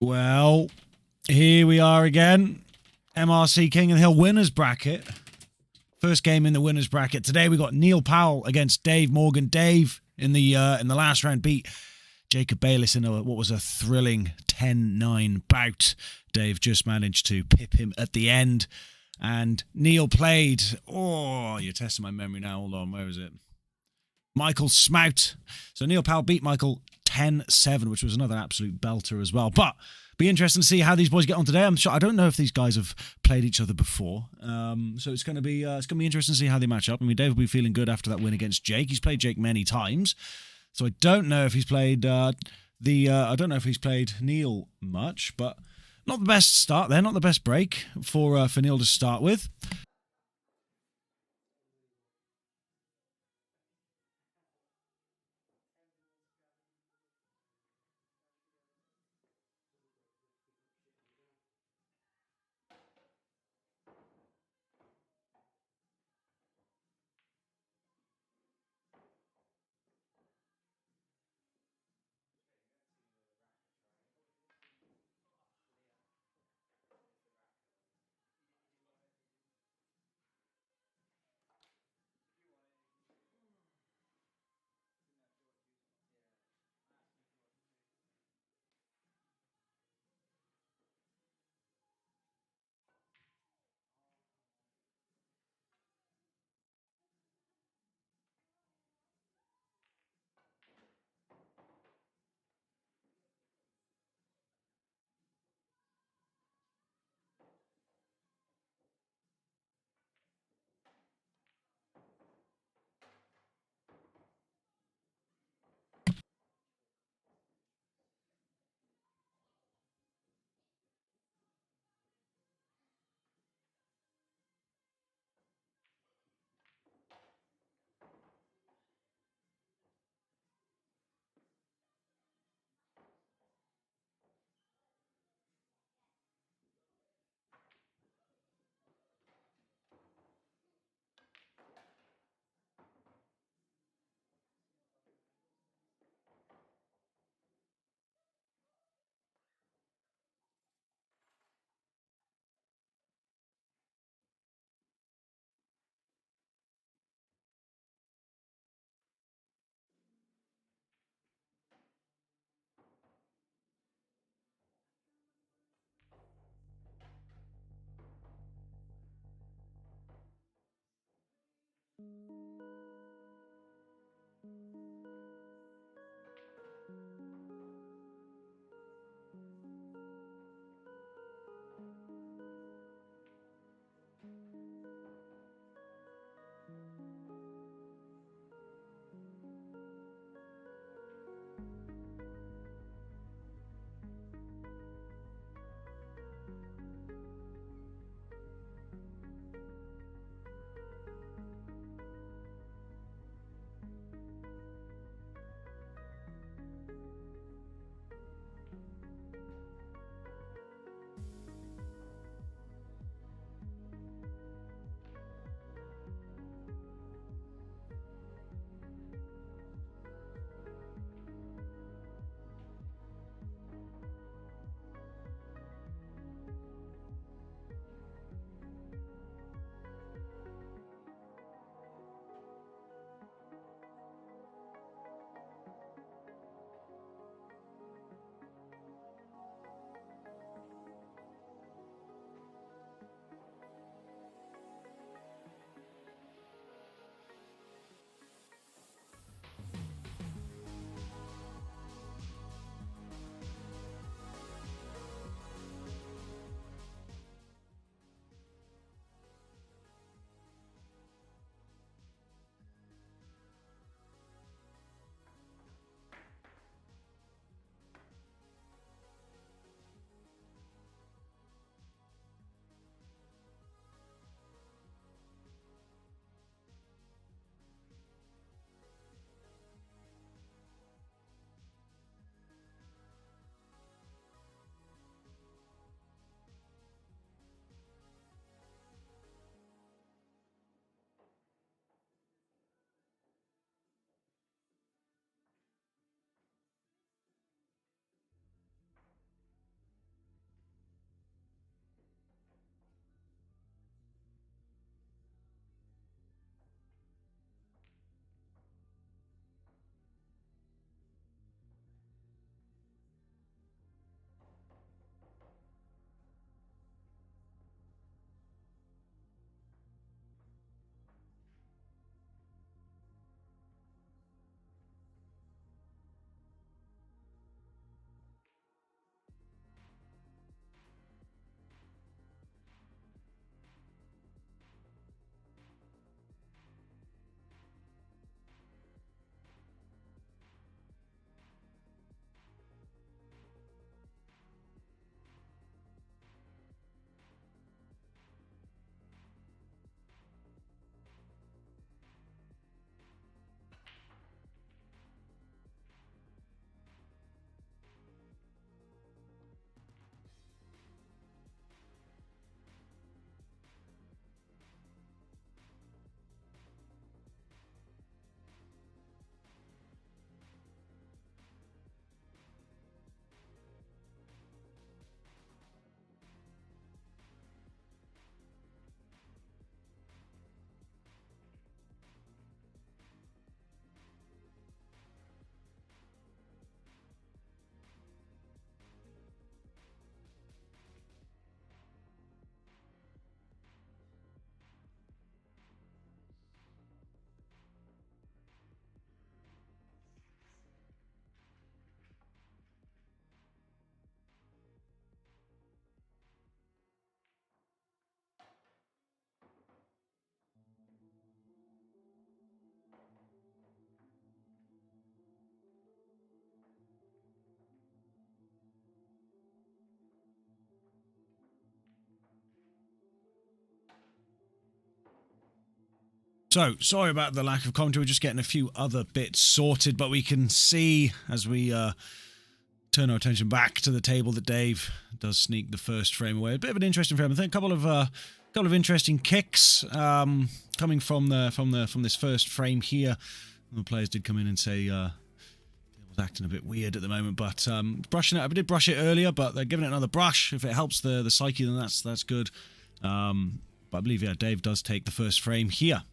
Well, here we are again. MRC King of the Hill winners bracket. First game in the winners bracket. Today we got Neil Powell against Dave Morgan. Dave in the last round beat Jacob Bayliss in what was a thrilling 10-9 bout. Dave just managed to pip him at the end. And Neil played... Oh, you're testing my memory now. Hold on, where is it? Michael Smout. So Neil Powell beat Michael 10-7, which was another absolute belter as well. But be interesting to see how these boys get on today. I don't know if these guys have played each other before, so it's going to be interesting to see how they match up. I mean, Dave will be feeling good after that win against Jake. He's played Jake many times, so I don't know if he's played Neil much, but not the best start there, not the best break for Neil to start with. So, sorry about the lack of commentary. We're just getting a few other bits sorted, but we can see as we turn our attention back to the table that Dave does sneak the first frame away. A bit of an interesting frame. I think a couple of interesting kicks coming from this first frame here. The players did come in and say was acting a bit weird at the moment, but brushing it. I did brush it earlier, but they're giving it another brush. If it helps the psyche, then that's good. But I believe Dave does take the first frame here.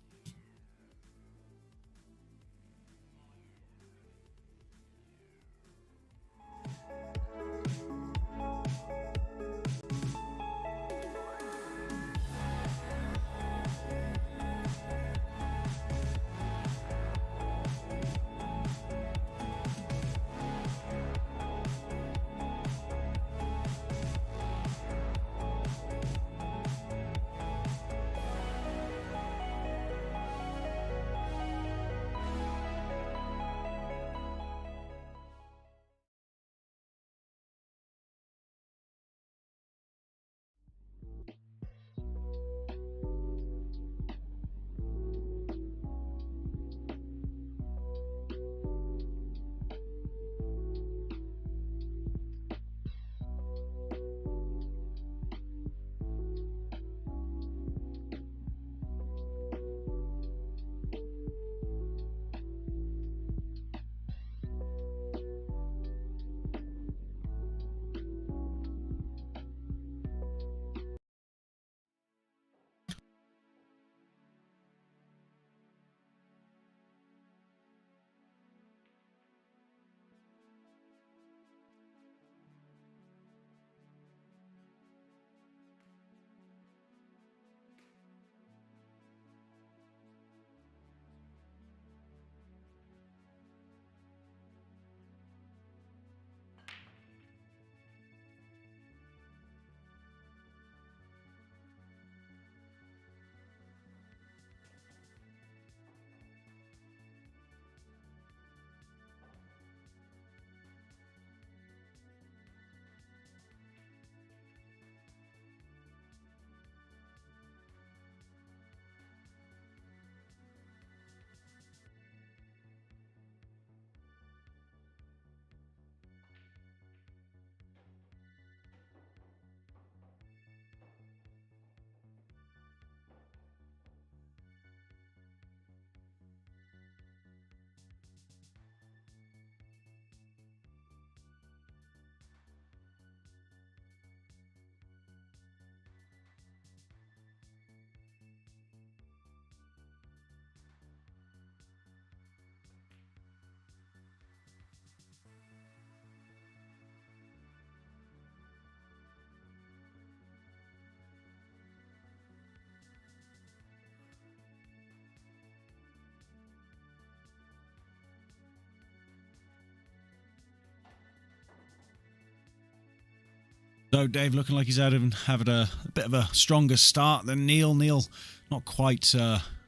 So Dave looking like he's having a bit of a stronger start than Neil. Neil not quite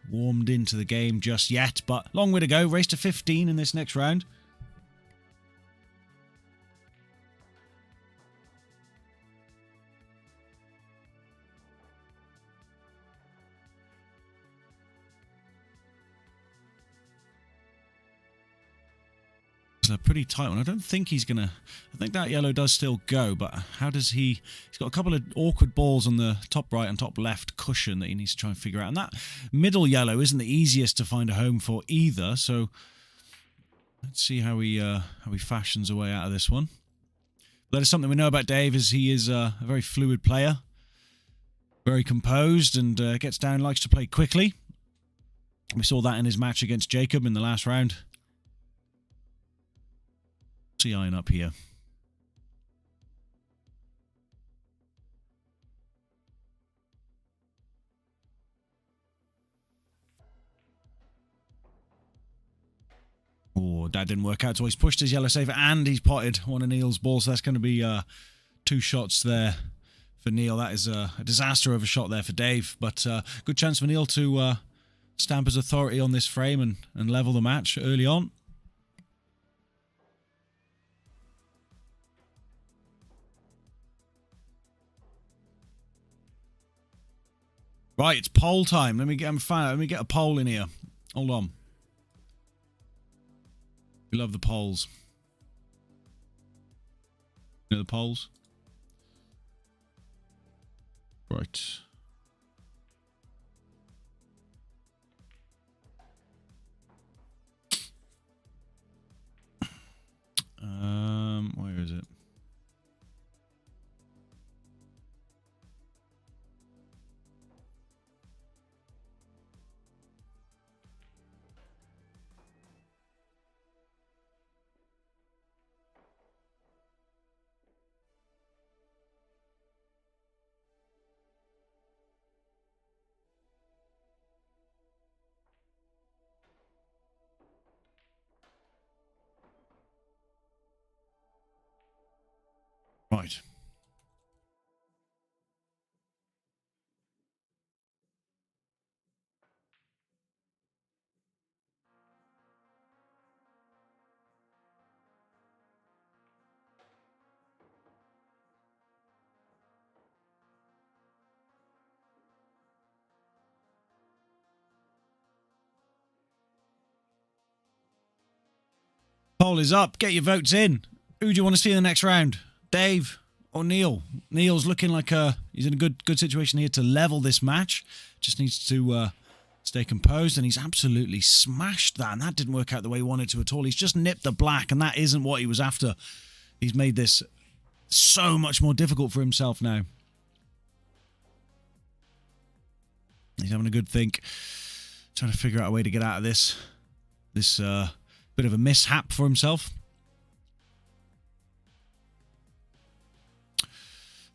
warmed into the game just yet, but long way to go. Race to 15 in this next round. A pretty tight one. I don't think he's gonna. I think that yellow does still go, but how does he? He's got a couple of awkward balls on the top right and top left cushion that he needs to try and figure out. And that middle yellow isn't the easiest to find a home for either. So let's see how he fashions a way out of this one. That is something we know about Dave, is he is a very fluid player, very composed, and gets down, likes to play quickly. We saw that in his match against Jacob in the last round. Iron up here. Oh, that didn't work out. So he's pushed his yellow saver and he's potted one of Neil's balls. So that's going to be 2 shots there for Neil. That is a disaster of a shot there for Dave. But good chance for Neil to stamp his authority on this frame and level the match early on. Right, it's poll time. Let me get a poll in here. Hold on. We love the polls. You know the polls? Right. Where is it? Right. Poll is up. Get your votes in. Who do you want to see in the next round? Dave or Neil? Neil's looking like he's in a good situation here to level this match. Just needs to stay composed, and he's absolutely smashed that, and that didn't work out the way he wanted to at all. He's just nipped the black, and that isn't what he was after. He's made this so much more difficult for himself now. He's having a good think, trying to figure out a way to get out of this bit of a mishap for himself.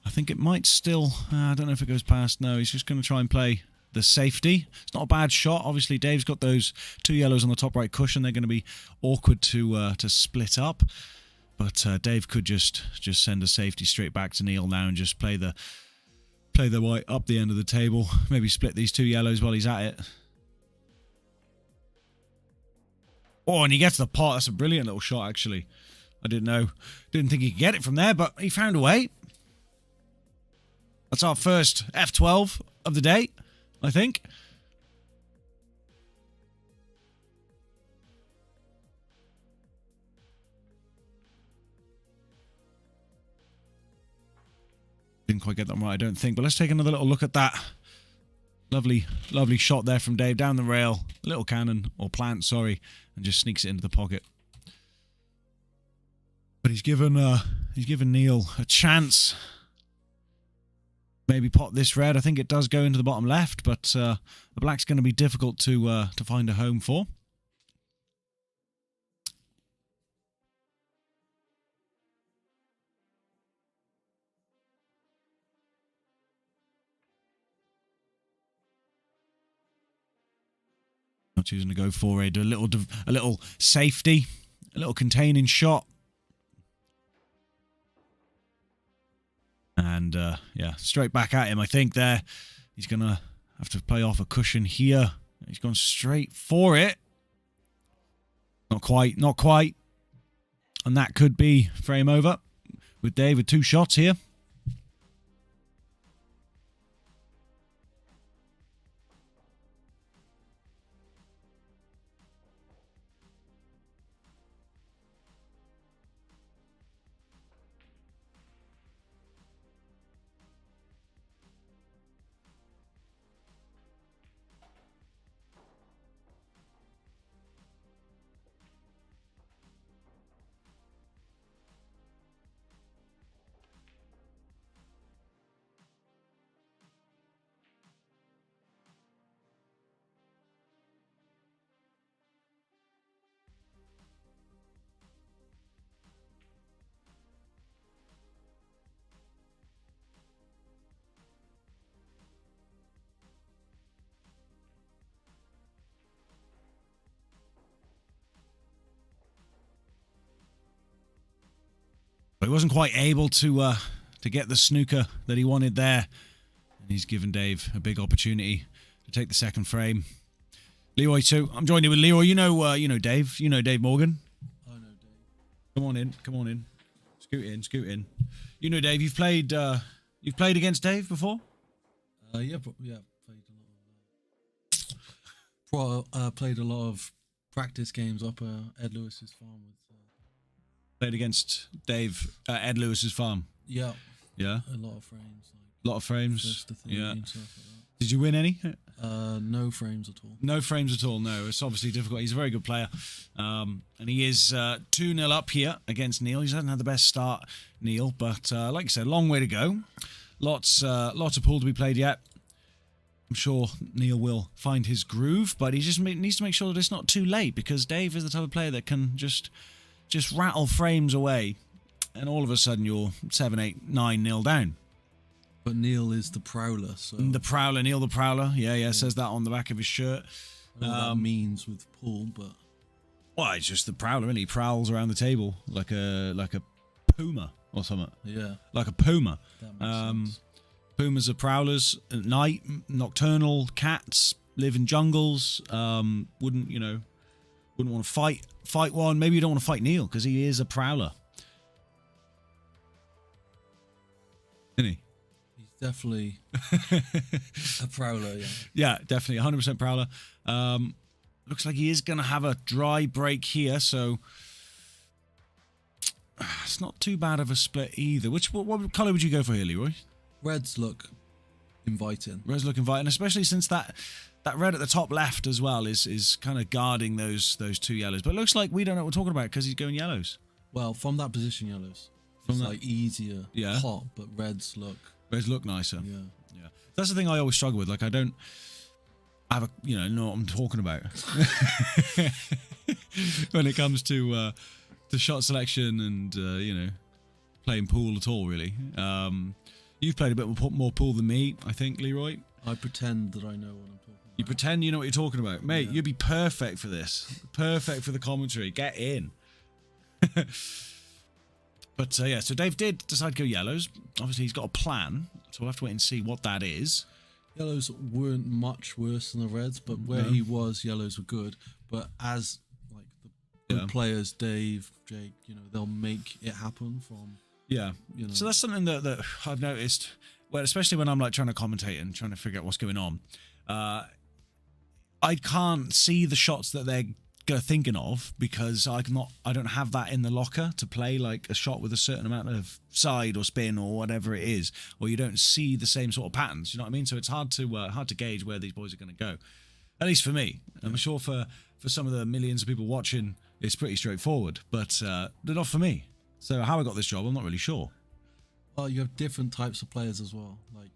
I think it might still... I don't know if it goes past. No, he's just going to try and play the safety. It's not a bad shot. Obviously, Dave's got those 2 yellows on the top right cushion. They're going to be awkward to split up. But Dave could just send a safety straight back to Neil now and just play the white up the end of the table. Maybe split these 2 yellows while he's at it. Oh, and he gets the pot. That's a brilliant little shot, actually. I didn't think he could get it from there, but he found a way. That's our first F12 of the day, I think. Didn't quite get that right, I don't think. But let's take another little look at that. Lovely shot there from Dave down the rail. A little cannon, or plant, sorry, and just sneaks it into the pocket. But he's given Neil a chance. Maybe pot this red. I think it does go into the bottom left, but the black's going to be difficult to find a home for. Not choosing to go for it. A little safety, a little containing shot. And, yeah, straight back at him, I think, there. He's going to have to play off a cushion here. He's gone straight for it. Not quite, not quite. And that could be frame over with Dave with 2 shots here. But he wasn't quite able to get the snooker that he wanted there. And he's given Dave a big opportunity to take the second frame. Leroy too. I'm joined here with Leroy. You know Dave. You know Dave Morgan. I know Dave. Come on in. Come on in. Scoot in. Scoot in. You know Dave. You've played against Dave before. Yeah, played a Played a lot of practice games up Ed Lewis's farm with. Played against Dave at Ed Lewis's farm. Yeah. Yeah. A lot of frames. A lot of frames. First to 30 and stuff like that. Did you win any? No frames at all. No frames at all, no. It's obviously difficult. He's a very good player. And he is 2-0 up here against Neil. He hasn't had the best start, Neil, but like I said, long way to go. Lots of pool to be played yet. I'm sure Neil will find his groove, but he just needs to make sure that it's not too late, because Dave is the type of player that can just rattle frames away, and all of a sudden you're 7, 8, 9-0 down. But Neil is the Prowler, so... The Prowler, Neil the Prowler. Yeah, says that on the back of his shirt. I don't know what that means with pool, but... Well, it's just the Prowler, really. He prowls around the table like a puma or something. Yeah. Like a puma. That makes sense. Pumas are prowlers at night, nocturnal cats, live in jungles. Wouldn't want to fight one. Maybe you don't want to fight Neil, because he is a prowler. Isn't he? Definitely a Prowler, yeah. Yeah, definitely, 100% Prowler. Looks like he is going to have a dry break here, so it's not too bad of a split either. What colour would you go for here, Leroy? Reds look inviting. Reds look inviting, especially since that red at the top left as well is kind of guarding those two yellows. But it looks like we don't know what we're talking about, because he's going yellows. Well, from that position, yellows. It's like easier pot, but reds look nicer. Yeah. That's the thing I always struggle with. Like, I don't have know what I'm talking about when it comes to shot selection and playing pool at all, really. You've played a bit more pool than me, I think, Leroy. I pretend that I know what I'm talking about. You pretend you know what you're talking about, mate. Yeah. You'd be perfect for this. Perfect for the commentary. Get in. But so Dave did decide to go yellows. Obviously, he's got a plan, so we'll have to wait and see what that is. Yellows weren't much worse than the reds, but where he was, yellows were good. But as like the good players, Dave, Jake, they'll make it happen from. Yeah. So that's something that I've noticed, especially when I'm like trying to commentate and trying to figure out what's going on. I can't see the shots that they're thinking of, because I don't have that in the locker to play like a shot with a certain amount of side or spin or whatever it is, or you don't see the same sort of patterns. You know what I mean? So it's hard to gauge where these boys are going to go. At least for me. I'm sure for some of the millions of people watching, it's pretty straightforward, but they're not for me. So how I got this job, I'm not really sure. Well, you have different types of players as well. Like,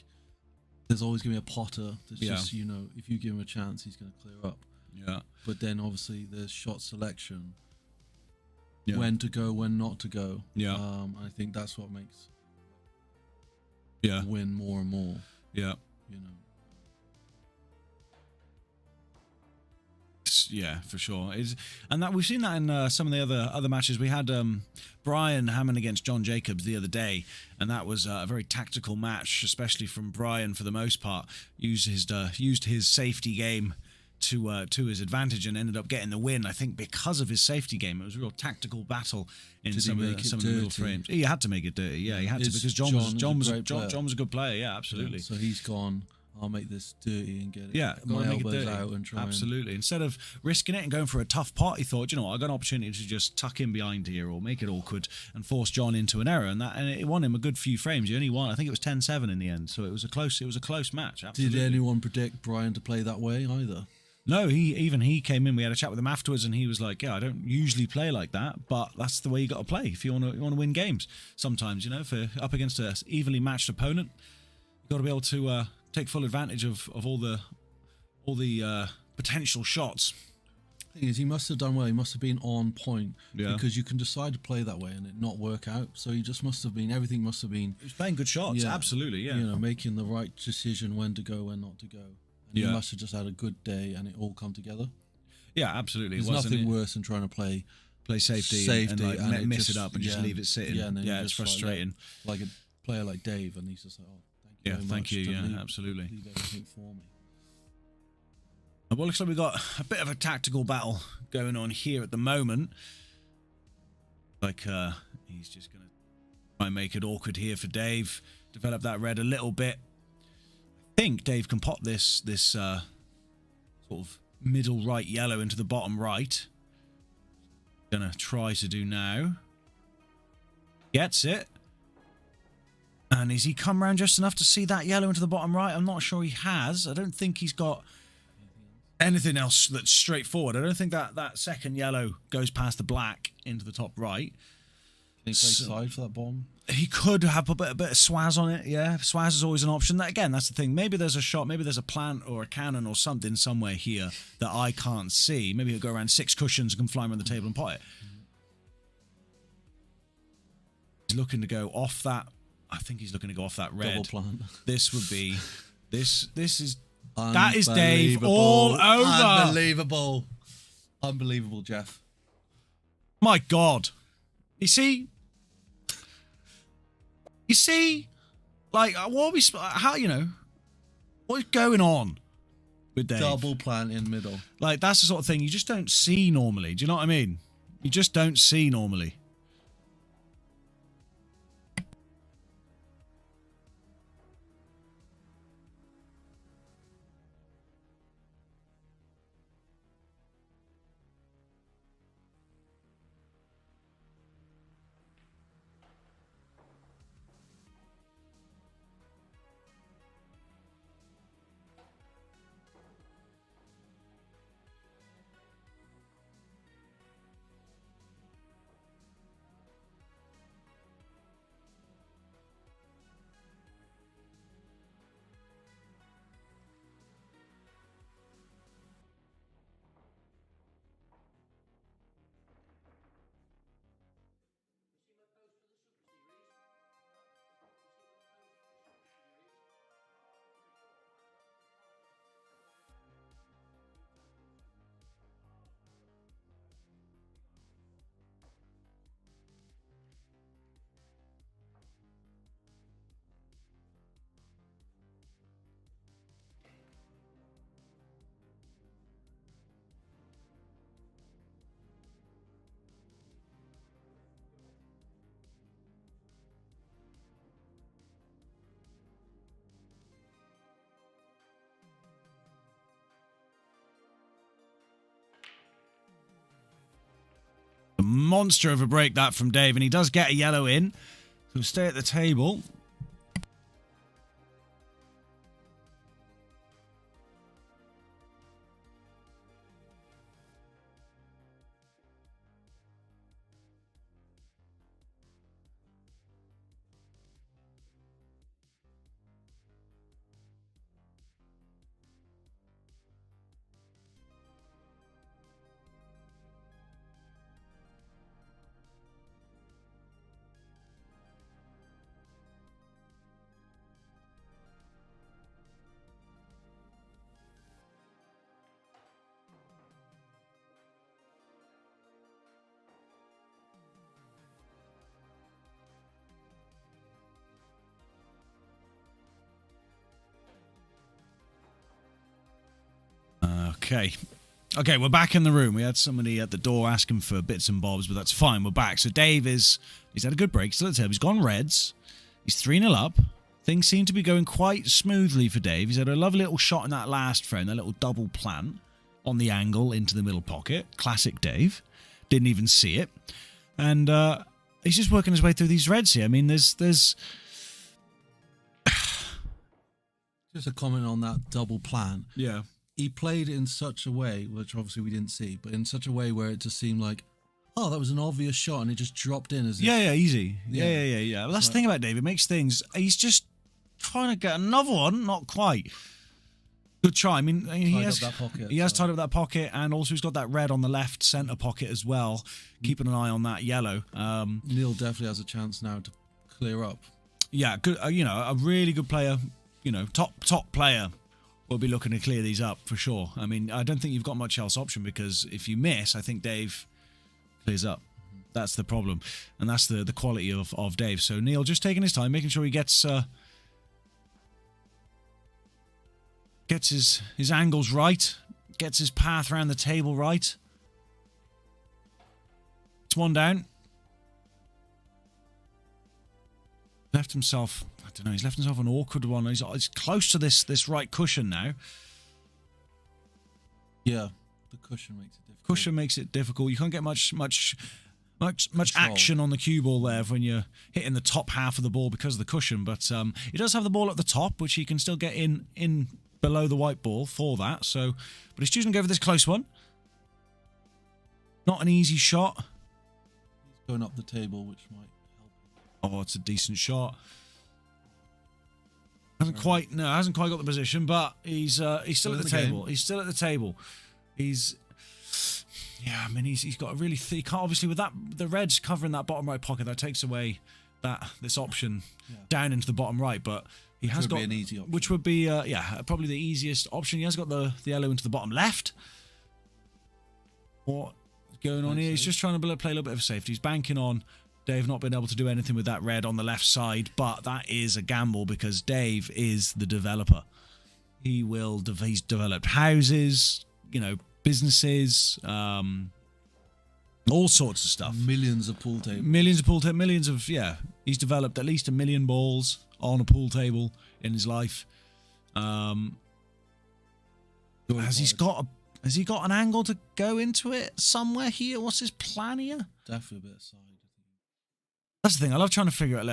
there's always going to be a potter that's just, if you give him a chance, he's going to clear up. Yeah. But then obviously there's shot selection. Yeah. When to go, when not to go. Yeah. I think that's what makes win more and more. Yeah. Yeah, for sure. And that we've seen that in some of the other matches. We had Brian Hammond against John Jacobs the other day, and that was a very tactical match, especially from Brian for the most part. Used his safety game to his advantage and ended up getting the win. I think because of his safety game, it was a real tactical battle in some of the middle frames. He had to make it dirty. Yeah, he had to, because John was a good player. Yeah, absolutely. Yeah, so he's gone, I'll make this dirty and get it. Yeah, my elbows out and try. Absolutely. Instead of risking it and going for a tough pot, he thought, I got an opportunity to just tuck in behind here or make it awkward and force John into an error, and it won him a good few frames. He only won, I think it was 10-7 in the end. So it was a close match. Absolutely. Did anyone predict Brian to play that way either? No, he came in. We had a chat with him afterwards, and he was like, "Yeah, I don't usually play like that, but that's the way you got to play if you want to win games. Sometimes, for up against an evenly matched opponent, you got to be able to take full advantage of all the potential shots." The thing is, he must have done well. He must have been on point, because you can decide to play that way and it not work out. So he just must have been. Everything must have been. He was playing good shots. Yeah, absolutely. Yeah, making the right decision when to go, when not to go. You must have just had a good day and it all come together. Yeah, absolutely. There's nothing worse than trying to play safety and miss it up and just leave it sitting. Yeah, it's frustrating. Like a player like Dave, and he's just like, thank you. Yeah, absolutely. Leave everything for me. Well, looks like we've got a bit of a tactical battle going on here at the moment. Like, he's just going to try and make it awkward here for Dave. Develop that red a little bit. I think Dave can pot this sort of middle right yellow into the bottom right. Gonna try to do now. Gets it. And has he come around just enough to see that yellow into the bottom right? I'm not sure he has. I don't think he's got anything else that's straightforward. I don't think that second yellow goes past the black into the top right. Can he play side for that bomb? He could have a bit of swaz on it, yeah. Swaz is always an option. That, again, that's the thing. Maybe there's a shot, maybe there's a plant or a cannon or something somewhere here that I can't see. Maybe he'll go around 6 cushions and can fly around the table and pot it. He's looking to go off that. I think he's looking to go off that red. Double plant. This would be... This is... That is Dave all over. Unbelievable. Unbelievable, Jeff. My God. You see, like, what are we, how, you know, what is going on with Dave? Double plant in middle. Like, that's the sort of thing you just don't see normally. Do you know what I mean? You just don't see normally. Monster of a break that from Dave, and he does get a yellow in. So stay at the table. Okay, we're back in the room. We had somebody at the door asking for bits and bobs, but that's fine. We're back. So Dave he's had a good break. Still at the table. He's gone reds. He's 3-0 up. Things seem to be going quite smoothly for Dave. He's had a lovely little shot in that last frame, that little double plant on the angle into the middle pocket. Classic Dave. Didn't even see it. And he's just working his way through these reds here. I mean, there's just a comment on that double plant. Yeah. He played in such a way, which obviously we didn't see, but in such a way where it just seemed like, oh, that was an obvious shot, and it just dropped in as yeah, easy. Yeah. Well, that's the thing about Dave. It makes things. He's just trying to get another one, not quite. Good try. I mean, he has tied up that pocket, and also he's got that red on the left centre pocket as well. Keeping an eye on that yellow. Neil definitely has a chance now to clear up. Yeah, good. A really good player. Top player. We'll be looking to clear these up for sure. I mean, I don't think you've got much else option, because if you miss, I think Dave clears up. That's the problem. And that's the quality of Dave. So Neil just taking his time, making sure he gets his angles right, gets his path around the table right. It's one down. Left himself... I don't know, he's left himself an awkward one. He's close to this right cushion now. Yeah, the cushion makes it difficult. Cushion makes it difficult. You can't get much action on the cue ball there when you're hitting the top half of the ball because of the cushion. But he does have the ball at the top, which he can still get in below the white ball for that. So, but he's choosing to go for this close one. Not an easy shot. He's going up the table, which might help. Oh, it's a decent shot. Hasn't quite got the position, but he's still at the table. He's still at the table. Yeah, I mean, he's got a really thick. Obviously, with that, the red's covering that bottom right pocket, that takes away this option down into the bottom right. But he has got an easy option, which would be probably the easiest option. He has got the yellow into the bottom left. What's going on here? He's just trying to play a little bit of safety. He's banking on Dave not being able to do anything with that red on the left side, but that is a gamble because Dave is the developer. He's developed houses, businesses, all sorts of stuff. Millions of pool tables. He's developed at least 1 million balls on a pool table in his life. Has he got an angle to go into it somewhere here? What's his plan here? Definitely a bit of side. That's the thing. I love trying to figure out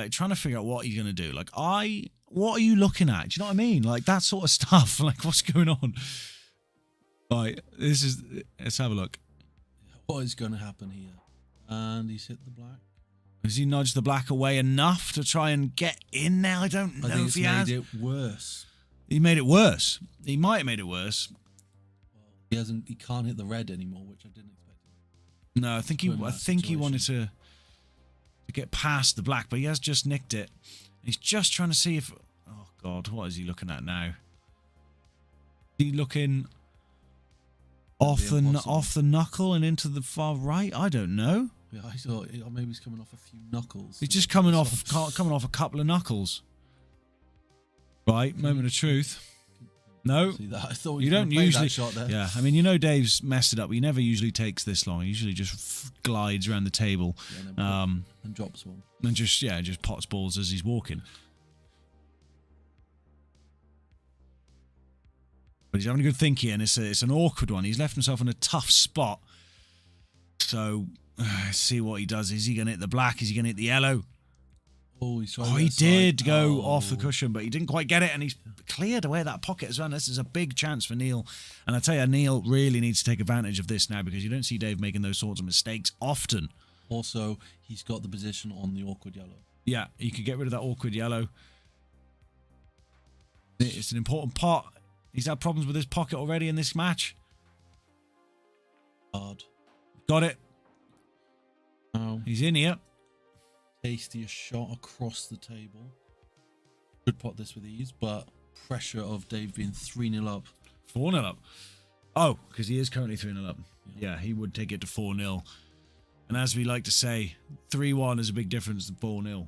what he's gonna do. What are you looking at? Do you know what I mean? Like that sort of stuff. Like what's going on? Right, let's have a look. What is going to happen here? And he's hit the black. Has he nudged the black away enough to try and get in now? I don't know if he has. Made it worse. He made it worse. He might have made it worse. Well, he can't hit the red anymore, which I didn't expect. No, I think he wanted to get past the black, but he has just nicked it. He's just trying to see if. Oh God, what is he looking at now? Is he looking off the knuckle and into the far right? I don't know. Yeah, I thought maybe he's coming off a few knuckles. He's just coming off a couple of knuckles. Right, moment of truth. No, see that? I thought you don't usually. That shot there. Yeah, I mean, Dave's messed it up. He never usually takes this long. He usually just glides around the table, and drops one, and just pots balls as he's walking. But he's having a good think here, and it's an awkward one. He's left himself in a tough spot. So, let's see what he does. Is he going to hit the black? Is he going to hit the yellow? Oh, he did go off the cushion, but he didn't quite get it, and he's cleared away that pocket as well. This is a big chance for Neil. And I tell you, Neil really needs to take advantage of this now because you don't see Dave making those sorts of mistakes often. Also, he's got the position on the awkward yellow. Yeah, he could get rid of that awkward yellow. It's an important pot. He's had problems with his pocket already in this match. Hard. Got it. Oh. He's in here. Tastiest shot across the table. Could pot this with ease, but pressure of Dave being 3-0 up. 4-0 up. Oh, because he is currently 3-0 up. Yeah, he would take it to 4-0. And as we like to say, 3-1 is a big difference than 4-0.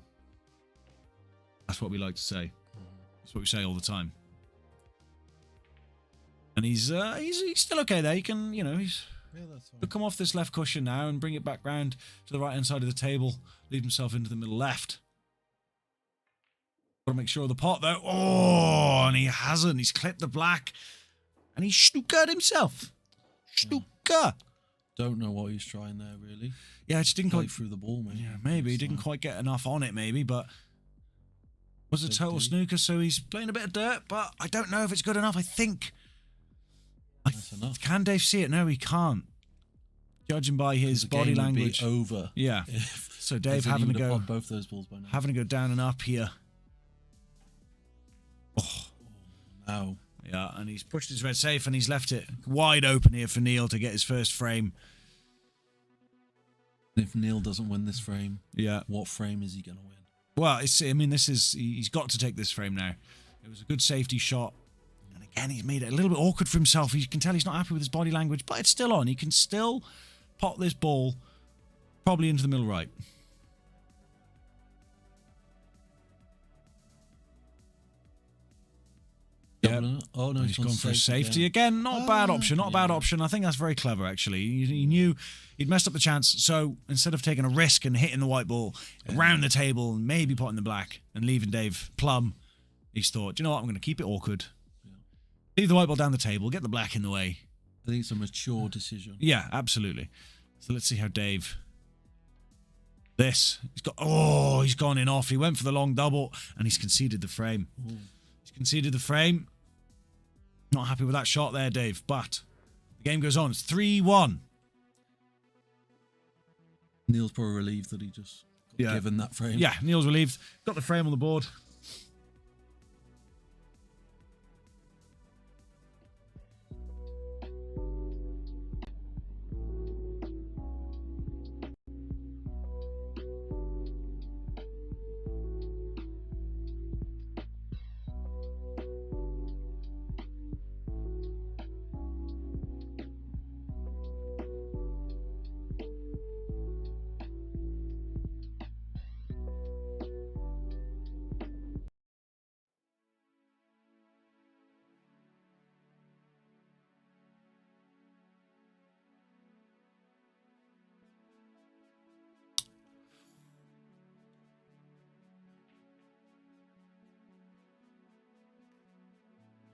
That's what we like to say. That's what we say all the time. And he's still okay there. He can, he's he'll come off this left cushion now and bring it back round to the right-hand side of the table. Leave himself into the middle left. Got to make sure of the pot, though. Oh, and he hasn't. He's clipped the black. And he snookered himself. Snooker. Don't know what he's trying there, really. Yeah, it just didn't quite through the ball, maybe. Yeah, maybe. He didn't quite get enough on it, maybe, but was a total snooker, so he's playing a bit of dirt, but I don't know if it's good enough. I think... That's enough. Can Dave see it? No, he can't. Judging by his body language. Would be over. Yeah. So Dave having to go both those balls by now. Having to go down and up here. Oh. No. Yeah, and he's pushed his red safe and he's left it wide open here for Neil to get his first frame. If Neil doesn't win this frame, what frame is he going to win? Well, he's got to take this frame now. It was a good safety shot. And again, he's made it a little bit awkward for himself. You can tell he's not happy with his body language, but it's still on. He can still pot this ball probably into the middle right. Yeah. Oh no, he's gone for a safety again. Not a bad option. Not a bad option. I think that's very clever, actually. He knew he'd messed up the chance, so instead of taking a risk and hitting the white ball around the table and maybe potting the black and leaving Dave plumb, he's thought, you know what, I'm going to keep it awkward. Leave the white ball down the table, get the black in the way, I think it's a mature decision. Yeah, absolutely. So let's see how Dave... He's gone in off. He went for the long double, and he's conceded the frame. Ooh. He's conceded the frame. Not happy with that shot there, Dave, but the game goes on. It's 3-1. Neil's probably relieved that he just got given that frame. Yeah, Neil's relieved. Got the frame on the board.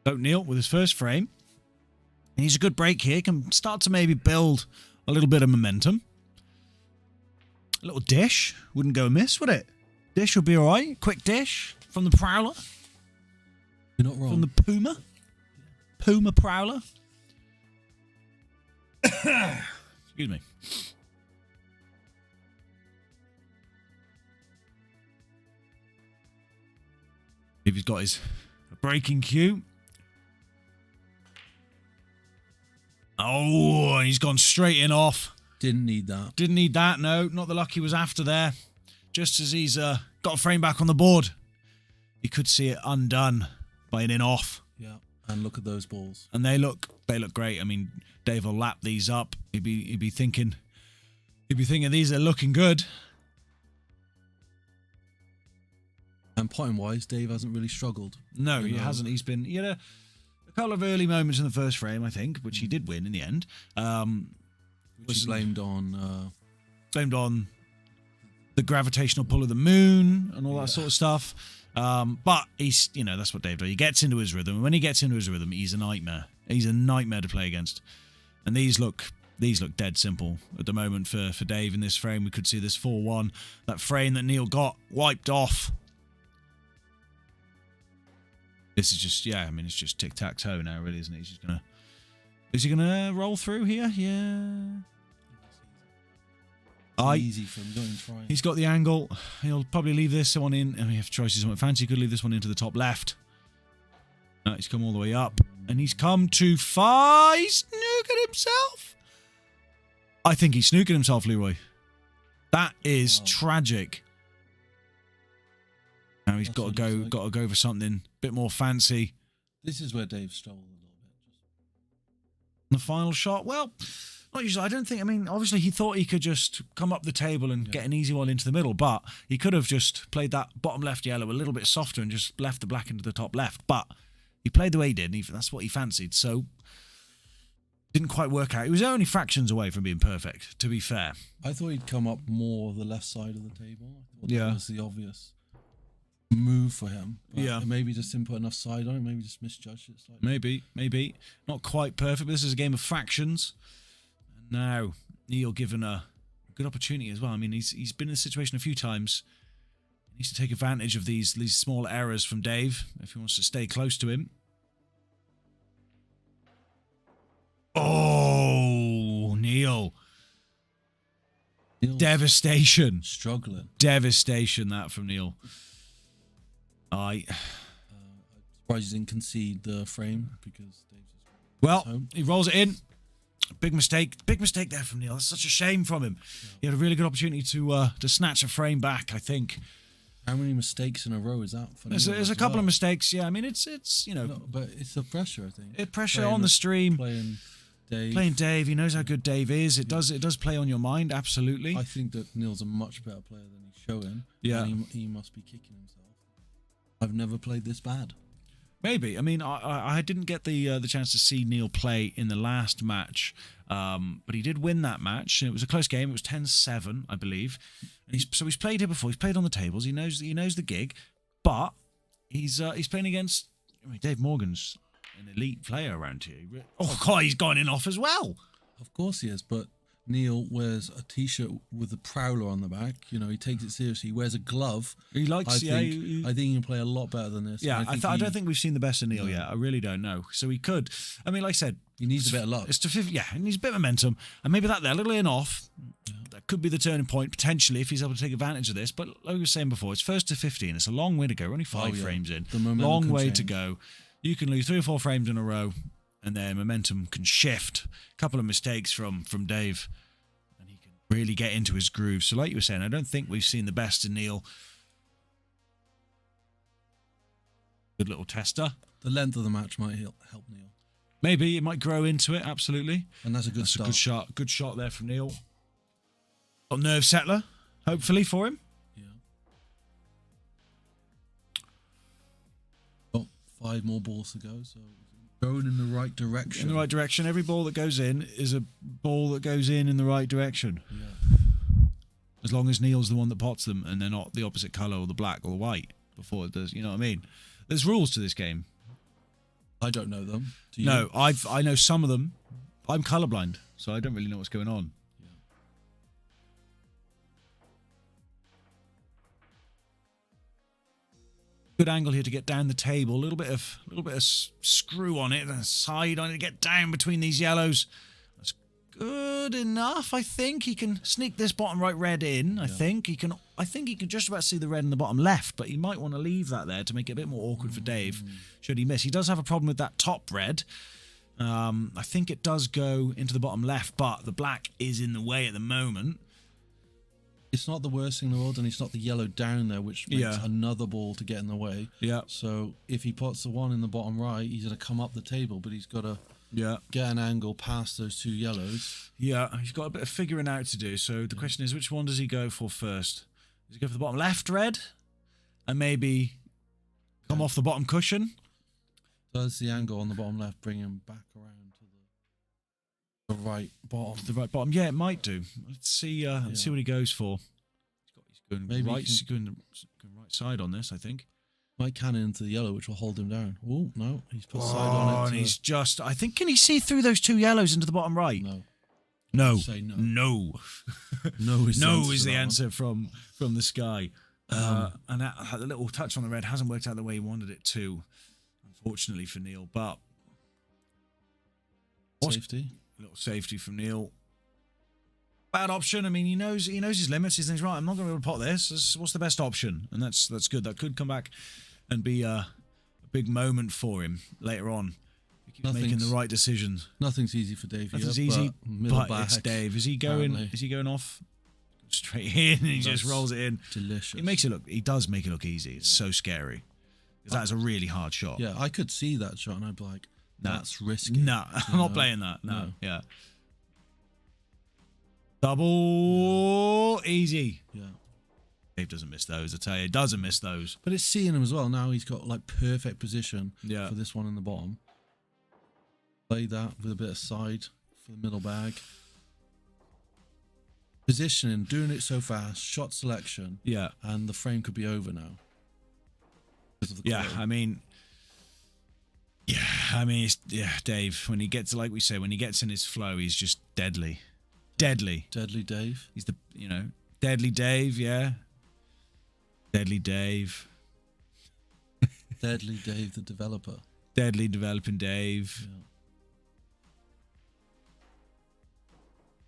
So Neil with his first frame. And he's a good break here. Can start to maybe build a little bit of momentum. A little dish. Wouldn't go amiss, would it? Dish would be all right. Quick dish from the Prowler. You're not wrong. From the Puma. Puma Prowler. Excuse me. If he's got his breaking cue. Oh, and he's gone straight in off. Didn't need that. Didn't need that, no. Not the luck he was after there. Just as he's got a frame back on the board, he could see it undone by an in-off. Yeah, and look at those balls. And they look great. I mean, Dave will lap these up. He'd be thinking these are looking good. And potting-wise, Dave hasn't really struggled. No, he hasn't. He had a couple of early moments in the first frame, I think, which he did win in the end. Which he blamed on the gravitational pull of the moon and all that sort of stuff. But he's, that's what Dave does. He gets into his rhythm. And when he gets into his rhythm, he's a nightmare. He's a nightmare to play against. And these look dead simple at the moment for Dave in this frame. We could see this 4-1. That frame that Neil got wiped off. This is just, it's just tic-tac-toe now, really, isn't it? Is he gonna roll through here? Yeah. Easy for him. Don't try. He's got the angle. He'll probably leave this one in. I mean, if choices on fancy, he could leave this one into the top left. He's come all the way up, and he's come too far. He's snookered himself. I think he snookered himself, Leroy. That is tragic. Now he's got to go for something a bit more fancy. This is where Dave stole a little bit. The final shot, well, not usually. I don't think. I mean, obviously he thought he could just come up the table and get an easy one into the middle, but he could have just played that bottom left yellow a little bit softer and just left the black into the top left. But he played the way he did, and that's what he fancied. So didn't quite work out. He was only fractions away from being perfect, to be fair. I thought he'd come up more the left side of the table. I thought that was the obvious move for him. But maybe just didn't put enough side on it. Maybe just misjudged it slightly. Maybe. Not quite perfect, but this is a game of fractions. And now, Neil given a good opportunity as well. I mean, he's been in this situation a few times. He needs to take advantage of these small errors from Dave if he wants to stay close to him. Oh, Neil. Devastation. Struggling. Devastation, that from Neil. I'm surprised he didn't concede the frame because he rolls it in. Big mistake there from Neil. That's such a shame from him. He had a really good opportunity to snatch a frame back, I think. How many mistakes in a row is that? There's a couple of mistakes. Yeah, I mean it's No, but it's the pressure, I think. It's pressure on the stream. Playing Dave. He knows how good Dave is. It does play on your mind, absolutely. I think that Neil's a much better player than he's showing. Yeah, and he must be kicking himself. I've never played this bad. Maybe. I mean, I didn't get the chance to see Neil play in the last match, but he did win that match. It was a close game. It was 10-7, I believe. And he's played here before. He's played on the tables. He knows the gig, but he's playing against. I mean, Dave Morgan's an elite player around here. Oh, God, he's gone in off as well. Of course he is, but Neil wears a T-shirt with the Prowler on the back. You know, he takes it seriously. He wears a glove. He likes. I think he can play a lot better than this. Yeah, I don't think we've seen the best of Neil yet. I really don't know. So he could. I mean, like I said, he needs a bit of luck. It's to 50. Yeah, he needs a bit of momentum, and maybe that there, a little in off. Yeah. That could be the turning point potentially if he's able to take advantage of this. But like we were saying before, it's first to 15. It's a long way to go. We're only 5 frames in. Long way to go. You can lose 3 or 4 frames in a row, and then momentum can shift. A couple of mistakes from Dave. Really get into his groove. So like you were saying, I don't think we've seen the best in Neil. Good little tester. The length of the match might help Neil. Maybe it might grow into it, absolutely. And that's a good start. A good shot. Good shot there from Neil. Got nerve settler, hopefully, for him. Yeah. Got 5 more balls to go, so going in the right direction. In the right direction. Every ball that goes in is a ball that goes in the right direction. Yeah. As long as Neil's the one that pots them and they're not the opposite colour or the black or the white before it does. You know what I mean? There's rules to this game. I don't know them. Do you? No, I know some of them. I'm colourblind, so I don't really know what's going on. Good angle here to get down the table. A little bit of screw on it, and a side on it to get down between these yellows. That's good enough. I think he can sneak this bottom right red in. I think he can just about see the red in the bottom left, but he might want to leave that there to make it a bit more awkward for Dave. Should he miss? He does have a problem with that top red. I think it does go into the bottom left, but the black is in the way at the moment. It's not the worst thing in the world, and it's not the yellow down there, which makes another ball to get in the way. Yeah. So if he puts the one in the bottom right, he's going to come up the table, but he's got to get an angle past those 2 yellows. Yeah, he's got a bit of figuring out to do. So the question is, which one does he go for first? Does he go for the bottom left red and maybe come off the bottom cushion? Does the angle on the bottom left bring him back around to the right bottom? The right bottom, yeah, it might do. Let's see. Let's see what he goes for. He's going maybe right. He's going right side on this, I think. Might cannon into the yellow, which will hold him down. Oh no, he's put side on it. And he's just. I think. Can he see through those 2 yellows into the bottom right? No. No. Say no. No. No is the answer from the sky. And that the little touch on the red hasn't worked out the way he wanted it to, unfortunately for Neil. But safety. A little safety from Neil. Bad option. I mean, he knows his limits. He thinks, right, I'm not going to be able to pot this. What's the best option? And that's good. That could come back and be a big moment for him later on. He keeps making the right decisions. Nothing's easy for Dave. Nothing's easy, but it's Dave. Is he going? Is he going off straight in? And he just rolls it in. Delicious. He does make it look easy. It's so scary because that is a really hard shot. Yeah, I could see that shot and I'd be like, that's risky. No, I'm not playing that. No. Yeah. Double easy. Yeah. Dave doesn't miss those, I tell you. He doesn't miss those. But it's seeing him as well. Now he's got like perfect position for this one in the bottom. Play that with a bit of side for the middle bag. Positioning, doing it so fast, shot selection. Yeah. And the frame could be over now. I mean, Dave, when he gets, like we say, when he gets in his flow, he's just deadly. Deadly Dave. He's the, Deadly Dave, yeah. Deadly Dave. Deadly Dave, the developer. Deadly developing Dave. Yeah.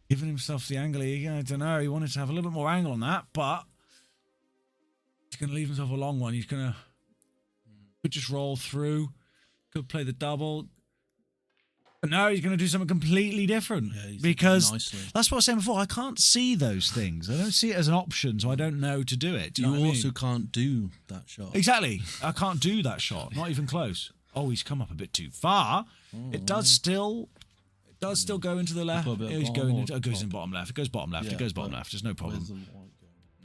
Giving himself the angle. I don't know. He wanted to have a little bit more angle on that, but he's going to leave himself a long one. He's going to could just roll through. Could play the double. But now he's going to do something completely different because that's what I was saying before. I can't see those things. I don't see it as an option, so I don't know to do it. Do you also can't do that shot. Exactly. I can't do that shot. Not even close. Oh, he's come up a bit too far. It does still go into the left. It goes in bottom left. It goes bottom left. It goes bottom left. There's no problem.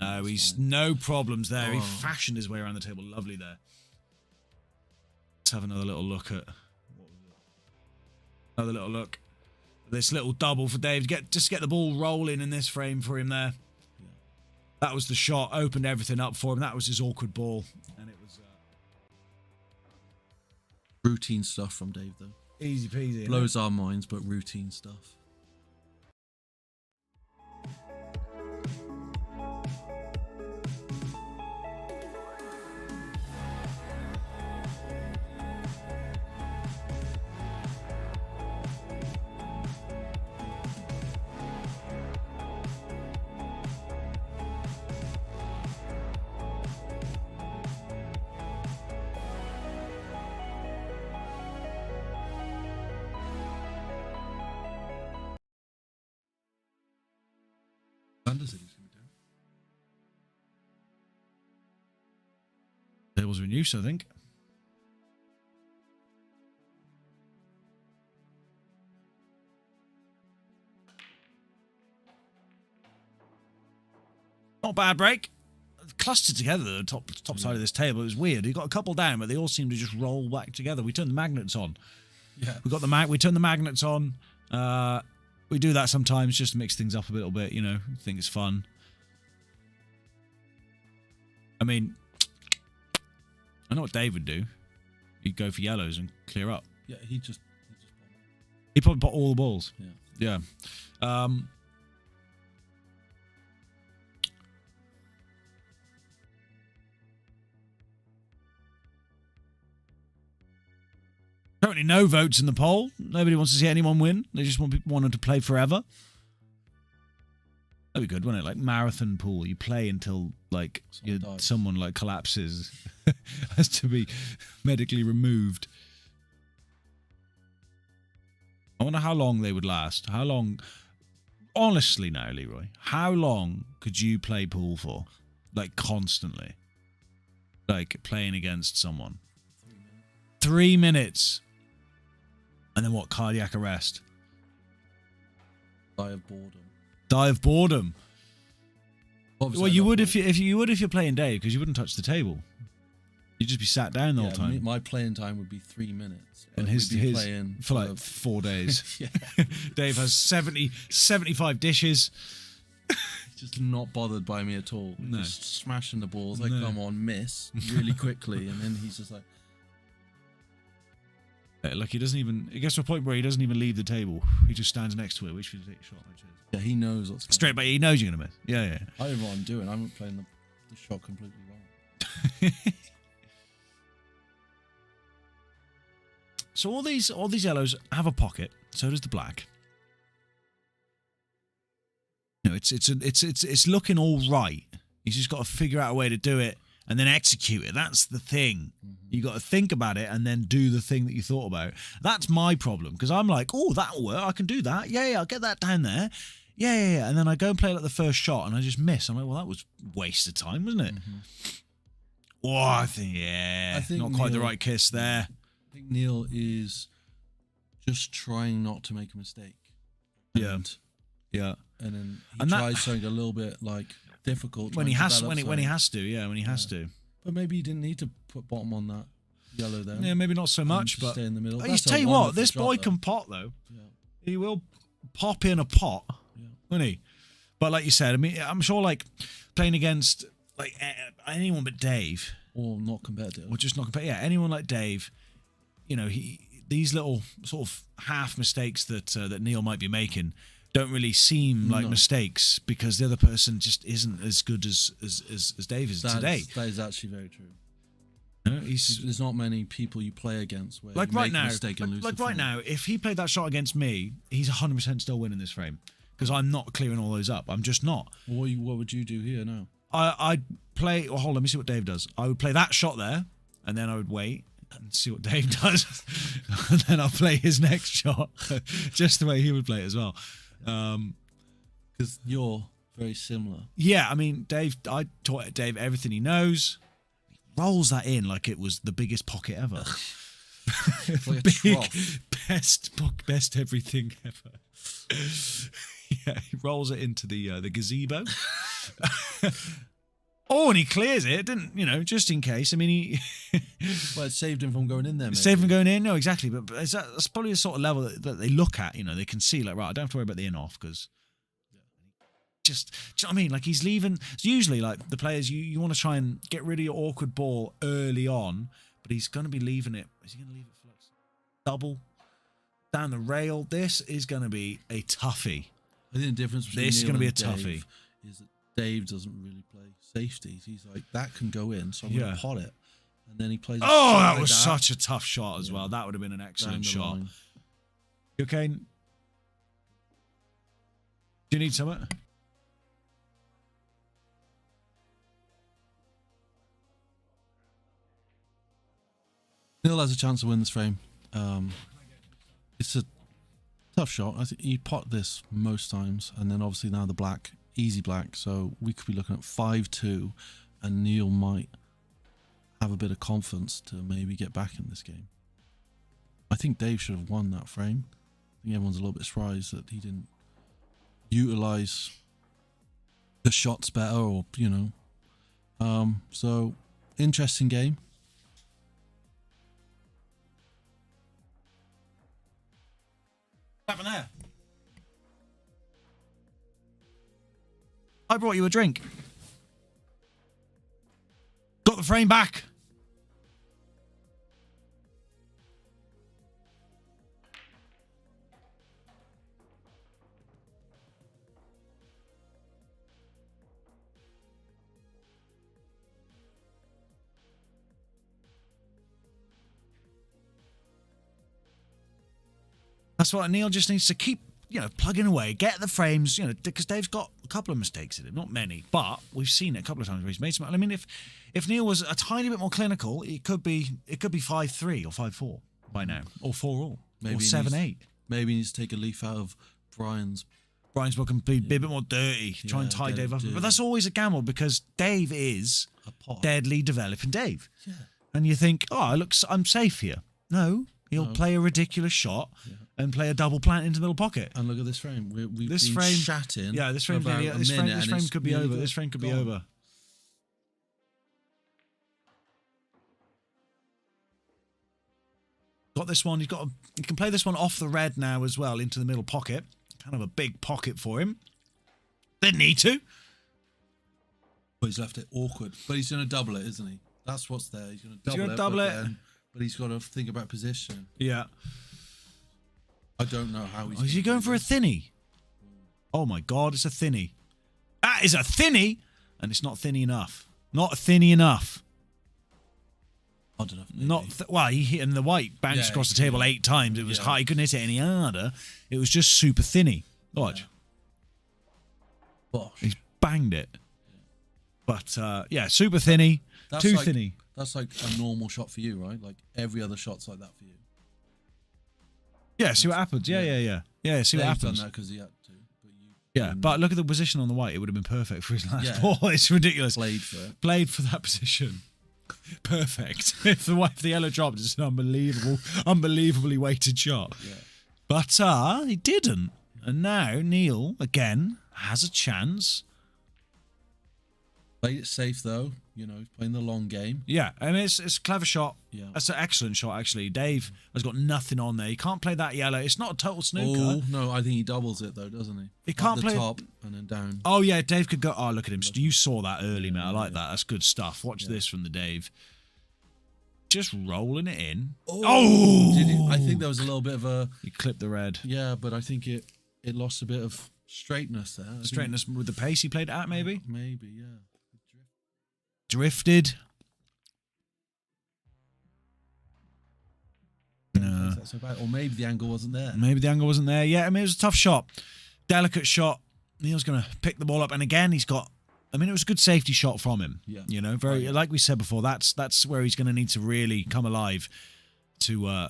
No, he's no problems there. He fashioned his way around the table. Lovely there. Let's have another little look at. Another little look. This little double for Dave. Just get the ball rolling in this frame for him there. Yeah. That was the shot. Opened everything up for him. That was his awkward ball. And it was Routine stuff from Dave, though. Easy peasy. Blows our minds, but routine stuff. Tables are in use, I think. Not bad break. Clustered together, the top side of this table. It was weird. You got a couple down, but they all seem to just roll back together. We turned the magnets on. Yeah. We turned the magnets on. We do that sometimes just to mix things up a little bit, you know. I think it's fun. I mean, I know what Dave would do. He'd go for yellows and clear up. Yeah, he probably bought all the balls. Yeah. Yeah. Currently no votes in the poll. Nobody wants to see anyone win. They just want them to play forever. That'd be good, wouldn't it? Like marathon pool. You play until like someone like collapses. Has to be medically removed. I wonder how long they would last. How long? Honestly now, Leroy, how long could you play pool for? Like constantly? Like playing against someone? 3 minutes. And then what? Cardiac arrest. Die of boredom. Die of boredom. Obviously, well, you would if you're playing Dave, because you wouldn't touch the table. You'd just be sat down the whole time. My playing time would be 3 minutes. And his playing for like 4 days. Yeah. Dave has 75 dishes. Just not bothered by me at all. No. Just smashing the balls. Like, come on, miss really quickly. And then he's just like... Like he doesn't even... It gets to a point where he doesn't even leave the table. He just stands next to it, waiting for you to take a shot. Yeah, he knows what's going on. Straight back, he knows you're going to miss. Yeah. I know what I'm doing. I'm playing the shot completely wrong. So all these yellows have a pocket. So does the black. You know, it's looking all right. He's just got to figure out a way to do it and then execute it. That's the thing. You got to think about it and then do the thing that you thought about. That's my problem, because I'm like, oh, that'll work. I can do that. Yeah, I'll get that down there. Yeah. And then I go and play like the first shot and I just miss. I'm like, well, that was a waste of time, wasn't it? Oh, I think not quite the right kiss there. I think Neil is just trying not to make a mistake. Yeah. And then he tries something a little bit like difficult when he has to. But maybe he didn't need to put bottom on that yellow then. Yeah, maybe not so much, but stay in the middle. I tell you what, this boy can pot though. Yeah. He will pop in a pot, won't he? But like you said, I mean, I'm sure like playing against like anyone but Dave, or not competitive, or just not competitive. Yeah, anyone like Dave, you know, these little sort of half mistakes that Neil might be making don't really seem like mistakes, because the other person just isn't as good as Dave is today. That is actually very true. No, there's not many people you play against where like you right make now, a mistake and lose like the right frame. now, if he played that shot against me, he's 100% still winning this frame, because I'm not clearing all those up. I'm just not. What would you do here now? I'd play. Well, hold on, let me see what Dave does. I would play that shot there, and then I would wait and see what Dave does, and then I'll play his next shot, just the way he would play it as well. Because you're very similar. Yeah, I mean, Dave. I taught Dave everything he knows. He rolls that in like it was the biggest pocket ever. It's like a trough. Best everything ever. Yeah, he rolls it into the gazebo. Oh, and he clears it, just in case. I mean, well, it saved him from going in there. Saved him going in? No, exactly. But that's probably the sort of level that they look at. They can see, like, right, I don't have to worry about the in-off, because just, do you know what I mean? Like, he's leaving. It's usually, like, the players, you want to try and get rid of your awkward ball early on, but he's going to be leaving it. Is he going to leave it for, like, double down the rail. This is going to be a toughie. I think the difference between this is Neil going to be a and toughie. Dave is that Dave doesn't really play safeties. He's like, that can go in, so I'm going to pot it. And then he plays. Oh, that was such a tough shot as well. That would have been an excellent shot. Line. You okay? Do you need something? Neil has a chance to win this frame. It's a tough shot. I think you pot this most times, and then obviously now the black, easy black. So we could be looking at 5-2, and Neil might have a bit of confidence to maybe get back in this game. I think Dave should have won that frame. I think everyone's a little bit surprised that he didn't utilize the shots better, or so interesting game. What happened there? I brought you a drink. Got the frame back. That's what Neil just needs to keep, plugging away, get the frames, because Dave's got a couple of mistakes in it, not many, but we've seen it a couple of times where he's made some. I mean, if Neil was a tiny bit more clinical, it could be 5-3 or 5-4 by now, or 4-all, maybe or 7-8. Maybe he needs to take a leaf out of Brian's book and be a bit more dirty, try and tie Dave up. But that's always a gamble because Dave is deadly developing Dave. Yeah. And you think, I'm safe here. No, he'll play a ridiculous shot. Yeah. And play a double plant into the middle pocket. And look at this frame. We've been chatting. Yeah, this frame could be over. This frame could be over. Got this one. He can play this one off the red now as well into the middle pocket. Kind of a big pocket for him. Didn't need to. But he's left it awkward. But he's going to double it, isn't he? That's what's there. He's going to double it. But he's got to think about position. Yeah. I don't know how he's... is he going for a thinny? Oh my God, it's a thinny. That is a thinny! And it's not thinny enough. Not thinny enough. I don't know. He hit him. The white bounced across the table 8 times. It was high. He couldn't hit it any harder. It was just super thinny. Watch. Bosh. He's banged it. But, super thinny. Too thinny. That's like a normal shot for you, right? Like every other shot's like that for you. Yeah, see what happens. Yeah, see what happens. Done that because he had to. But look at the position on the white. It would have been perfect for his last ball. It's ridiculous. Played for that position. Perfect. If the yellow dropped, it's an unbelievably weighted shot. Yeah. But he didn't. And now Neil, again, has a chance. Played it safe, though. Playing the long game. Yeah, I mean, it's a clever shot. Yeah. That's an excellent shot, actually. Dave has got nothing on there. He can't play that yellow. It's not a total snooker. Oh, no, I think he doubles it, though, doesn't he? He can't play... top and then down. Oh, yeah, Dave could go... Oh, look at him. You saw that early, mate. I like that. That's good stuff. Watch this from the Dave. Just rolling it in. Oh! I think there was a little bit of a... He clipped the red. Yeah, but I think it lost a bit of straightness there. Straightness with the pace he played at, maybe? Maybe, yeah. Drifted. No. That's about, or maybe the angle wasn't there. Yeah, I mean, it was a tough shot. Delicate shot. Neil's going to pick the ball up. And again, it was a good safety shot from him. Yeah. Very, like we said before, that's where he's going to need to really come alive to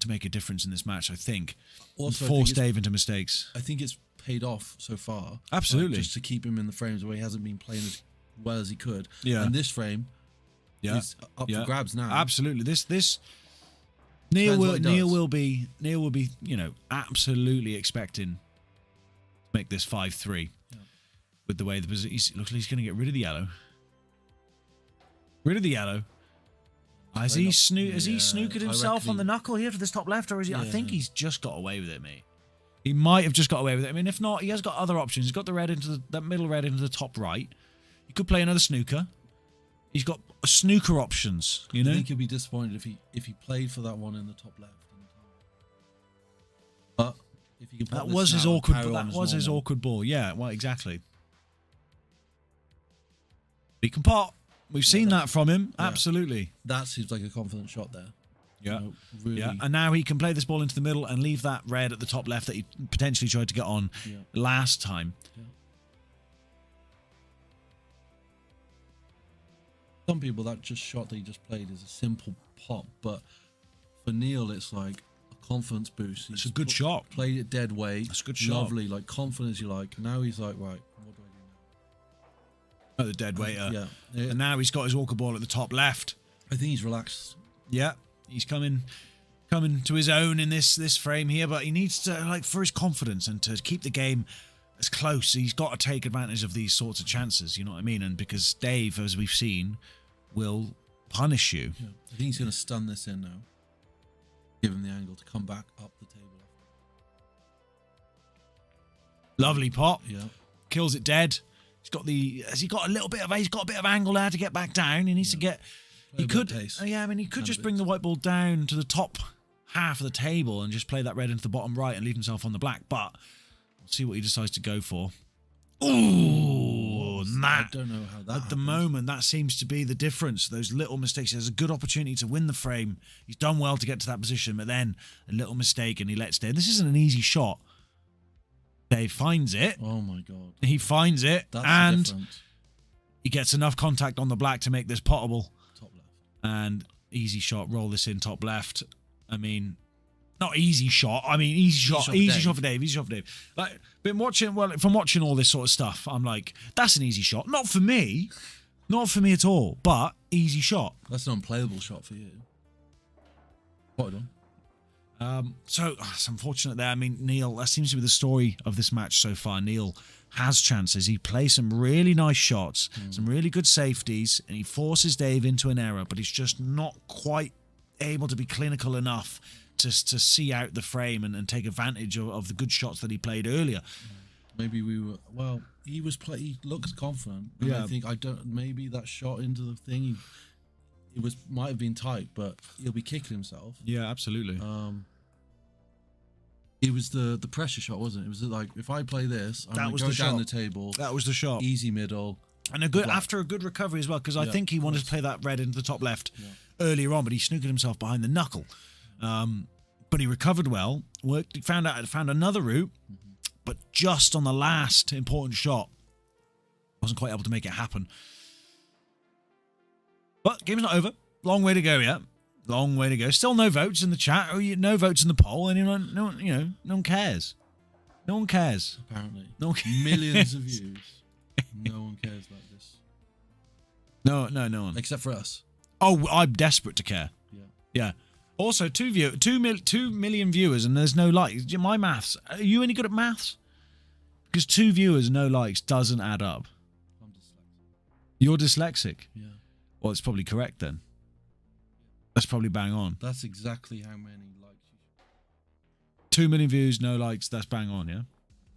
make a difference in this match, I think. Also, force Dave into mistakes. I think it's paid off so far. Absolutely. Just to keep him in the frames where he hasn't been playing as well as he could. Yeah. And this frame is up for grabs now. Absolutely. This Neil will be absolutely expecting to make this 5-3 with the way the position. Look, he's going to get rid of the yellow. Has he snookered himself on the knuckle here to this top left, or is he? I think he's just got away with it, mate. He might have just got away with it. I mean, if not, he has got other options. He's got the red that middle red into the top right. He could play another snooker. He's got snooker options, I think he'll be disappointed if he played for that one in the top left. But if you can put that this was his now, awkward. carry That on as was his normal. awkward ball. Yeah, well, exactly. He can pot. We've seen that from him. Yeah. Absolutely. That seems like a confident shot there. Yeah. You know, really. Yeah, and now he can play this ball into the middle and leave that red at the top left that he potentially tried to get on last time. Yeah. Some people, that just shot that he just played is a simple pop, but for Neil, it's like a confidence boost. It's a good shot. Played it dead weight. It's a good shot. Lovely, like confidence you like. Now he's like, right, what do I do now? At the dead waiter. Yeah. And now he's got his walker ball at the top left. I think he's relaxed. Yeah. He's coming to his own in this frame here, but he needs to, like, for his confidence and to keep the game as close, he's got to take advantage of these sorts of chances, you know what I mean? And because Dave, as we've seen, will punish you. Yeah. I think he's going to stun this in now. Give him the angle to come back up the table. Lovely pot. Yeah. Kills it dead. He's got a bit of angle there to get back down. He needs to get. He could. Yeah, I mean, he could just bring the white ball down to the top half of the table and just play that red into the bottom right and leave himself on the black. But we'll see what he decides to go for. Ooh, I don't know how that at the moment, that seems to be the difference. Those little mistakes. There's a good opportunity to win the frame. He's done well to get to that position, but then a little mistake and he lets down. This isn't an easy shot. Dave finds it. Oh my God. He finds it. That's and he gets enough contact on the black to make this potable. Top left. And easy shot. Roll this in top left. I mean, not easy shot. I mean, easy shot for Dave. Easy shot for Dave. Like, from watching all this sort of stuff, I'm like, that's an easy shot. Not for me. Not for me at all. But easy shot. That's an unplayable shot for you. What done? So it's unfortunate there. I mean, Neil, that seems to be the story of this match so far. Neil has chances. He plays some really nice shots, some really good safeties, and he forces Dave into an error, but he's just not quite able to be clinical enough to see out the frame and take advantage of the good shots that he played earlier. Maybe he looks confident. And Yeah. I think maybe that shot into the thing, might have been tight, but he'll be kicking himself. Yeah, absolutely. It was the pressure shot, wasn't it? It was like, if I play this, I'm going to go down the table. That was the shot. Easy middle. And after a good recovery as well, because I think he wanted to play that red into the top left earlier on, but he snookered himself behind the knuckle. But he recovered well. He found another route, but just on the last important shot, wasn't quite able to make it happen. But game's not over. Long way to go yet. Long way to go. Still no votes in the chat. No votes in the poll. Anyone? No one cares. No one cares. Apparently, No one cares. millions of views. No one cares about this. No one. Except for us. Oh, I'm desperate to care. Yeah. Also, 2 million viewers and there's no likes. My maths. Are you any good at maths? Because 2 viewers, no likes doesn't add up. I'm dyslexic. You're dyslexic. Yeah. Well, it's probably correct then. That's probably bang on. That's exactly how many likes you should. 2 million views, no likes. That's bang on. Yeah.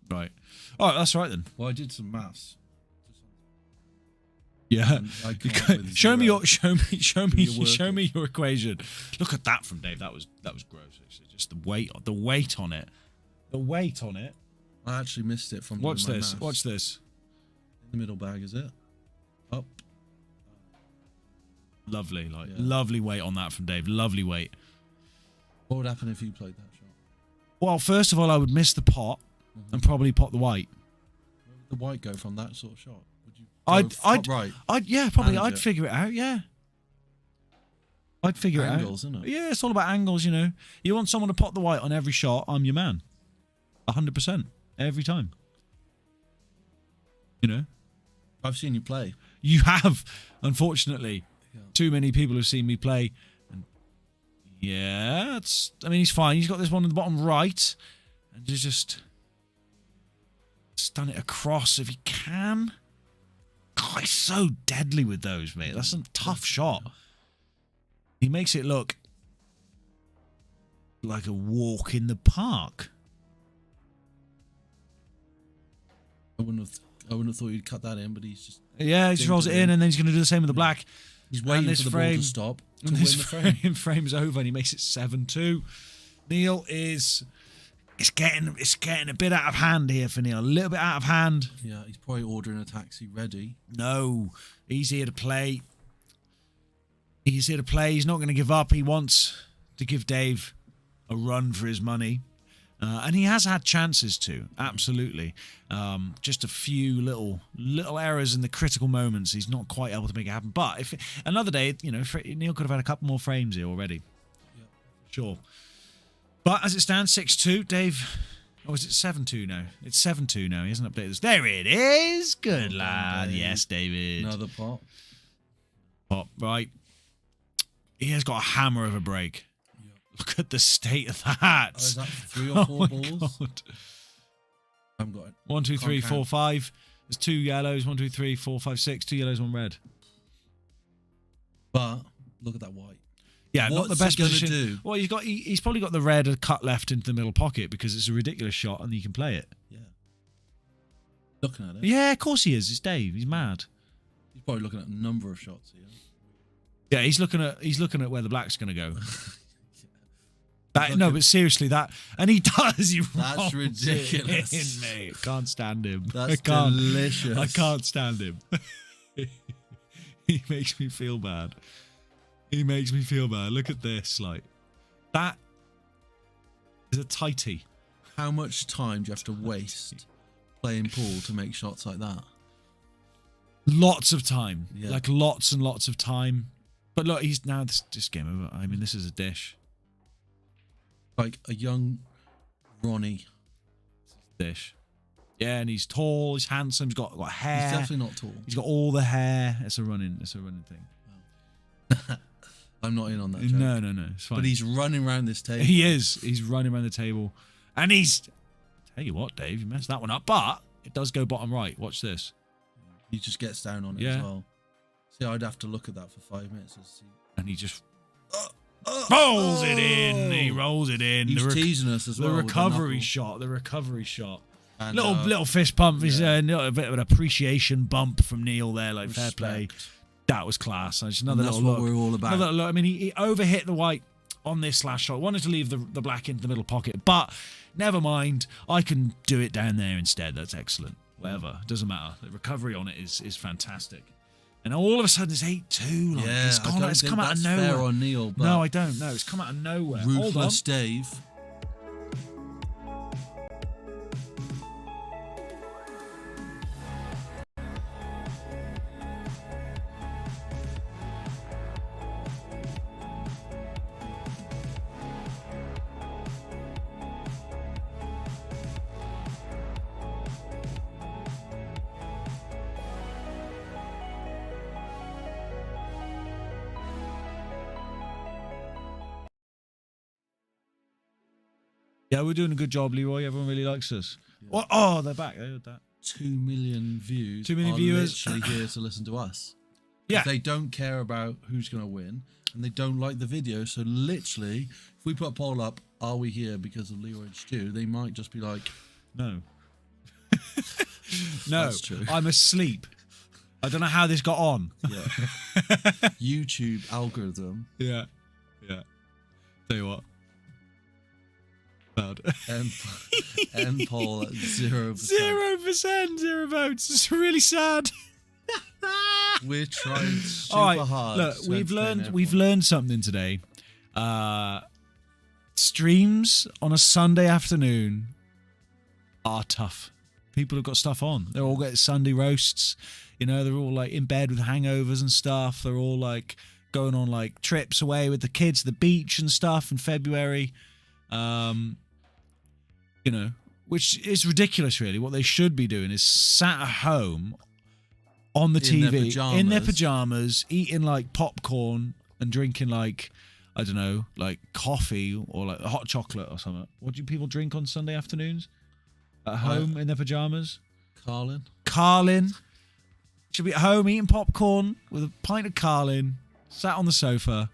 Right. Oh, that's right then. Well, I did some maths. Yeah. I came up with show me your your equation. Look at that from Dave. That was gross. Actually. Just the weight on it. The weight on it. I actually missed it from. Watch my this. maths. Watch this. In the middle bag, is it? Up. Lovely, lovely weight on that from Dave. Lovely weight. What would happen if you played that shot? Well, first of all, I would miss the pot and probably pot the white. Where would the white go from that sort of shot? Would you? I'd figure it out. Yeah. I'd figure angles, it out. Isn't it? Yeah, it's all about angles. You want someone to pot the white on every shot. I'm your man. 100% every time. I've seen you play. You have, unfortunately. Yeah. Too many people have seen me play. And he's fine. He's got this one in the bottom right. And just stun it across if he can. God, he's so deadly with those, mate. That's a tough shot. He makes it look like a walk in the park. I wouldn't have thought you'd cut that in, but he's just... Yeah, he just rolls it in, and then he's going to do the same with the black. He's waiting for the ball to stop to win the frame. Frame's over, and he makes it 7-2. Neil is it's getting a bit out of hand here for Neil. A little bit out of hand. Yeah, he's probably ordering a taxi ready. No, he's here to play. He's here to play. He's not going to give up. He wants to give Dave a run for his money. And he has had chances to, absolutely. Just a few little errors in the critical moments. He's not quite able to make it happen. But if another day, Neil could have had a couple more frames here already. Yeah. Sure. But as it stands, 6-2, Dave. Or is it 7-2 now? It's 7-2 now. He hasn't updated this. There it is. Good lad. Yes, David. Another pot. Pop, right. He has got a hammer of a break. Yep. Look at the state of that. Is that 3 or 4 balls? God. I haven't got it. 1, 2, 3, 4, 5. There's 2 yellows. 1, 2, 3, 4, 5, 6. 2 yellows, 1 red. But look at that white. Yeah, What's not the best he gonna position. do? Well, he's probably got the red cut left into the middle pocket because it's a ridiculous shot and you can play it. Yeah. Looking at it. Yeah, of course he is. It's Dave. He's mad. He's probably looking at a number of shots here. Yeah, he's looking at where the black's going to go. No, but seriously, and he does. That's ridiculous. In, mate. Can't stand him. That's delicious. I can't stand him. He makes me feel bad. He makes me feel bad. Look at this. Like, that is a tighty. How much time do you have to waste playing pool to make shots like that? Lots of time. Yeah. Like, lots and lots of time. But look, he's now this game over. I mean, this is a dish. Like a young Ronnie. Dish. Yeah, and he's tall, he's handsome, he's got hair. He's definitely not tall. He's got all the hair. It's a running thing. Oh. I'm not in on that joke. No, it's fine. But he's running around this table. He is. He's running around the table. And tell you what, Dave, you messed that one up. But it does go bottom right. Watch this. He just gets down on it as well. See, I'd have to look at that for 5 minutes to see. And he just rolls it in. He rolls it in. He's teasing us as well. The recovery shot. And, little fist pump. Yeah. A bit of an appreciation bump from Neil there. Like, respect. Fair play. That was class. Just another that's little what look. we're all about. Another look. I mean, he overhit the white on this last shot. Wanted to leave the black into the middle pocket, but never mind. I can do it down there instead. That's excellent. Whatever. Doesn't matter. The recovery on it is fantastic. And all of a sudden it's 8-2. Like, yeah, it's come out of nowhere. Fair on Neil, but no, I don't know. It's come out of nowhere. Ruthless Dave. Yeah, we're doing a good job, Leroy. Everyone really likes us. Yeah. Oh, they're back. I heard that. 2 million views. 2 million viewers. Literally here to listen to us. Yeah. They don't care about who's going to win, and they don't like the video. So literally, if we put a poll up, are we here because of Leroy and Stu? They might just be like, no. No, that's true. I'm asleep. I don't know how this got on. Yeah. YouTube algorithm. Yeah. Tell you what. End poll at 0%. 0%, 0 votes. It's really sad. We're trying super hard. Look, we've learned something today. Streams on a Sunday afternoon are tough. People have got stuff on. They're all getting Sunday roasts. They're all like in bed with hangovers and stuff. They're all like going on like trips away with the kids to the beach and stuff in February. Which is ridiculous, really. What they should be doing is sat at home on the TV in their pajamas, eating like popcorn and drinking like, I don't know, like coffee or like hot chocolate or something. What do people drink on Sunday afternoons? At home in their pajamas? Carlin. Should be at home eating popcorn with a pint of Carlin, sat on the sofa.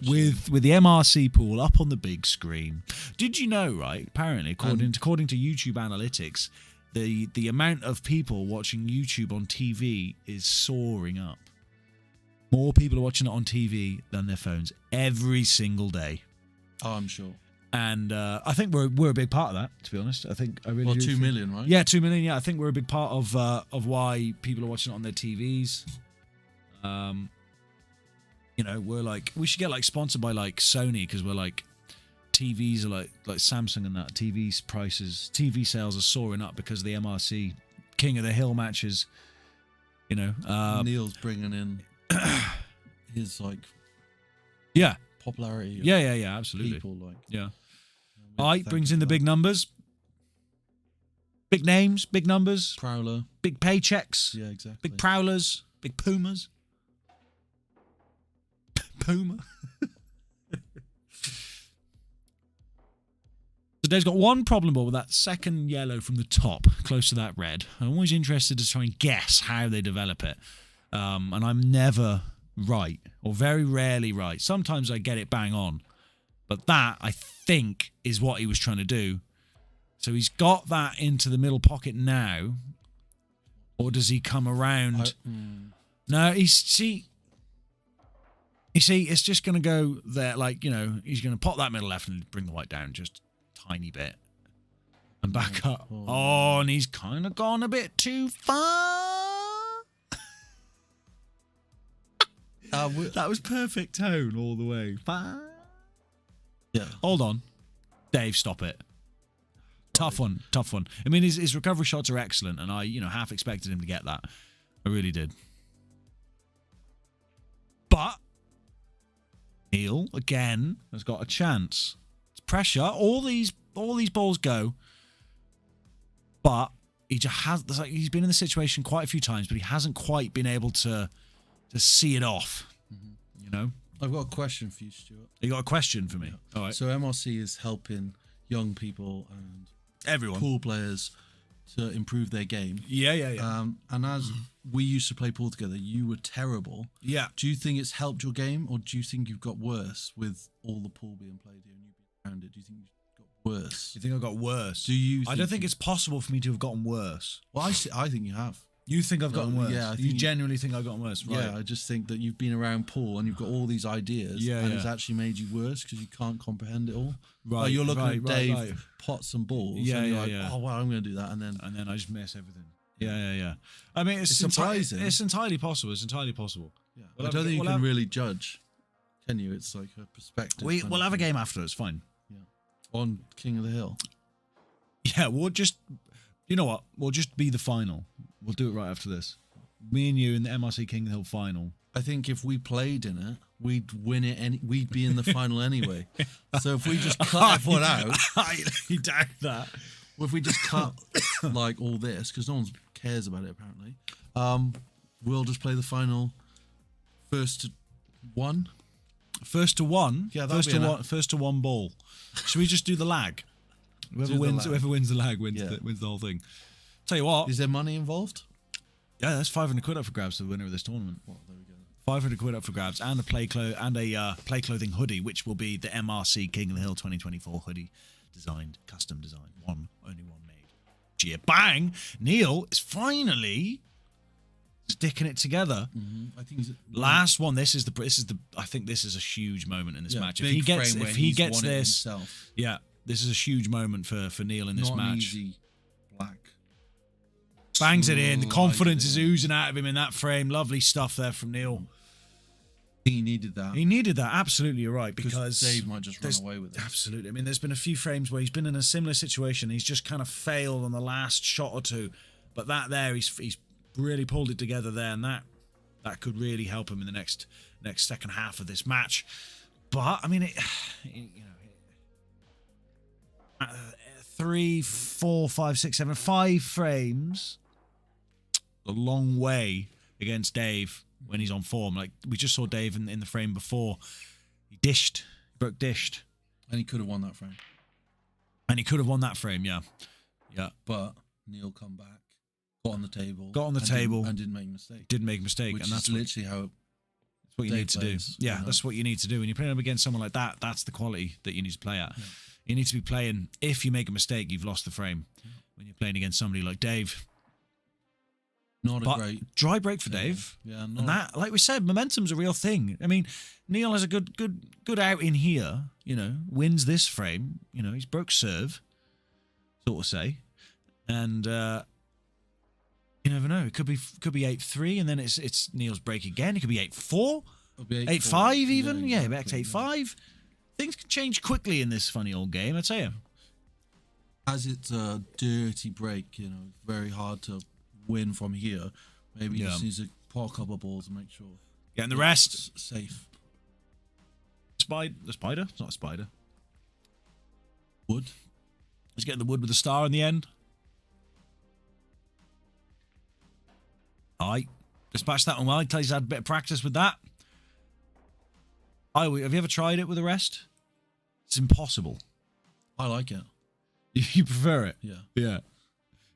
With the MRC pool up on the big screen. Did you know, right? Apparently, according to YouTube analytics, the amount of people watching YouTube on TV is soaring up. More people are watching it on TV than their phones every single day. Oh, I'm sure. And I think we're a big part of that, to be honest. I think I really. Well, do 2 think, million, right? Yeah, 2 million. Yeah, I think we're a big part of why people are watching it on their TVs. You know, we should get like sponsored by like Sony, because we're like TVs are like Samsung and that. TV sales are soaring up because of the MRC King of the Hill matches. You know, Neil's bringing in his like popularity. Yeah, absolutely. People like Ike brings in the big numbers, big names, big numbers, Prowler, big paychecks. Yeah, exactly. Big prowlers, big pumas. Puma. So Dave's got one problem with that second yellow from the top, close to that red. I'm always interested to try and guess how they develop it. And I'm never right, or very rarely right. Sometimes I get it bang on. But that, I think, is what he was trying to do. So he's got that into the middle pocket now. Or does he come around? No, you see, it's just going to go there, like, you know, he's going to pop that middle left and bring the white down just a tiny bit. And back up. Oh, and he's kind of gone a bit too far. That was perfect tone all the way. Yeah. Hold on. Dave, stop it. Tough one. I mean, his recovery shots are excellent, and I, you know, half expected him to get that. I really did. But Neil, again, has got a chance. It's pressure. All these balls go. But he just has, he's been in the situation quite a few times, but he hasn't quite been able to see it off. You know? I've got a question for you, Stuart. You got a question for me? Yeah. All right. So MRC is helping young people and everyone, pool players, to improve their game. Yeah. And as we used to play pool together, you were terrible. Yeah. Do you think it's helped your game, or do you think you've got worse with all the pool being played here and you being around it? Do you think you've got worse? You think I got worse? Do you? I don't think it's possible for me to have gotten worse. Well, I think you have. You think I've gotten worse? Yeah. You genuinely think I've gotten worse? Right. Yeah, I just think that you've been around pool and you've got all these ideas, and it's actually made you worse because you can't comprehend it all. Right. Like you're looking at Dave pots and balls, and you're like, oh wow, I'm going to do that, and then I just mess everything. Yeah. I mean, it's surprising. It's entirely possible. It's entirely possible. Yeah. I don't think you can really judge, can you? It's like a perspective. We'll have a game after. It's fine. Yeah. On King of the Hill. Yeah, we'll just, you know what? We'll just be the final. We'll do it right after this. Me and you in the MRC King of the Hill final. I think if we played in it, we'd win it. We'd be in the final anyway. So if we just cut everyone out, you doubt that. Well, if we just cut like all this, because no one cares about it apparently, we'll just play the final first to one. First to one. Yeah, first to one ball. Should we just do the lag? Whoever wins the lag wins the whole thing. Tell you what. Is there money involved? Yeah, that's 500 quid up for grabs to the winner of this tournament. Well, there we go. 500 quid up for grabs, and a play clothing hoodie, which will be the MRC King of the Hill 2024 hoodie, custom designed, only one made. Gee, bang! Neil is finally sticking it together. I think last one. This is the. I think this is a huge moment in this match. If he gets this, yeah, this is a huge moment for Neil in this match. Not easy black. Bangs it in. The confidence is oozing out of him in that frame. Lovely stuff there from Neil. He needed that. He needed that. Absolutely, you're right. Because Dave might just run away with it. Absolutely. I mean, there's been a few frames where he's been in a similar situation. He's just kind of failed on the last shot or two. But that there, he's really pulled it together there, and that could really help him in the next second half of this match. But I mean, 3, 4, 5, 6, 7, 5 frames. A long way against Dave when he's on form. Like we just saw Dave in the frame before. He broke dished. And he could have won that frame. Yeah. But Neil come back, got on the table. And didn't make a mistake. Which and that's literally how that's what you need to do. Yeah, that's what you need to do. When you're playing up against someone like that, that's the quality that you need to play at. Yeah. You need to be playing, if you make a mistake, you've lost the frame. When you're playing against somebody like Dave, Not a great dry break for Dave. Yeah, and that, like we said, momentum's a real thing. I mean, Neil has a good out in here. You know, wins this frame. You know, he's broke serve, sort of say, and you never know. It could be 8-3, and then it's Neil's break again. It could be 8-4, 8-5 even. Yeah, back to 8-5. Things can change quickly in this funny old game. I tell you. As it's a dirty break, you know, very hard to win from here. Maybe he just needs to pot a couple of balls and make sure. Yeah, and the rest safe. The spider? It's not a spider. Wood. He's getting the wood with the star in the end. Alright. Dispatch that one well. He tells he's had a bit of practice with that. Have you ever tried it with the rest? It's impossible. I like it. You prefer it? Yeah. Yeah.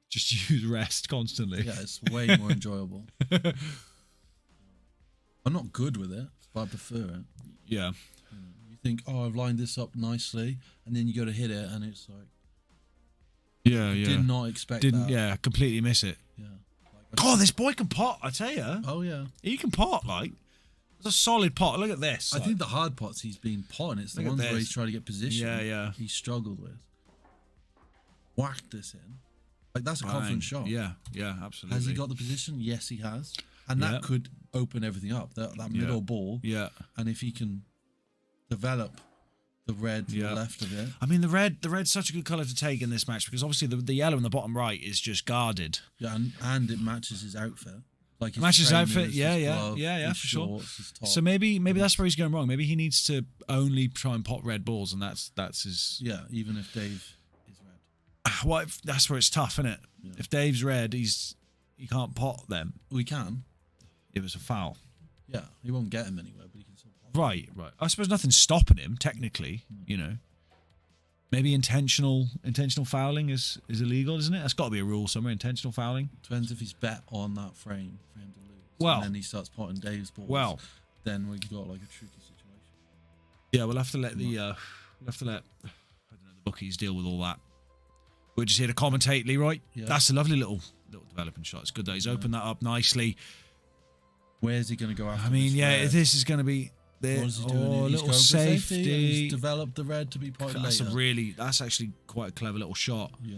Just use rest constantly. Yeah, it's way more enjoyable. I'm not good with it, but I prefer it. Yeah. You think, oh, I've lined this up nicely, and then you go to hit it, and it's like... Yeah. Did not expect that. Yeah, completely miss it. Yeah. God, this boy can pot, I tell you. Oh, yeah. He can pot, like. It's a solid pot. Look at this. I think the hard pots he's been potting, it's the ones where he's trying to get position. Yeah. He struggled with. Whacked this in. Like, that's a confident shot. Yeah, absolutely. Has he got the position? Yes, he has. And that could open everything up, that middle ball. Yeah. And if he can develop the red to the left of it. I mean, the red's such a good colour to take in this match because obviously the yellow in the bottom right is just guarded. Yeah, and it matches his outfit. Like his matches outfit, glove, for sure. Top. So maybe that's where he's going wrong. Maybe he needs to only try and pot red balls, and that's his. Yeah, even if Dave is red. Well, that's where it's tough, isn't it? Yeah. If Dave's red, he can't pot them. We can. If it's a foul. Yeah, he won't get him anywhere, but he can still pot. Right. I suppose nothing's stopping him technically. You know. Maybe intentional fouling is illegal, isn't it? That's got to be a rule somewhere. Intentional fouling. Depends if he's bet on that frame for him to lose. Well, and then he starts potting Dave's balls. Well, then we've got like a tricky situation. Yeah, we'll have to let the bookies deal with all that. We're just here to commentate, Leroy. Yeah. That's a lovely little developing shot. It's good that he's opened that up nicely. Where's he going to go after? I mean, this is going to be. What is he doing? A little safety. He's developed the red to be potted later. That's actually quite a clever little shot. Yeah.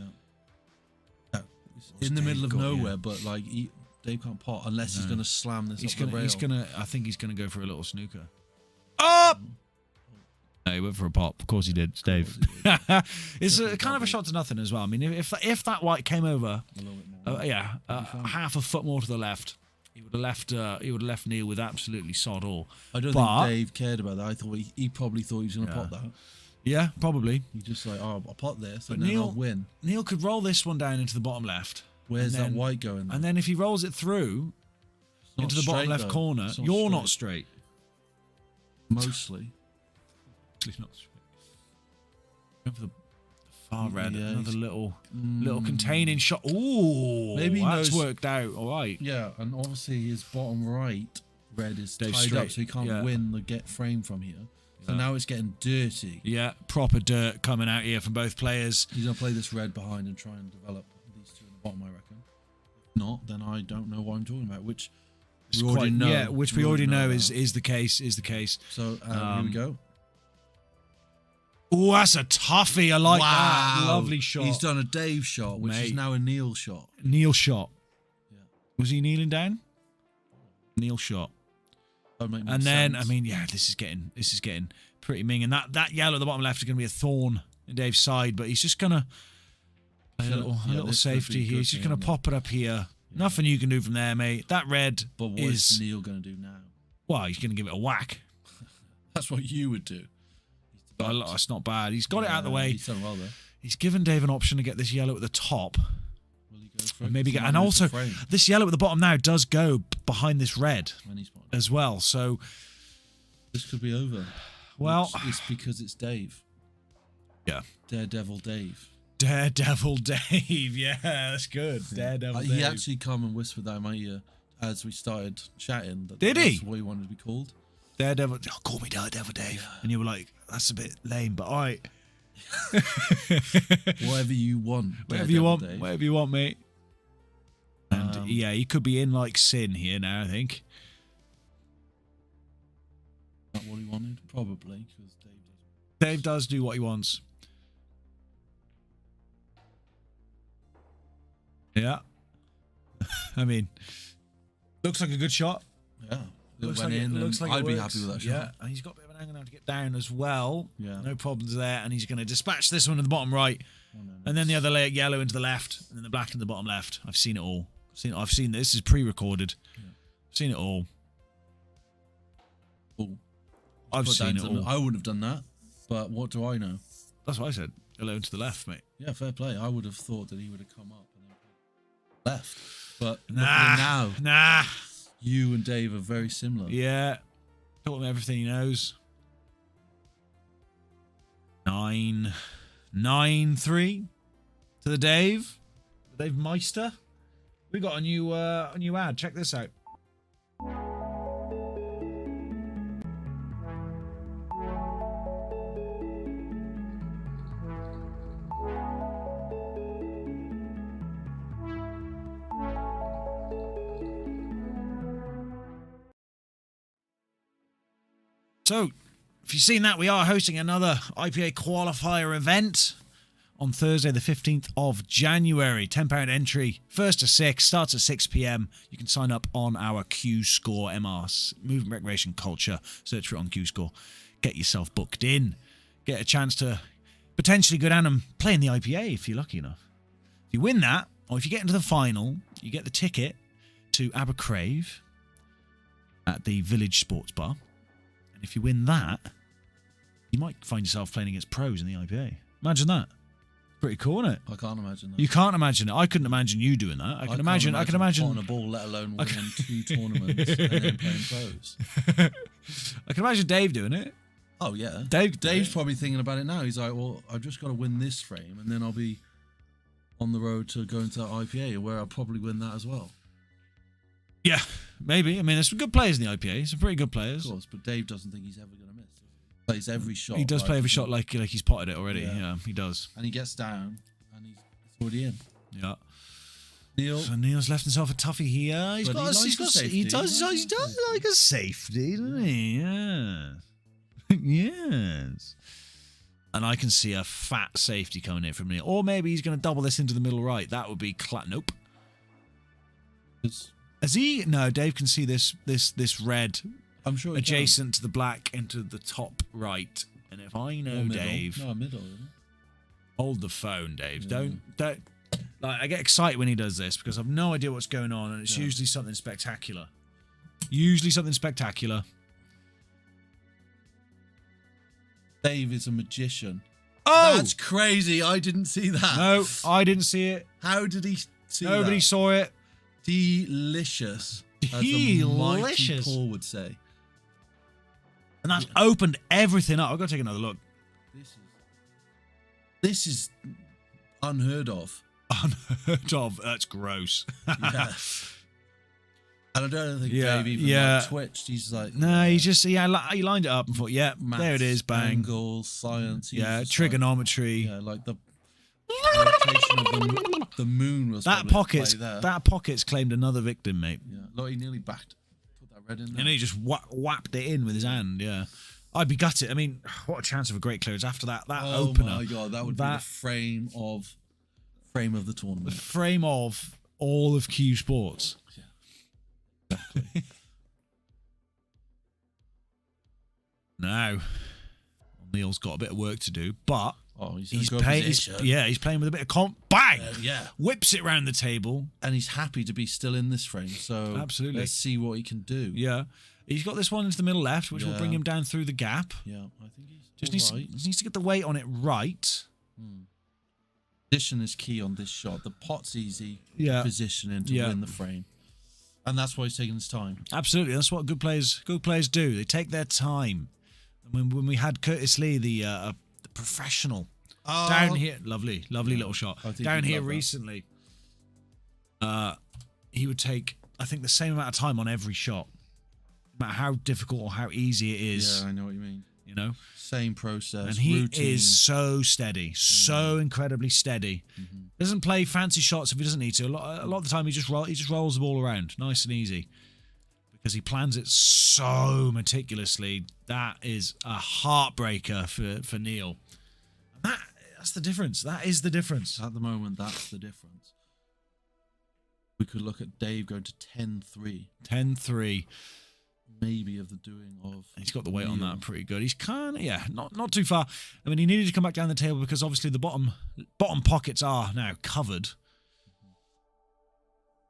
In the middle of nowhere, but like Dave can't pot unless he's going to slam this up the rail. I think he's going to go for a little snooker. Up! No, he went for a pop. Of course he did. It's Dave. It's kind of a shot to nothing as well. I mean, if that white came over, a little bit more, half a foot more to the left, he would have left Neil with absolutely sod all. I don't think Dave cared about that. I thought he probably thought he was going to pot that. Yeah, probably. He just like, I'll pot this and then I'll win. Neil could roll this one down into the bottom left. Where's that white going? And then if he rolls it through into the bottom left corner, you're not straight. Mostly. Not straight. Going for the far red, another little containing shot. Ooh, maybe that's worked out all right. Yeah, and obviously his bottom right red is tied up, so he can't win the get frame from here. So now it's getting dirty. Yeah, proper dirt coming out here from both players. He's gonna play this red behind and try and develop these two in the bottom, I reckon. If not, then I don't know what I'm talking about. Which we already know. Yeah, which we already know is the case. So here we go. Oh, that's a toughie. I like that. Lovely shot. He's done a Dave shot, which is now a Neil shot. Neil shot. Yeah. Was he kneeling down? Neil shot. And then, I mean, this is getting pretty mean. And that yellow at the bottom left is going to be a thorn in Dave's side, but he's just going to play a little safety here. He's just going to pop it up here. Yeah. Nothing you can do from there, mate. That red But what is Neil going to do now? Well, he's going to give it a whack. That's what you would do. It's not bad. He's got it out of the way. He's done well there. He's given Dave an option to get this yellow at the top. Will he go for it? Maybe and also this yellow at the bottom now does go behind this red as well. So this could be over. Well, it's because it's Dave. Yeah, Daredevil Dave. Daredevil Dave. Yeah, that's good. Daredevil Dave. He actually come and whispered that in my ear as we started chatting. Did he? That's what he wanted to be called. Daredevil. Oh, call me Daredevil Dave. Yeah. And you were like, that's a bit lame, but all right. Whatever you want. Whatever you want, mate. And Yeah, he could be in like sin here now, I think. Not what he wanted, probably, because Dave does do what he wants. Yeah. I mean, looks like a good shot. Yeah. Looks like I'd be happy with that shot. Yeah, and he's got a bit of an angle now to get down as well. Yeah. No problems there, and he's going to dispatch this one in the bottom right, and then the other layer yellow into the left, and then the black in the bottom left. I've seen it all. I've seen this. This is pre-recorded. Yeah. I've seen it all. Ooh. I've seen it all. I wouldn't have done that, but what do I know? That's what I said. Yellow to the left, mate. Yeah, fair play. I would have thought that he would have come up and then left, but nah. You and Dave are very similar. Yeah. Taught him everything he knows. 9-3 to the Dave Meister. We got a new ad. Check this out. So, if you've seen that, we are hosting another IPA qualifier event on Thursday, the 15th of January. £10 entry, 1st to 6, starts at 6 p.m. You can sign up on our Q Score MRC, Movement Recreation Culture. Search for it on Q Score. Get yourself booked in. Get a chance to potentially go down and play in the IPA if you're lucky enough. If you win that, or if you get into the final, you get the ticket to Abercrave at the Village Sports Bar. If you win that, you might find yourself playing against pros in the IPA. Imagine that. Pretty cool, isn't it? I can't imagine that. You can't imagine it. I couldn't imagine you doing that. I can imagine on a ball, let alone winning 2 tournaments and then playing pros. I can imagine Dave doing it. Oh yeah, Dave's probably thinking about it now. He's like, well, I've just got to win this frame, and then I'll be on the road to going to IPA, where I'll probably win that as well. Yeah, maybe. I mean, there's some good players in the IPA. Some pretty good players. Of course, but Dave doesn't think he's ever going to miss. He plays every shot. He does play every shot like he's potted it already. Yeah, he does. And he gets down, and he's already in. Yeah. So Neil's left himself a toughie here. He does like a safety, doesn't he? Yes. Yes. And I can see a fat safety coming in from Neil. Or maybe he's going to double this into the middle right. That would be nope. Has he? No, Dave can see this red. I'm sure adjacent to the black into the top right. And if I know Dave, middle. Hold the phone, Dave. Yeah. Don't. Like, I get excited when he does this because I've no idea what's going on, and it's usually something spectacular. Dave is a magician. Oh, that's crazy! I didn't see that. No, I didn't see it. How did he see that? Nobody saw it. Delicious. As the mighty Paul would say. And that's opened everything up. I've got to take another look. This is unheard of. Unheard of. That's gross. Yeah. And I don't think Dave even twitched. He's like... No, he lined it up and thought, maths, there it is, bang. Angles, science. Trigonometry. Like the rotation of the moon was that pocket's claimed another victim, mate. Yeah, look, he nearly put that red in there. And he just whapped it in with his hand. Yeah, I'd be gutted. I mean, what a chance of a great clearance after that opener. Oh my god, that would be the frame of the tournament. The frame of all of Q Sports. Yeah, exactly. Now, Neil's got a bit of work to do, but. Oh, he's playing with a bit of bang! Whips it round the table. And he's happy to be still in this frame, so absolutely. Let's see what he can do. Yeah. He's got this one into the middle left, which will bring him down through the gap. Yeah, I think he's needs to get the weight on it right. Position is key on this shot. The pot's easy positioning to win the frame. And that's why he's taking his time. Absolutely. That's what good players do. They take their time. When we had Curtis Lee, the professional down here, lovely little shot down here recently. He would take, I think, the same amount of time on every shot, no matter how difficult or how easy it is. Yeah, I know what you mean. you know. Same process. And he routine. is so steady, so incredibly steady. Doesn't play fancy shots if he doesn't need to. A lot of the time he just rolls the ball around, nice and easy, because he plans it so meticulously. That is a heartbreaker for Neil. That's the difference. That is the difference. At the moment, that's the difference. We could look at Dave going to 10-3. 10-3. Maybe of the doing of... He's got the weight on that pretty good. He's kind of, yeah, not too far. I mean, he needed to come back down the table because obviously the bottom pockets are now covered.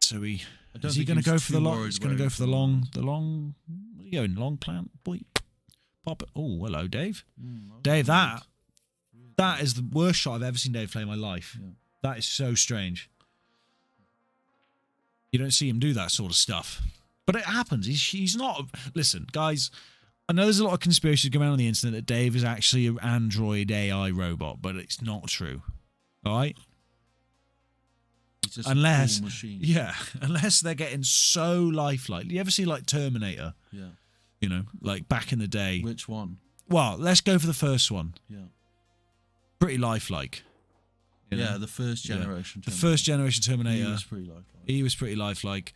So is he going to go for the long? He's going to go for the long. What are you going? Long plant, boy. Pop it. Oh, hello, Dave. Dave, that is the worst shot I've ever seen Dave play in my life. Yeah. That is so strange. You don't see him do that sort of stuff. But it happens. He's not... Listen, guys, I know there's a lot of conspiracies going around on the internet that Dave is actually an android AI robot, but it's not true. All right? It's just unless, a cool machine. Yeah, unless they're getting so lifelike. You ever see, like, Terminator? Yeah. You know, like back in the day. Which one? Well, let's go for the first one. Yeah. Pretty lifelike. Yeah, the first generation. The first generation Terminator. He was pretty lifelike. He was pretty lifelike.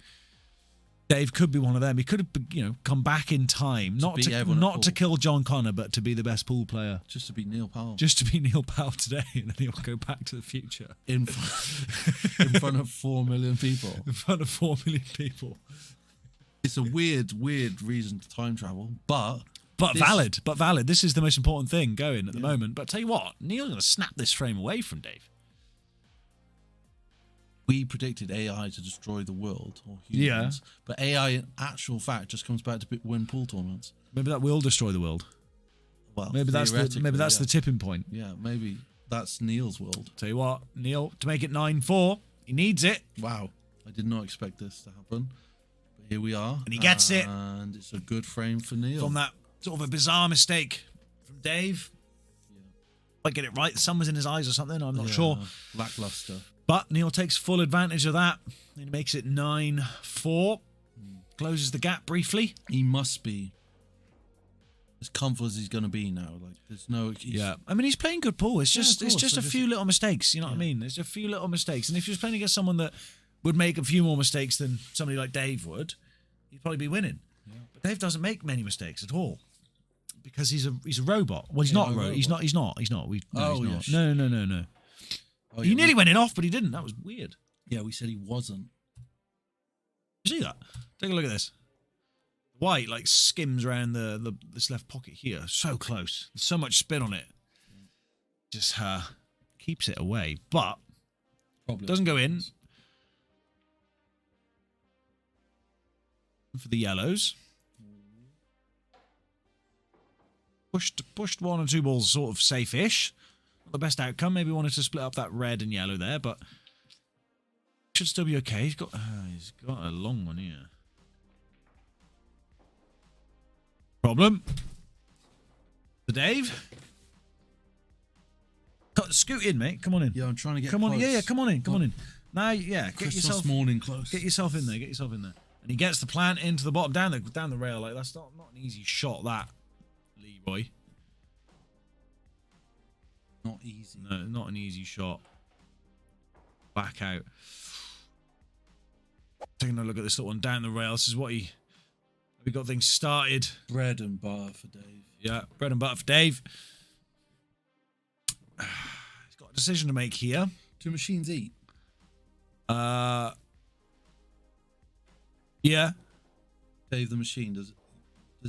Dave could be one of them. He could have, come back in time, not to kill John Connor, but to be the best pool player. Just to be Neil Powell. Just to be Neil Powell today, and then he'll go back to the future in front of 4 million people. In front of 4 million people. It's a weird reason to time travel, but valid. But valid. This is the most important thing going at the moment. But tell you what, Neil's going to snap this frame away from Dave. We predicted AI to destroy the world, or humans, but AI in actual fact just comes back to win pool tournaments. Maybe that will destroy the world. Well, maybe that's the tipping point. Yeah, maybe that's Neil's world. Tell you what, Neil, to make it 9-4, he needs it. Wow, I did not expect this to happen, but here we are, and he gets it, and it's a good frame for Neil from that sort of a bizarre mistake from Dave. Yeah, might get it right. The sun was in his eyes or something. I'm not sure. Lackluster. But Neil takes full advantage of that and makes it 9-4. Closes the gap briefly. He must be as comfortable as he's going to be now. Like, there's no... I mean, he's playing good pool. It's just a few little mistakes. You know what I mean? There's a few little mistakes. And if he was playing against someone that would make a few more mistakes than somebody like Dave would, he'd probably be winning. Yeah. But Dave doesn't make many mistakes at all because he's a robot. Well, he's not a robot. He's not. He's not. He's not. No. Oh, he nearly went in off, but he didn't. That was weird. Yeah, we said he wasn't. You see that? Take a look at this. White skims around this left pocket here. So close. There's so much spin on it. Just keeps it away, but doesn't go in. For the yellows. Pushed one or two balls sort of safe-ish. Not the best outcome. Maybe wanted to split up that red and yellow there, but should still be okay. He's got a long one here. Problem. For Dave. Scoot in, mate. Come on in. Yeah, I'm trying to get Come on. close. Yeah, come on in. Come on in. Now, yeah, get yourself morning close. Get yourself in there. Get yourself in there. And he gets the plant into the bottom, down the rail. Like, that's not an easy shot, that, Leroy. Not easy. No, not an easy shot. Back out. Taking a look at this little one down the rail. This is what we got things started. Bread and butter for Dave. Yeah, bread and butter for Dave. He's got a decision to make here. Do machines eat? Yeah. Dave the machine, does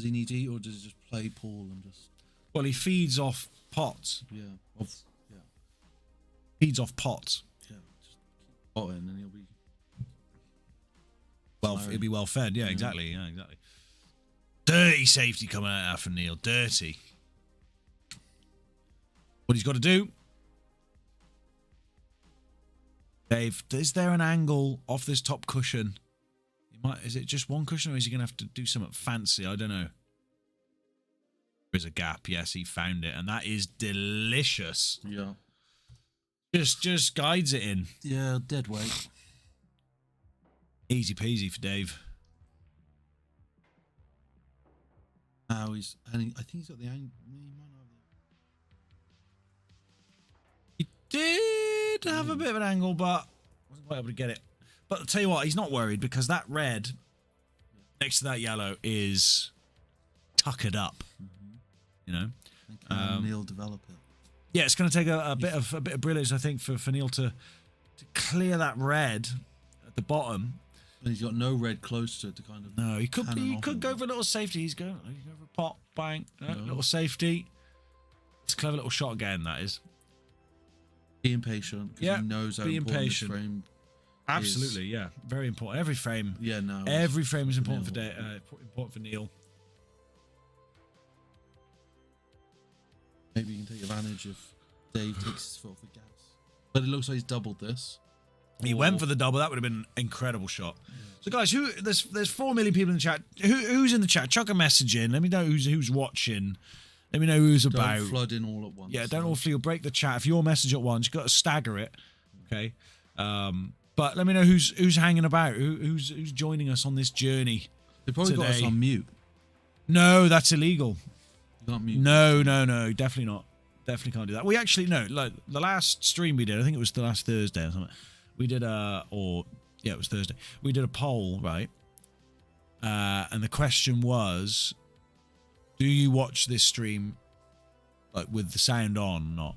he need to eat, or does he just play pool and just... Well, he feeds off pots. Yeah. Feeds off pots. Yeah. Just keep potting and he'll be... He'll be well fed. Yeah, exactly. Yeah, exactly. Dirty safety coming out from Neil. Dirty. What he's got to do... Dave, is there an angle off this top cushion? Is it just one cushion, or is he going to have to do something fancy? I don't know. There's a gap. Yes, he found it, and that is delicious. Yeah. Just guides it in. Yeah, dead weight. Easy peasy for Dave. Now I think he's got the angle. He did have a bit of an angle, but wasn't quite able to get it. But I'll tell you what, he's not worried because that red next to that yellow is tuckered up. You know, can Neil develop it? Yeah, it's going to take a bit of brilliance, I think, for Neil to clear that red at the bottom. And he's got no red close to it to kind of. No, he could go for a little safety. He's going for a pop, bang, little safety. It's a clever little shot again. That is. Be impatient. He knows how important this frame. Absolutely, yeah, very important. Every frame. Yeah, no. Every frame is important for Neil. Maybe you can take advantage if Dave takes his foot off the gas. But it looks like he's doubled this. He went for the double. That would have been an incredible shot. Yeah. So, guys, there's 4 million people in the chat. Who's in the chat? Chuck a message in. Let me know who's watching. Let me know who's about. Don't flood in all at once. Yeah, don't all flood. Break the chat. If you all message at once, you've got to stagger it. Okay. But let me know who's hanging about. Who's joining us on this journey. They probably got us on mute. No, that's illegal. You can't mute. No, definitely not. Definitely can't do that. We actually like the last stream we did. I think it was the last Thursday or something. We did it was Thursday. We did a poll, right? And the question was, do you watch this stream like with the sound on or not?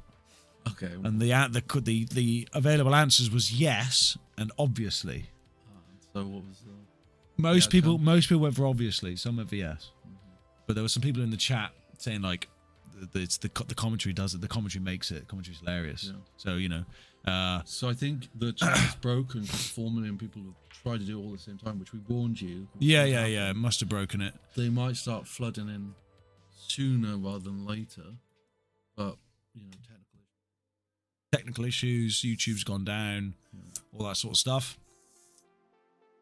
Okay. And the available answers was yes and obviously. So what was the most people went for obviously, some went for yes. But there were some people in the chat saying like it's the commentary does it, the commentary makes it, commentary is hilarious. Yeah. So, you know, so I think the chat is broken because 4 million people have tried to do it all at the same time, which we warned you. Yeah, it must have broken it. They might start flooding in sooner rather than later, but you know, technical issues, YouTube's gone down, all that sort of stuff.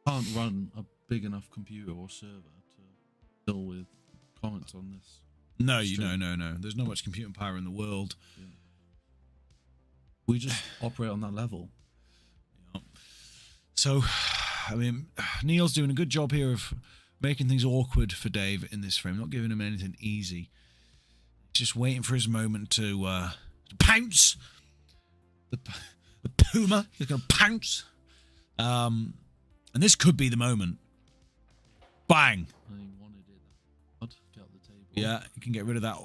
Can't run a big enough computer or server to deal with comments on this. No, no. There's not much computing power in the world. Yeah. We just operate on that level. Yeah. So, I mean, Neil's doing a good job here of making things awkward for Dave in this frame, not giving him anything easy. Just waiting for his moment to pounce. The Puma is going to pounce. And this could be the moment. Bang. Yeah, you can get rid of that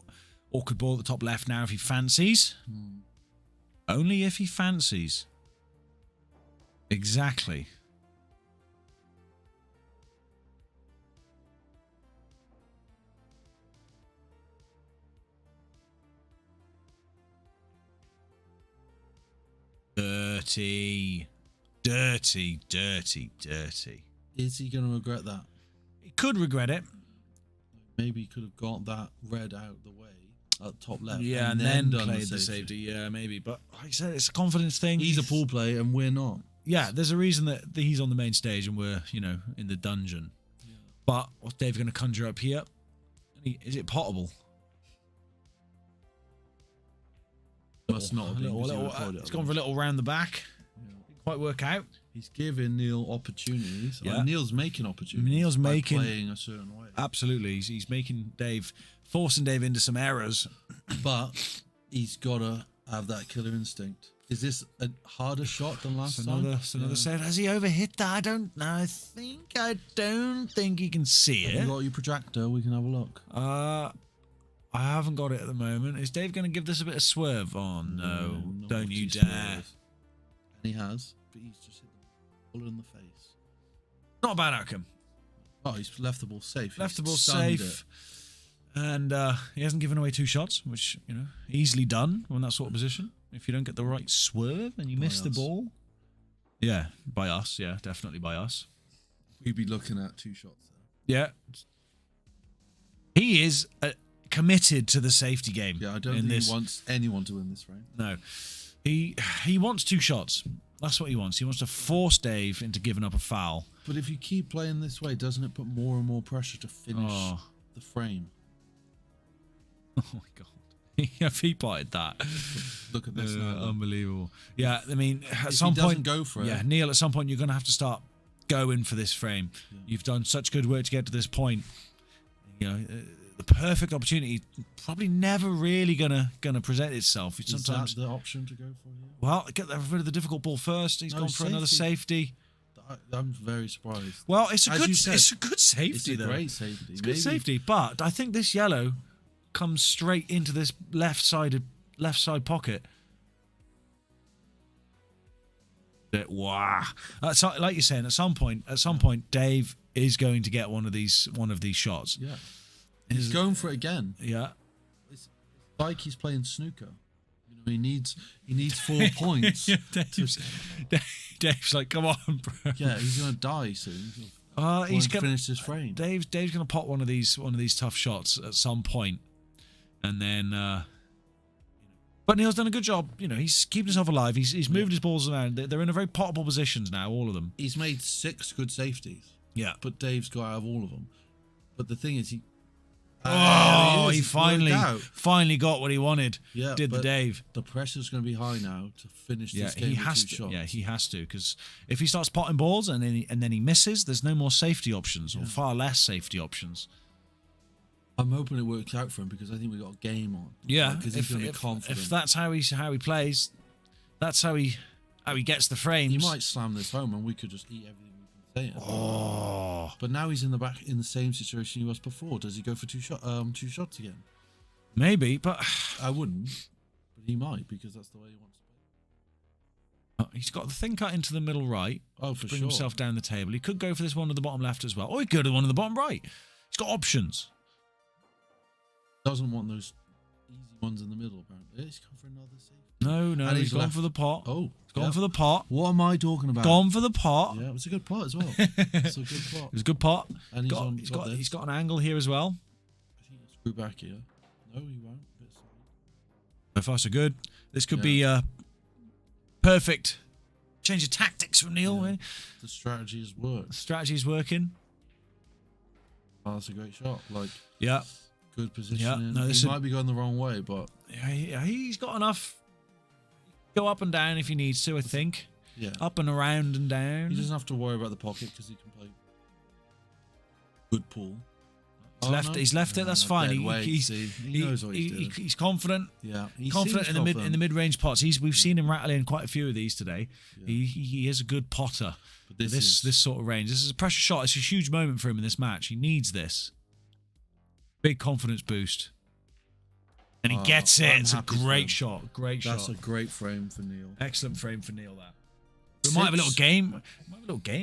awkward ball at the top left now if he fancies. Only if he fancies. Exactly. Dirty. Dirty, dirty, dirty. Is he going to regret that? He could regret it. Maybe he could have got that red out the way at top left. Yeah, and then played the safety. Yeah, maybe. But like I said, it's a confidence thing. He's a pool player and we're not. Yeah, there's a reason that he's on the main stage and we're, you know, in the dungeon. Yeah. But what's Dave going to conjure up here? Is it potable? Must not have been. It's gone for a little round the back. Yeah. Didn't quite work out. He's giving Neil opportunities. Yeah. Neil's making opportunities. Neil's making playing a certain way. Absolutely, he's making Dave, forcing Dave into some errors. But he's got to have that killer instinct. Is this a harder shot than last time? Another set. Has he overhit that? I don't know. I don't think he can see it. Have you got your projector? We can have a look. I haven't got it at the moment. Is Dave going to give this a bit of swerve? Oh no! Don't you dare! And he has, but he's just hit the ball in the face. Not a bad outcome. Oh, he's left the ball safe. Left the ball safe. And he hasn't given away 2 shots, which, you know, easily done in that sort of position. If you don't get the right swerve and you miss the ball. Yeah, by us. Yeah, definitely by us. We'd be looking at 2 shots there. Yeah. He is committed to the safety game. Yeah, I don't think he wants anyone to win this frame. No. He wants 2 shots. That's what he wants. He wants to force Dave into giving up a foul. But if you keep playing this way, doesn't it put more and more pressure to finish the frame? Oh my god. If he potted that. Look at this now. Unbelievable. Yeah, I mean, at some point, go for it. Yeah, Neil, at some point you're going to have to start going for this frame. Yeah. You've done such good work to get to this point. You know, the perfect opportunity probably never really gonna present itself. Sometimes is that the option to go for here? Well, get rid of the difficult ball first. He's gone for another safety. I'm very surprised. Well, it's a good safety. It's a great safety. It's a good safety, but I think this yellow comes straight into this left side pocket. Wow, that's like you're saying. At some point, Dave is going to get one of these shots. Yeah, he's going for it again. Yeah, it's like he's playing snooker. He needs 4 points. Yeah, Dave's like, come on, bro. Yeah, he's gonna die soon. He's gonna finish this frame. Dave's gonna pot one of these tough shots at some point, and then. But Neil's done a good job. He's keeping himself alive. He's moved his balls around. They're in a very potable positions now, all of them. He's made 6 good safeties. Yeah, but Dave's got out of all of them. But the thing is, he finally got what he wanted. Yeah, did the Dave. The pressure's going to be high now to finish this game with 2 shots. Yeah, he has to, because if he starts potting balls and then he misses, there's no more safety options, or far less safety options. I'm hoping it works out for him, because I think we got a game on. Yeah, because he's going to be confident. If that's how he plays, that's how he gets the frames. He might slam this home, and we could just eat everything we can say. Oh, but now he's in the same situation he was before. Does he go for 2 shots again? Maybe, but I wouldn't. But he might, because that's the way he wants to play. He's got the thing cut into the middle right. Oh, for bring sure. himself down the table. He could go for this one at the bottom left as well, or he could have one at the bottom right. He's got options. Doesn't want those easy ones in the middle, apparently. He's gone for another safety. No, and he's gone for the pot. Oh, he's gone for the pot. What am I talking about? Gone for the pot. Yeah, it was a good pot as well. It's a good pot. It was a good pot. And he's got an angle here as well. I think he'll screw back here. No, he won't. So far, so good. This could be perfect. Change of tactics from Neil. Yeah. The strategy has worked. The strategy's working. Oh, that's a great shot. Yeah. Good position. Yeah. No, he might be going the wrong way, but he's got enough. Go up and down if he needs to, I think. Yeah. Up and around and down. He doesn't have to worry about the pocket, because he can play good pull. He's left it. That's fine. He knows what he's doing. He's confident. Yeah, confident in the mid-range pots. We've seen him rattling quite a few of these today. Yeah. He is a good potter. But this sort of range. This is a pressure shot. It's a huge moment for him in this match. He needs this. Big confidence boost. And he gets it. It's a great shot. Great shot. That's a great frame for Neil. Excellent frame for Neil, that. We might have a little game.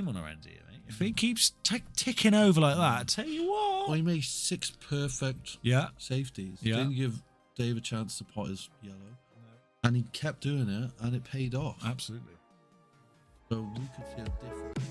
On our end here, mate. If he keeps ticking over like that, I tell you what. Well, he made 6 perfect safeties. Yeah. Didn't give Dave a chance to pot his yellow. No. And he kept doing it, and it paid off. Absolutely. So we could see a difference.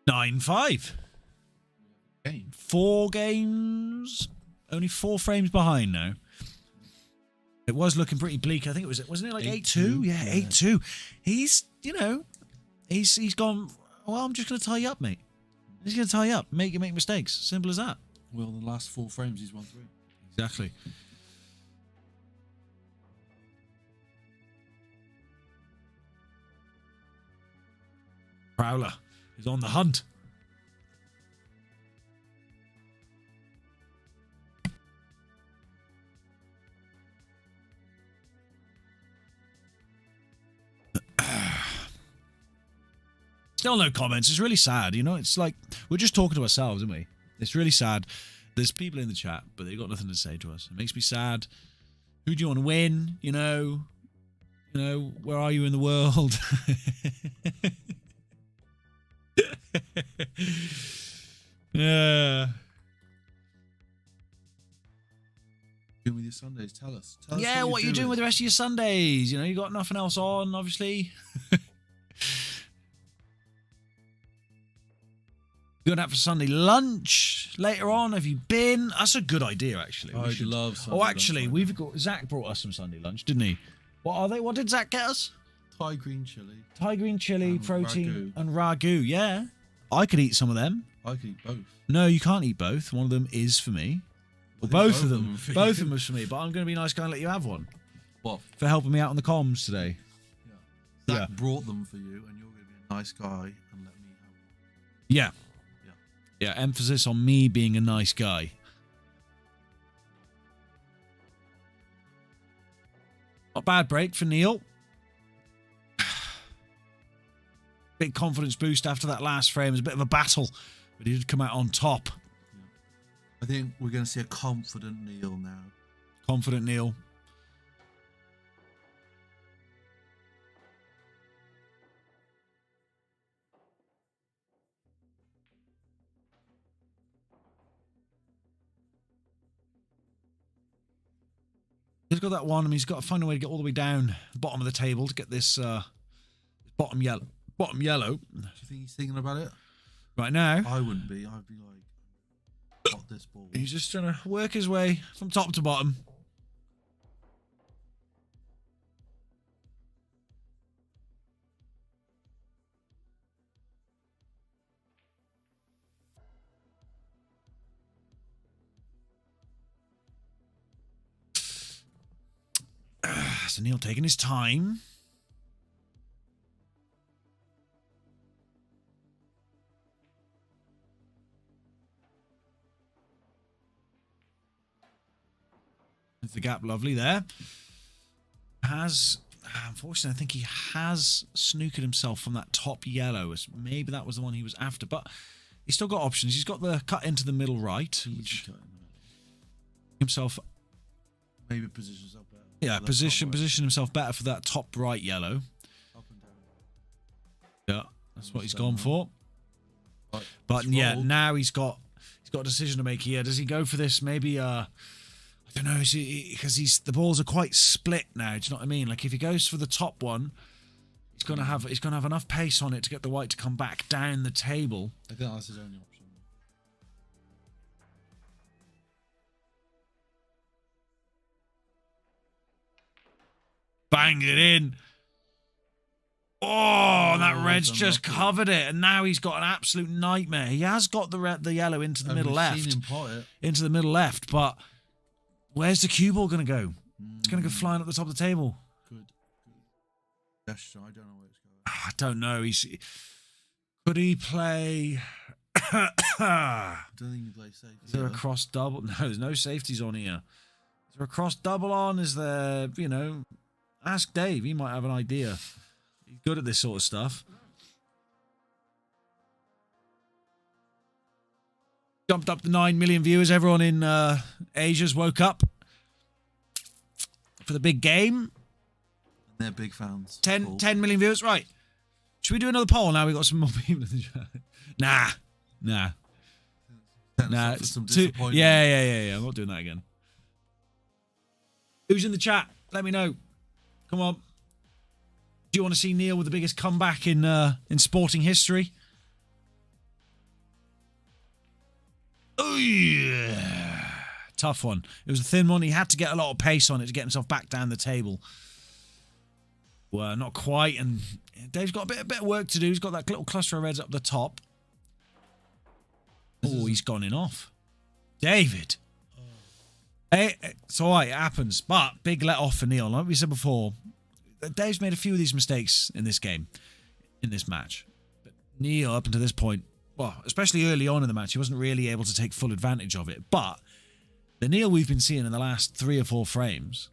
Nine-5. 4 games. Only 4 frames behind now. It was looking pretty bleak. I think wasn't it like 8-2? Yeah, 8-2. He's gone, well, I'm just going to tie you up, mate. He's going to tie you up. Make you make mistakes. Simple as that. Well, the last 4 frames he's won 3. Exactly. Prowler is on the hunt. Still no comments. It's really sad, It's like we're just talking to ourselves, aren't we? It's really sad. There's people in the chat, but they've got nothing to say to us. It makes me sad. Who do you want to win? Where are you in the world? Yeah. Doing with your Sundays? Tell us. Yeah, what you're doing with the rest of your Sundays? You got nothing else on, obviously. Going out for Sunday lunch later on. Have you been? That's a good idea, actually. I love Sunday lunch. Actually, lunch. Zach brought us some Sunday lunch, didn't he? What are they? What did Zach get us? Thai green chili. Thai green chili, protein, and ragu. Yeah. I could eat some of them. I could eat both. No, you can't eat both. One of them is for me. Well, both of them. Both of them is for me, but I'm going to be a nice guy and let you have one. What? For helping me out on the comms today. Yeah. Zach brought them for you, and you're going to be a nice guy and let me have one. Yeah. Yeah, emphasis on me being a nice guy. Not bad break for Neil. Big confidence boost after that last frame. It was a bit of a battle, but he did come out on top. Yeah. I think we're going to see a confident Neil now. Confident Neil. He's got that one. I mean, he's got to find a way to get all the way down the bottom of the table to get this bottom yellow. Do you think he's thinking about it? Right now? I wouldn't be. I'd be like, got this ball. He's just trying to work his way from top to bottom. So Neil taking his time. There's the gap, lovely there. Unfortunately, I think he has snookered himself from that top yellow. Maybe that was the one he was after, but he's still got options. He's got the cut into the middle right, which himself maybe positions up better. Yeah, position himself better for that top right yellow. Up and down. Yeah, that's what he's gone for. But yeah, now he's got a decision to make here. Does he go for this? Maybe I don't know, because the balls are quite split now. Do you know what I mean? Like if he goes for the top one, he's gonna have enough pace on it to get the white to come back down the table. I think that's his only option. Banged it in. Oh, that red's just covered it, and now he's got an absolute nightmare. He has got the yellow into the middle left, into the middle left, but where's the cue ball going to go? It's going to go flying up the top of the table. Good gesture. I don't know where it's going. I don't know. Could he play? I don't think he plays safe. Is there a cross double? No, there's no safeties on here. Is there a cross double on? Is there, ask Dave. He might have an idea. He's good at this sort of stuff. Jumped up to 9 million viewers. Everyone in Asia's woke up for the big game. They're big fans. 10 million viewers. Right. Should we do another poll now? We've got some more people in the chat. Nah. It's too, yeah. I'm not doing that again. Who's in the chat? Let me know. Come on. Do you want to see Neil with the biggest comeback in sporting history? Oh yeah. Tough one. It was a thin one. He had to get a lot of pace on it to get himself back down the table. Well, not quite. And Dave's got a bit of work to do. He's got that little cluster of reds up the top. Oh, he's gone in off. David. Hey, it's all right. It happens. But big let off for Neil. Like we said before, Dave's made a few of these mistakes in this game, in this match. But Neil, up until this point, well, especially early on in the match, he wasn't really able to take full advantage of it. But the Neil we've been seeing in the last 3 or 4 frames,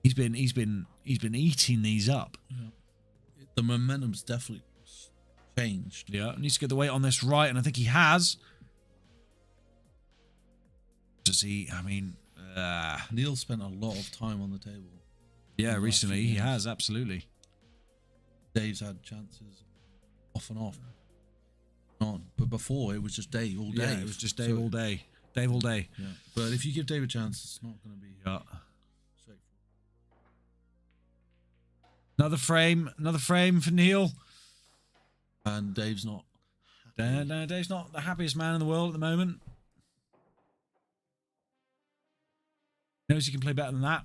he's been eating these up. Yeah. The momentum's definitely changed. Yeah, needs to get the weight on this right, and I think he has. Does he? I mean, Neil spent a lot of time on the table. Yeah, recently he has, absolutely. Dave's had chances off and off. On. But before, it was just Dave all day. Yeah, it was just Dave all day. Dave all day. Yeah. But if you give Dave a chance, it's not going to be straightforward. Another frame for Neil. And Dave's not Dave's not the happiest man in the world at the moment. Knows he can play better than that.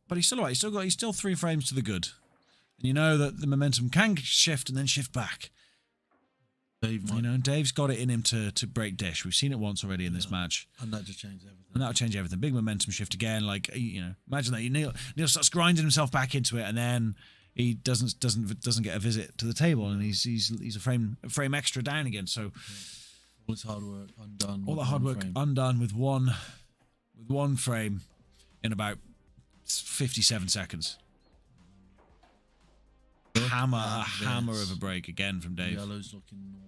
But he's still all right. He's still 3 frames to the good. And you know that the momentum can shift and then shift back. Dave's got it in him to break dish. We've seen it once already in this match. And that just changed everything. And that'll change everything. Big momentum shift again. Like, imagine that Neil starts grinding himself back into it, and then he doesn't get a visit to the table, and he's a frame extra down again. So all his hard work undone. All the hard work undone with one frame in about 57 seconds. Hammer of a break again from Dave. Yellow's looking naughty.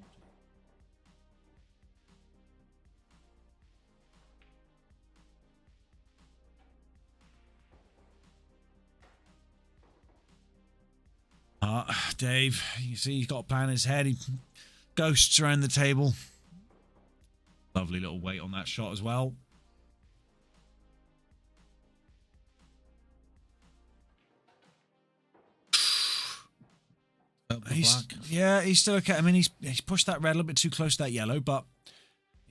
Dave, you see he's got a plan in his head. He ghosts around the table. Lovely little weight on that shot as well. He's still okay. I mean, he's pushed that red a little bit too close to that yellow, but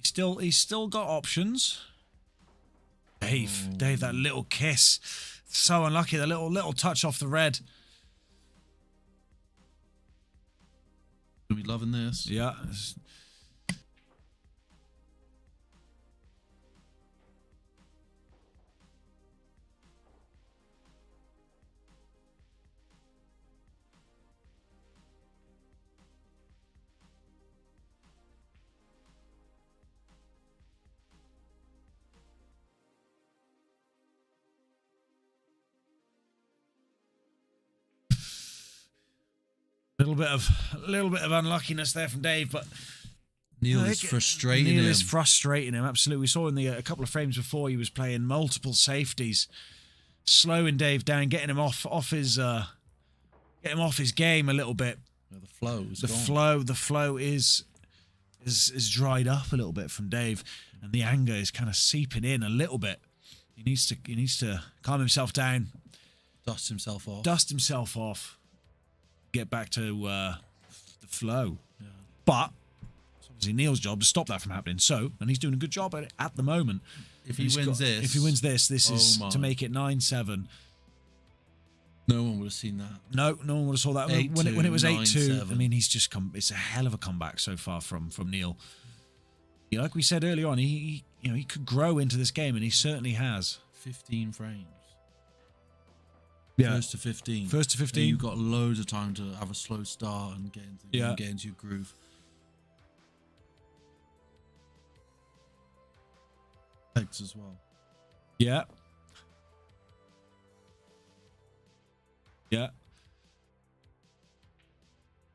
he's still got options. Dave, that little kiss, so unlucky. The little touch off the red. Are we loving this? Yeah. A little bit of unluckiness there from Dave, but Neil is frustrating him. Absolutely. We saw in a couple of frames before he was playing multiple safeties, slowing Dave down, getting him off his game a little bit. Yeah, the flow is dried up a little bit from Dave, and the anger is kind of seeping in a little bit. He needs to calm himself down, dust himself off. Get back to the flow. Yeah. But it's obviously Neil's job to stop that from happening. And he's doing a good job at it at the moment. If he wins this, this is to make it 9-7. No one would have seen that. No one would have saw that. When it was 8-2, I mean, he's just come. It's a hell of a comeback so far from Neil. Like we said earlier on, he could grow into this game, and he certainly has. 15 frames. Yeah. First to 15. And you've got loads of time to have a slow start and get into your groove. Legs as well. Yeah.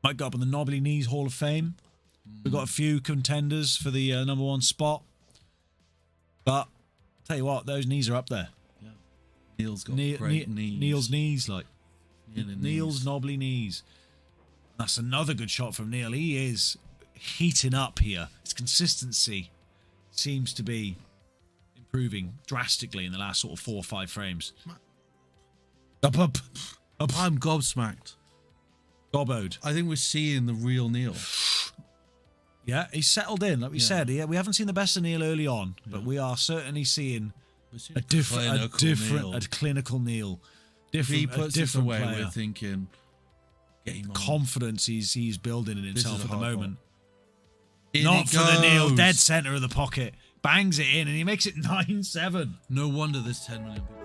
Might go up on the Knobbly Knees Hall of Fame. We've got a few contenders for the #1 spot. But tell you what, those knees are up there. Neil's got great knees. Neil's knees, Neil's knobbly knees. That's another good shot from Neil. He is heating up here. His consistency seems to be improving drastically in the last sort of 4 or 5 frames. Up. I'm gobsmacked. Gobboed. I think we're seeing the real Neil. Yeah, he's settled in, like we said. Yeah, we haven't seen the best of Neil early on, but we are certainly seeing a clinical Neil. He puts it away. We're thinking game on. Confidence he's building in himself at the moment. Not for the Neil, dead center of the pocket, bangs it in, and he makes it 9-7. No wonder there's 10 million people.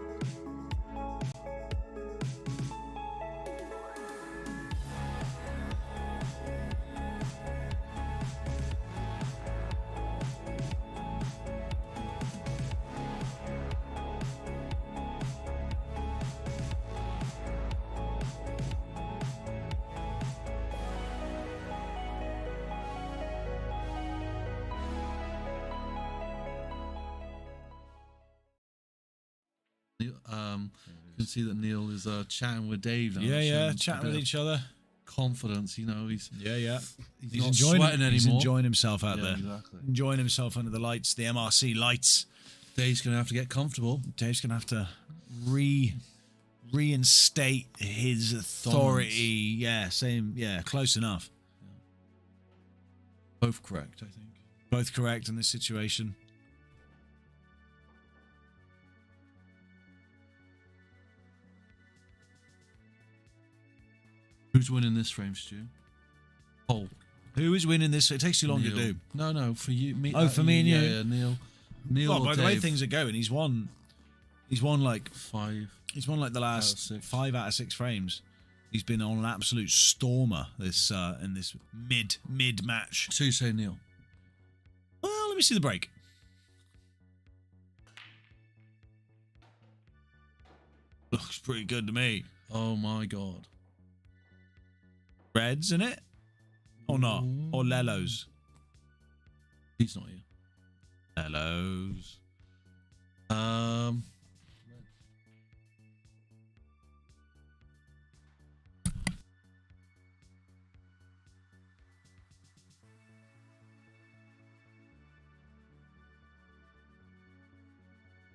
You can see that Neil is chatting with Dave now. Yeah, chatting with each other. Confidence, he's not he's sweating anymore. He's enjoying himself out there. Exactly. Enjoying himself under the lights, the MRC lights. Dave's going to have to get comfortable. Dave's going to have to reinstate his authority. Yeah, close enough. Both correct, I think. Both correct in this situation. Who's winning this frame, Stu? Powell. Who is winning this? It takes too long Neil. to do. No, for you. Me, for me and you. Yeah, Neil. Oh, or by the way Dave. things are going, he's won like 5. He's won like the last 5 out of 6 frames. He's been on an absolute stormer this in this mid match. So you say Neil? Well, let me see the break. Looks pretty good to me. Oh my god. Reds in it? Or not? Or Lelos? He's not here. Lelos.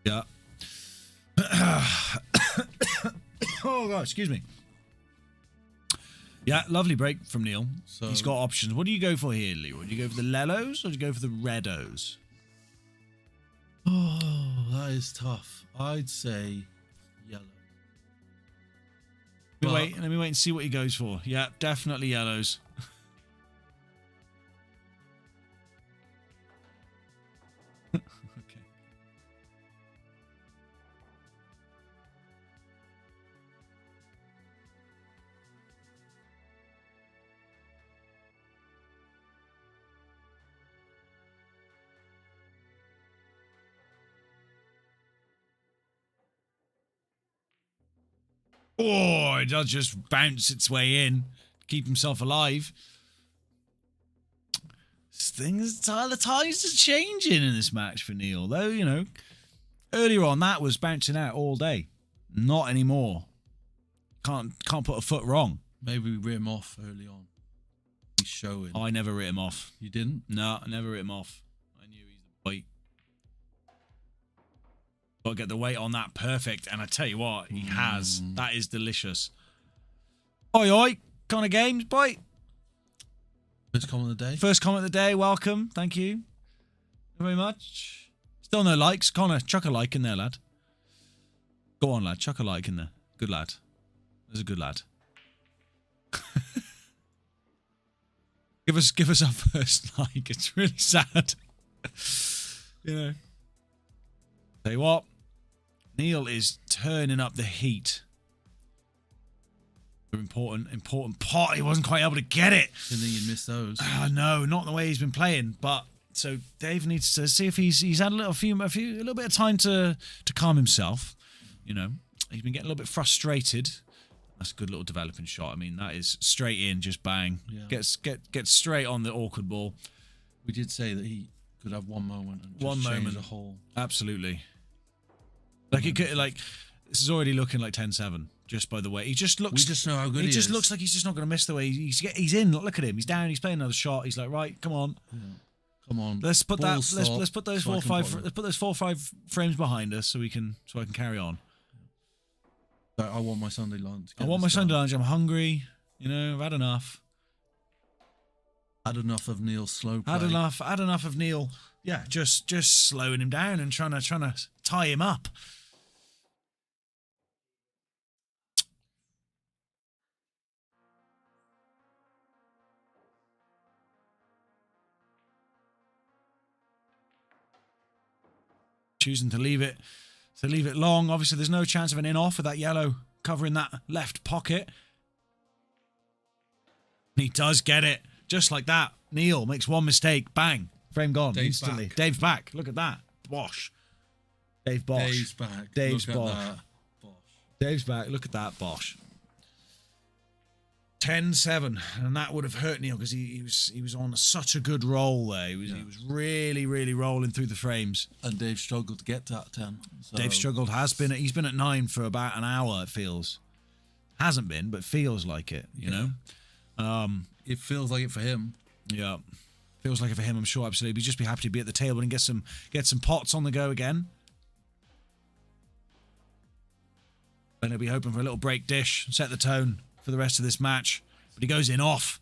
Yeah. Oh god, excuse me. Yeah, lovely break from Neil. So he's got options. What do you go for here, Leroy? Do you go for the Lelos or do you go for the Redos? Oh, that is tough. I'd say yellow. Let me wait and see what he goes for. Yeah, definitely yellows. Oh, it does just bounce its way in, keep himself alive. The tides are changing in this match for Neil, though. You know, earlier on that was bouncing out all day, not anymore. Can't put a foot wrong. Maybe we writ him off early on. He's showing. I never writ him off. You didn't? No, I never writ him off. I knew he's the weight. Got to get the weight on that perfect, and I tell you what, he has. That is delicious. Oi, oi, Connor Games, boy. First comment of the day. First comment of the day. Welcome. Thank you very much. Still no likes. Connor, chuck a like in there, lad. Go on, lad. Chuck a like in there. Good lad. There's a good lad. Give us our first like. It's really sad. You know. Tell you what, Neil is turning up the heat. Important pot. He wasn't quite able to get it. Didn't think you'd miss those. No, not the way he's been playing. But so Dave needs to see if he's had a little bit of time to calm himself. You know, he's been getting a little bit frustrated. That's a good little developing shot. I mean, that is straight in, just bang. Yeah. Gets straight on the awkward ball. We did say that he could have one moment and just change the whole. Absolutely. Like it could, like this is already looking like 10-7 just by the way he just looks. We just know how good he is. He just looks like he's just not going to miss the way he's in. Look at him. He's down. He's playing another shot. He's like, right, come on, come on. Let's put that. Let's put those 4 or 5 frames behind us so I can carry on. I want my Sunday lunch. I'm hungry. You know, I've had enough. Had enough of Neil's slow play. Had enough of Neil. Yeah, just slowing him down and trying to tie him up. Choosing to leave it long. Obviously, there's no chance of an in-off with that yellow covering that left pocket. And he does get it. Just like that. Neil makes one mistake. Bang. Frame gone. Dave's instantly. back. Dave's back. Look at that. Bosh. Dave Bosh. Dave's back. Dave's Look Bosh. at that. Bosh. Dave's back. Look at that. Bosh. 10-7, and that would have hurt Neil because he was on such a good roll there. He was really, really rolling through the frames. And Dave struggled to get to that 10. So. Dave struggled. He's been at 9 for about an hour. It feels. Hasn't been, but feels like it. You know. It feels like it for him. Yeah, feels like it for him. I'm sure absolutely. He'd just be happy to be at the table and get some pots on the go again. Then he'll be hoping for a little break dish, set the tone for the rest of this match. But he goes in off.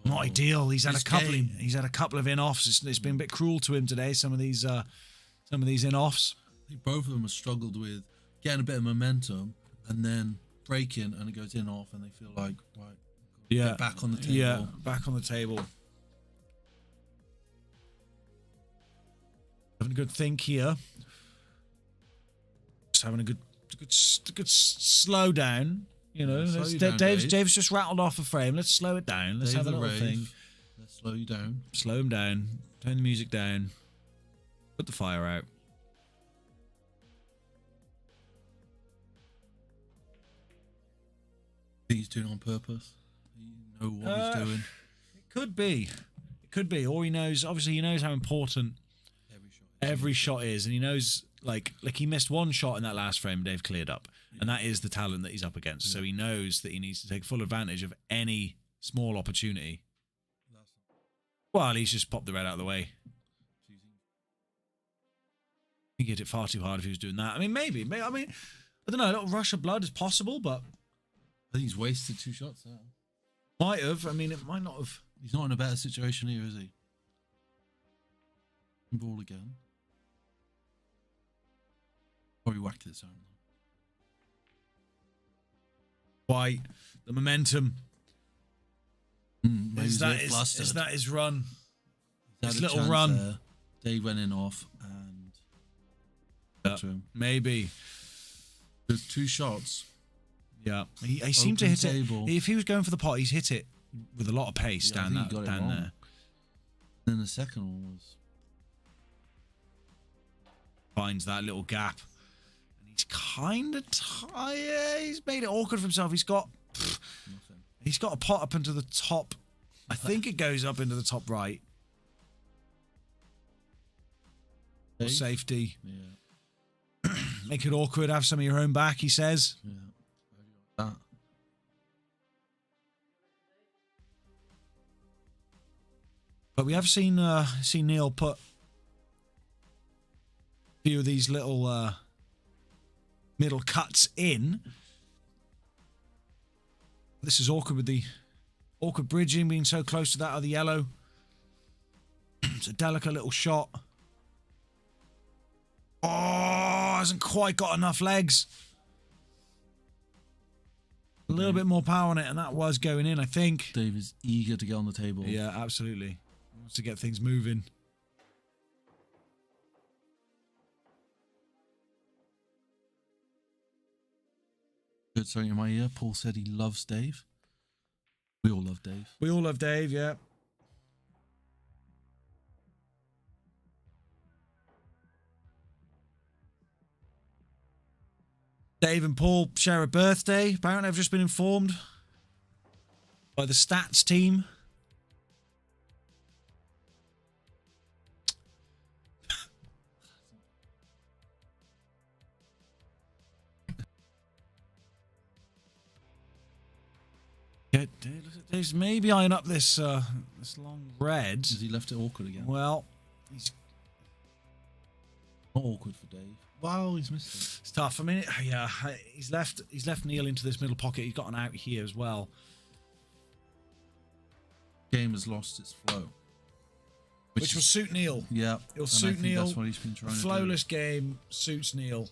Not ideal. He's had a couple. Game. He's had a couple of in-offs. It's been a bit cruel to him today. Some of these in-offs. I think both of them have struggled with getting a bit of momentum and then breaking, and it goes in off, and they feel like, right, yeah, get back on the table. Yeah, back on the table. Having a good think here. Just having a good slow down. You know, Dave's just rattled off a frame. Let's slow it down. Let's have a little thing. Let's slow you down. Slow him down. Turn the music down. Put the fire out. I think he's doing it on purpose. You know what he's doing. It could be. It could be. Or he knows. Obviously, he knows how important every shot is, and he knows like he missed one shot in that last frame. Dave cleared up, and that is the talent that he's up against. So he knows that he needs to take full advantage of any small opportunity. Well, he's just popped the red out of the way. He hit it far too hard if he was doing that. I mean, maybe. I mean, I don't know. A little rush of blood is possible, but I think he's wasted 2 shots there. Might have. I mean, it might not have. He's not in a better situation here, is he? Ball again. Probably whacked this out. White, the momentum. Is that his run? His little run. There. Dave went in off and maybe. There's 2 shots. Yeah, he seemed to hit it. If he was going for the pot, he's hit it with a lot of pace down there. Then the second one was finds that little gap, and he's kind of tired. He's made it awkward for himself. He's got a pot up into the top. I think it goes up into the top right. Or safety. Yeah. Make it awkward. Have some of your own back. He says. Yeah. That. But we have seen Neil put a few of these little middle cuts in. This is awkward with the awkward bridging being so close to that other yellow. It's a delicate little shot. Oh, hasn't quite got enough legs. A little bit more power on it, and that was going in, I think. Dave is eager to get on the table. Yeah, absolutely. He wants to get things moving. Good, sorry, in my ear, Paul said he loves Dave. We all love Dave. We all love Dave, yeah. Dave and Paul share a birthday. Apparently, I've just been informed by the stats team. Dave's maybe eyeing up this this long red. Has he left it awkward again? Well, he's not awkward for Dave. Wow, he's missed it. It's tough. I mean, yeah, he's left Neil into this middle pocket. He's got an out here as well. Game has lost its flow, which will suit Neil. Yeah, it'll suit Neil. That's what he's been trying to do. Flowless game suits Neil.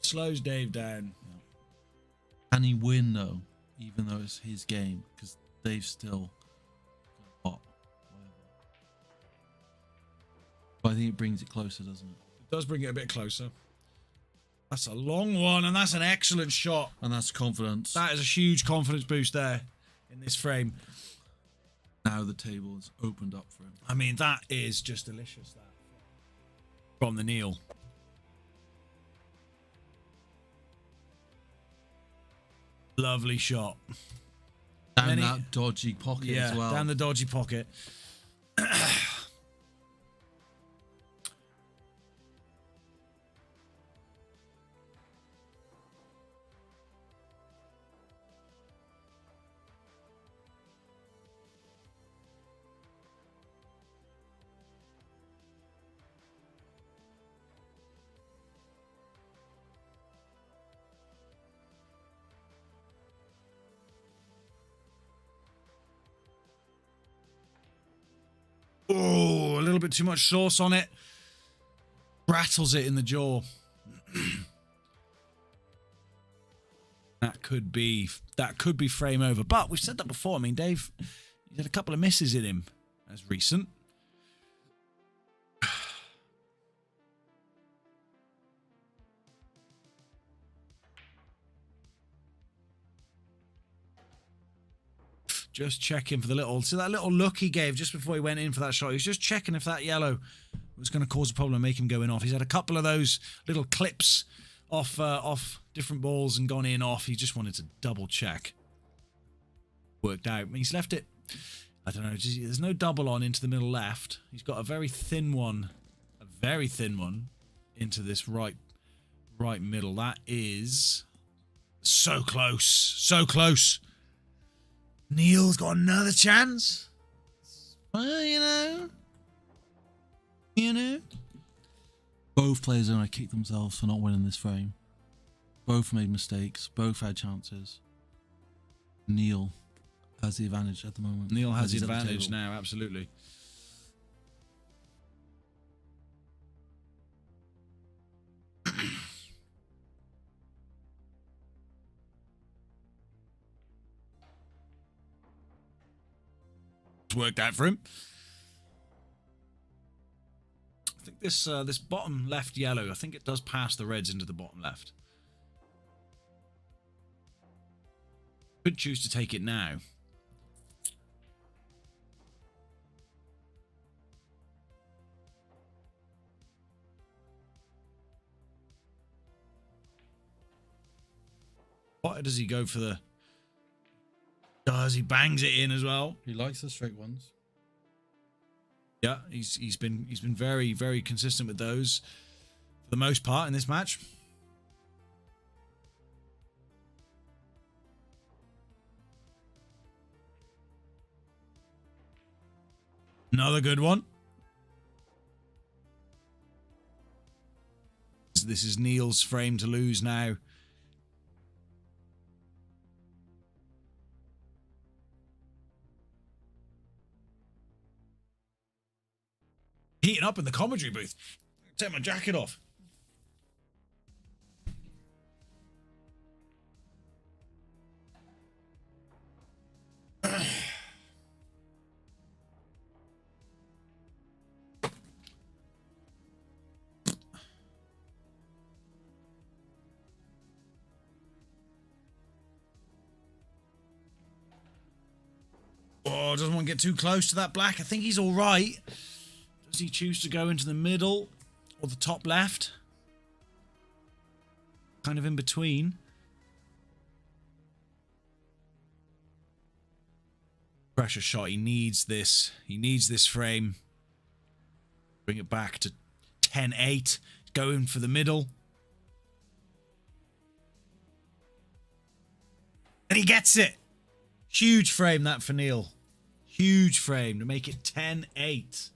Slows Dave down. Yeah. Can he win though? Even though it's his game, because Dave's still hot. But I think it brings it closer, doesn't it? It does bring it a bit closer. That's a long one, and that's an excellent shot. And that's confidence. That is a huge confidence boost there in this frame. Now the table is opened up for him. I mean, that is just delicious, that. From the Neil. Lovely shot. Down that dodgy pocket as well. Down the dodgy pocket. Oh, a little bit too much sauce on it. Rattles it in the jaw. That could be frame over. But we've said that before. I mean, Dave, he's had a couple of misses in him as recent. Just checking for the little... See that little look he gave just before he went in for that shot? He was just checking if that yellow was going to cause a problem and make him go in off. He's had a couple of those little clips off different balls and gone in off. He just wanted to double check. Worked out. He's left it... I don't know. There's no double on into the middle left. He's got a very thin one. A very thin one into this right middle. That is... So close. So close. Neil's got another chance. Well, you know. Both players are going to kick themselves for not winning this frame. Both made mistakes. Both had chances. Neil has the advantage at the moment. Neil has the advantage now, absolutely. Worked out for him. I think this bottom left yellow, I think it does pass the reds into the bottom left. Could choose to take it now. What does he go for the... Does he bangs it in as well? He likes the straight ones. Yeah, he's been very, very consistent with those for the most part in this match. Another good one. This is Neil's frame to lose now. Heating up in the commentary booth. Take my jacket off. Oh, doesn't want to get too close to that black. I think he's all right. Does he choose to go into the middle or the top left? Kind of in between. Pressure shot. He needs this. He needs this frame. Bring it back to 10-8. Going for the middle. And he gets it. Huge frame that for Neil. Huge frame to make it 10-8.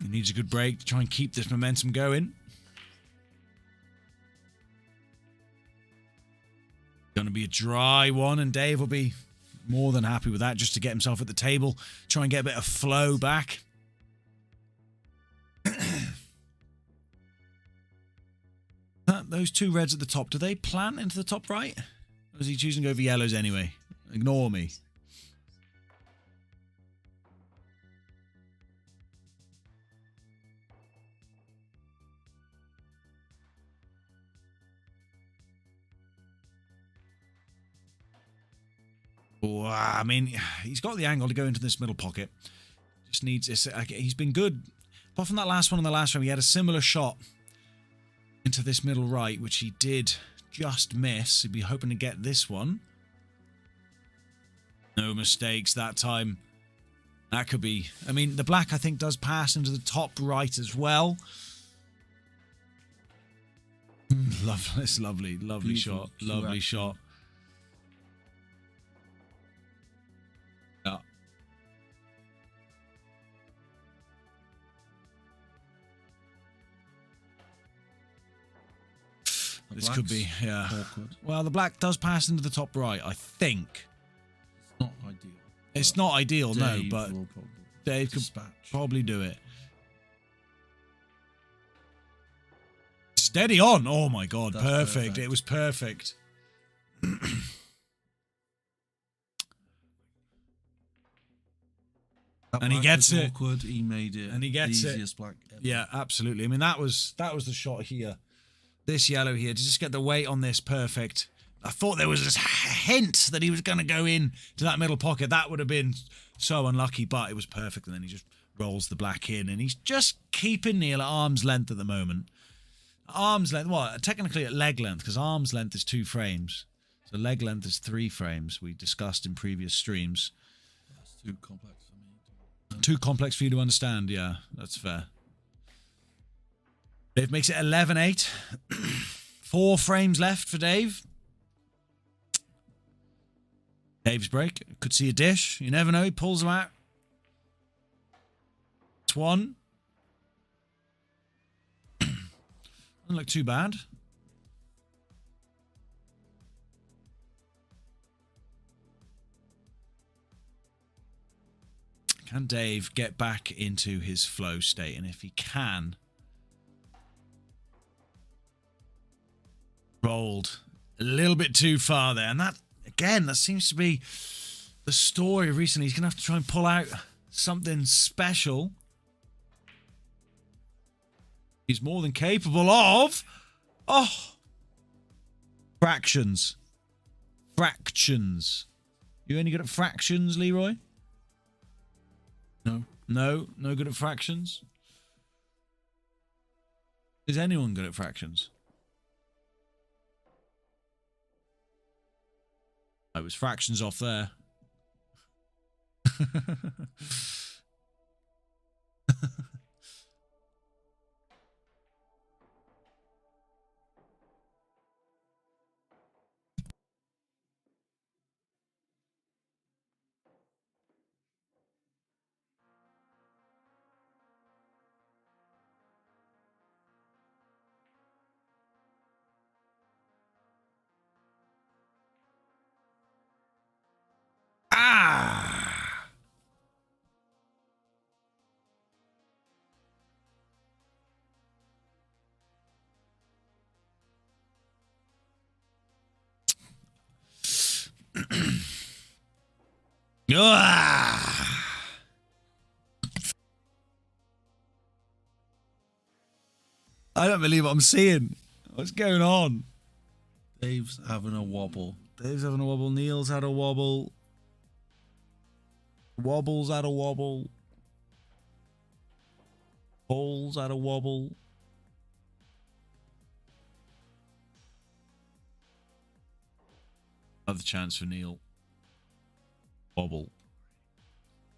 He needs a good break to try and keep this momentum going. Going to be a dry one, and Dave will be more than happy with that just to get himself at the table, try and get a bit of flow back. those two reds at the top, do they plant into the top right? Or is he choosing to go for yellows anyway? Ignore me. Oh, I mean, he's got the angle to go into this middle pocket. Just needs... He's been good. Apart from that last one in the last round, he had a similar shot into this middle right, which he did just miss. He'd be hoping to get this one. No mistakes that time. That could be... I mean, the black, I think, does pass into the top right as well. Lovely, lovely shot. Lovely shot. Yeah. This could be, yeah. Awkward. Well, the black does pass into the top right, I think. It's not ideal. It's not ideal, no, Dave but Dave could probably do it. Steady on. Oh my God, perfect. It was perfect. And he gets it. Awkward. He made it. And he gets the easiest black ever. Yeah, absolutely. I mean, that was the shot here. This yellow here, to just get the weight on this perfect. I thought there was this hint that he was going to go in to that middle pocket. That would have been so unlucky, but it was perfect. And then he just rolls the black in, and he's just keeping Neil at arm's length at the moment. Arm's length, well, technically at leg length, because arm's length is 2 frames. So leg length is 3 frames. We discussed in previous streams. That's too complex for me. Too complex for you to understand, yeah, that's fair. Dave makes it 11-8. 4 frames left for Dave. Dave's break. Could see a dish. You never know. He pulls them out. It's 1. Doesn't look too bad. Can Dave get back into his flow state? And if he can... rolled a little bit too far there. And that, again, that seems to be the story recently. He's going to have to try and pull out something special. He's more than capable of... Oh! Fractions. Fractions. You only good at fractions, Leroy? No. No? No good at fractions? Is anyone good at fractions? I was fractions off there. I don't believe what I'm seeing. What's going on? Dave's having a wobble. Dave's having a wobble. Neil's had a wobble. Wobble's had a wobble. Paul's had a wobble. Another chance for Neil. Wobble.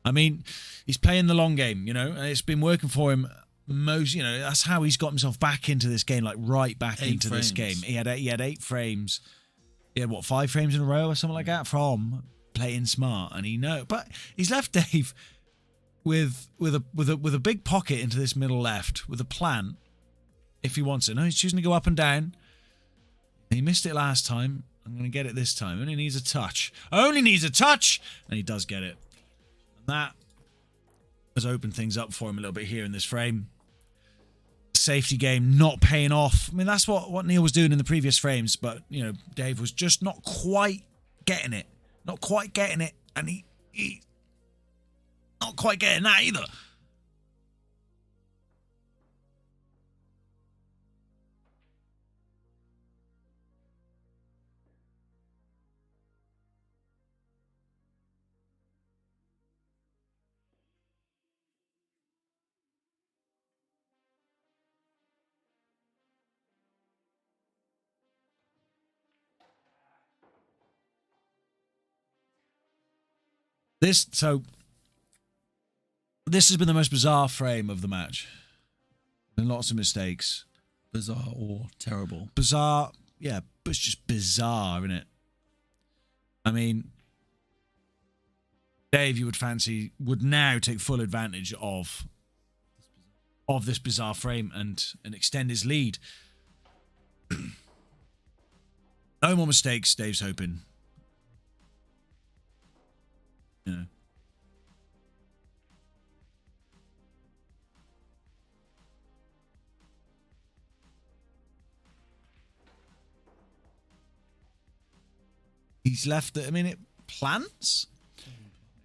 I mean, he's playing the long game, you know, and it's been working for him most, you know, that's how he's got himself back into this game, like right back into this game. He had 8 frames. He had, what, 5 frames in a row or something like that from playing smart, and but he's left Dave with a big pocket into this middle left with a plan if he wants it. No, he's choosing to go up and down. He missed it last time. I'm going to get it this time. Only needs a touch. Only needs a touch! And he does get it. And that has opened things up for him a little bit here in this frame. safety game not paying off. I mean, that's what Neil was doing in the previous frames, but, you know, Dave was just not quite getting it. Not quite getting it, and he not quite getting that either. This has been the most bizarre frame of the match. And lots of mistakes. Bizarre or terrible? Bizarre, yeah, but it's just bizarre, isn't it? I mean, Dave, you would fancy, would now take full advantage of this bizarre frame and extend his lead. No more mistakes, Dave's hoping. You know. He's left it, I mean, it plants?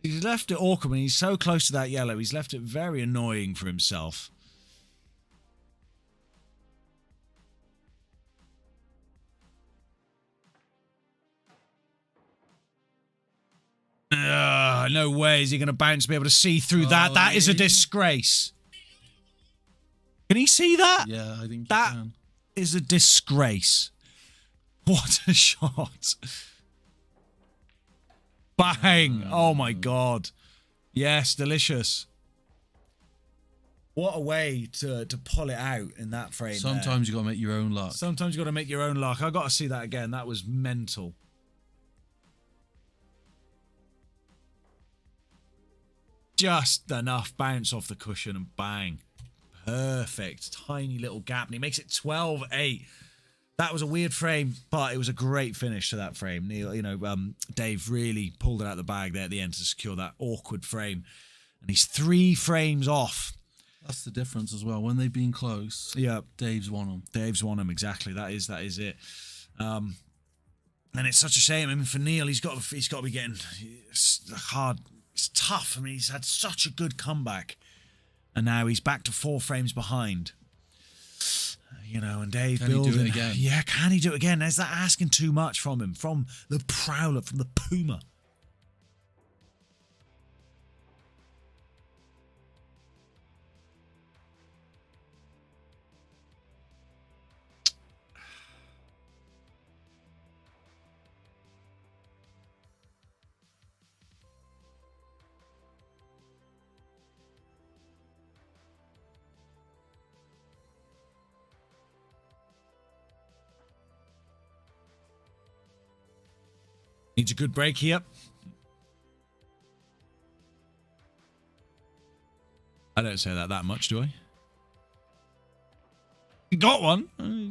He's left it awkward when he's so close to that yellow. He's left it very annoying for himself. No way is he going to bounce, be able to see through that. That is a disgrace. Can he see that? Yeah, I think that can. Is a disgrace. What a shot. Bang. Oh my God. Yes, delicious. What a way to pull it out in that frame. Sometimes you got to make your own luck. Sometimes you got to make your own luck. I got to see that again. That was mental. Just enough bounce off the cushion and bang. Perfect. Tiny little gap. And he makes it 12-8. That was a weird frame, but it was a great finish to that frame. Neil, you know, Dave really pulled it out of the bag there at the end to secure that awkward frame. And he's 3 frames off. That's the difference as well. When they've been close, yeah, Dave's won them. Dave's won them, exactly. That is it. And it's such a shame. I mean, for Neil, he's got to be getting hard. It's tough. I mean, he's had such a good comeback, and now he's back to 4 frames behind. You know, and Dave building. Can he do it again? Yeah, can he do it again? Is that asking too much from him? From the Prowler, from the Puma? Needs a good break here. I don't say that much, do I? Got one.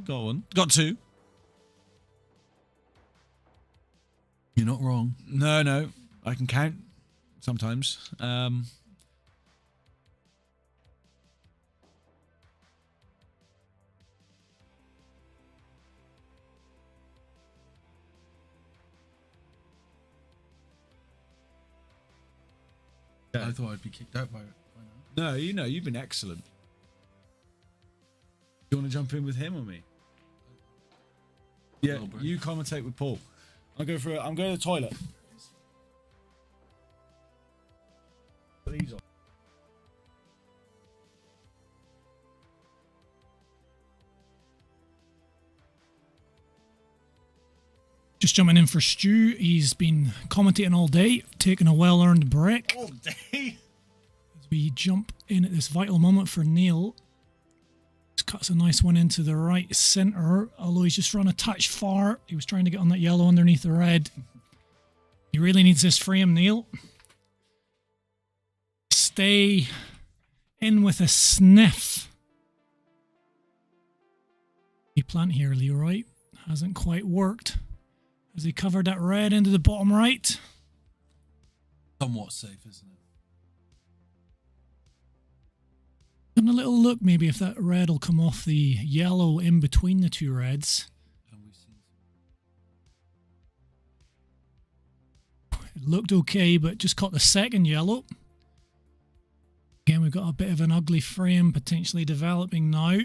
Got one. Got 2. You're not wrong. No. I can count sometimes. I thought I'd be kicked out by now. No, you know, you've been excellent. You want to jump in with him or me? Yeah, you commentate with Paul. I'm going to the toilet. Put these on. Just jumping in for Stu. He's been commentating all day, taking a well-earned break. All day? As we jump in at this vital moment for Neil. Just cuts a nice one into the right centre, although he's just run a touch far. He was trying to get on that yellow underneath the red. He really needs this frame, Neil. Stay in with a sniff. He plant here, Leroy. Hasn't quite worked. As he covered that red into the bottom right. Somewhat safe, isn't Having a little look maybe if that red will come off the yellow in between the two reds. It looked okay, but just caught the second yellow. Again, we've got a bit of an ugly frame potentially developing now.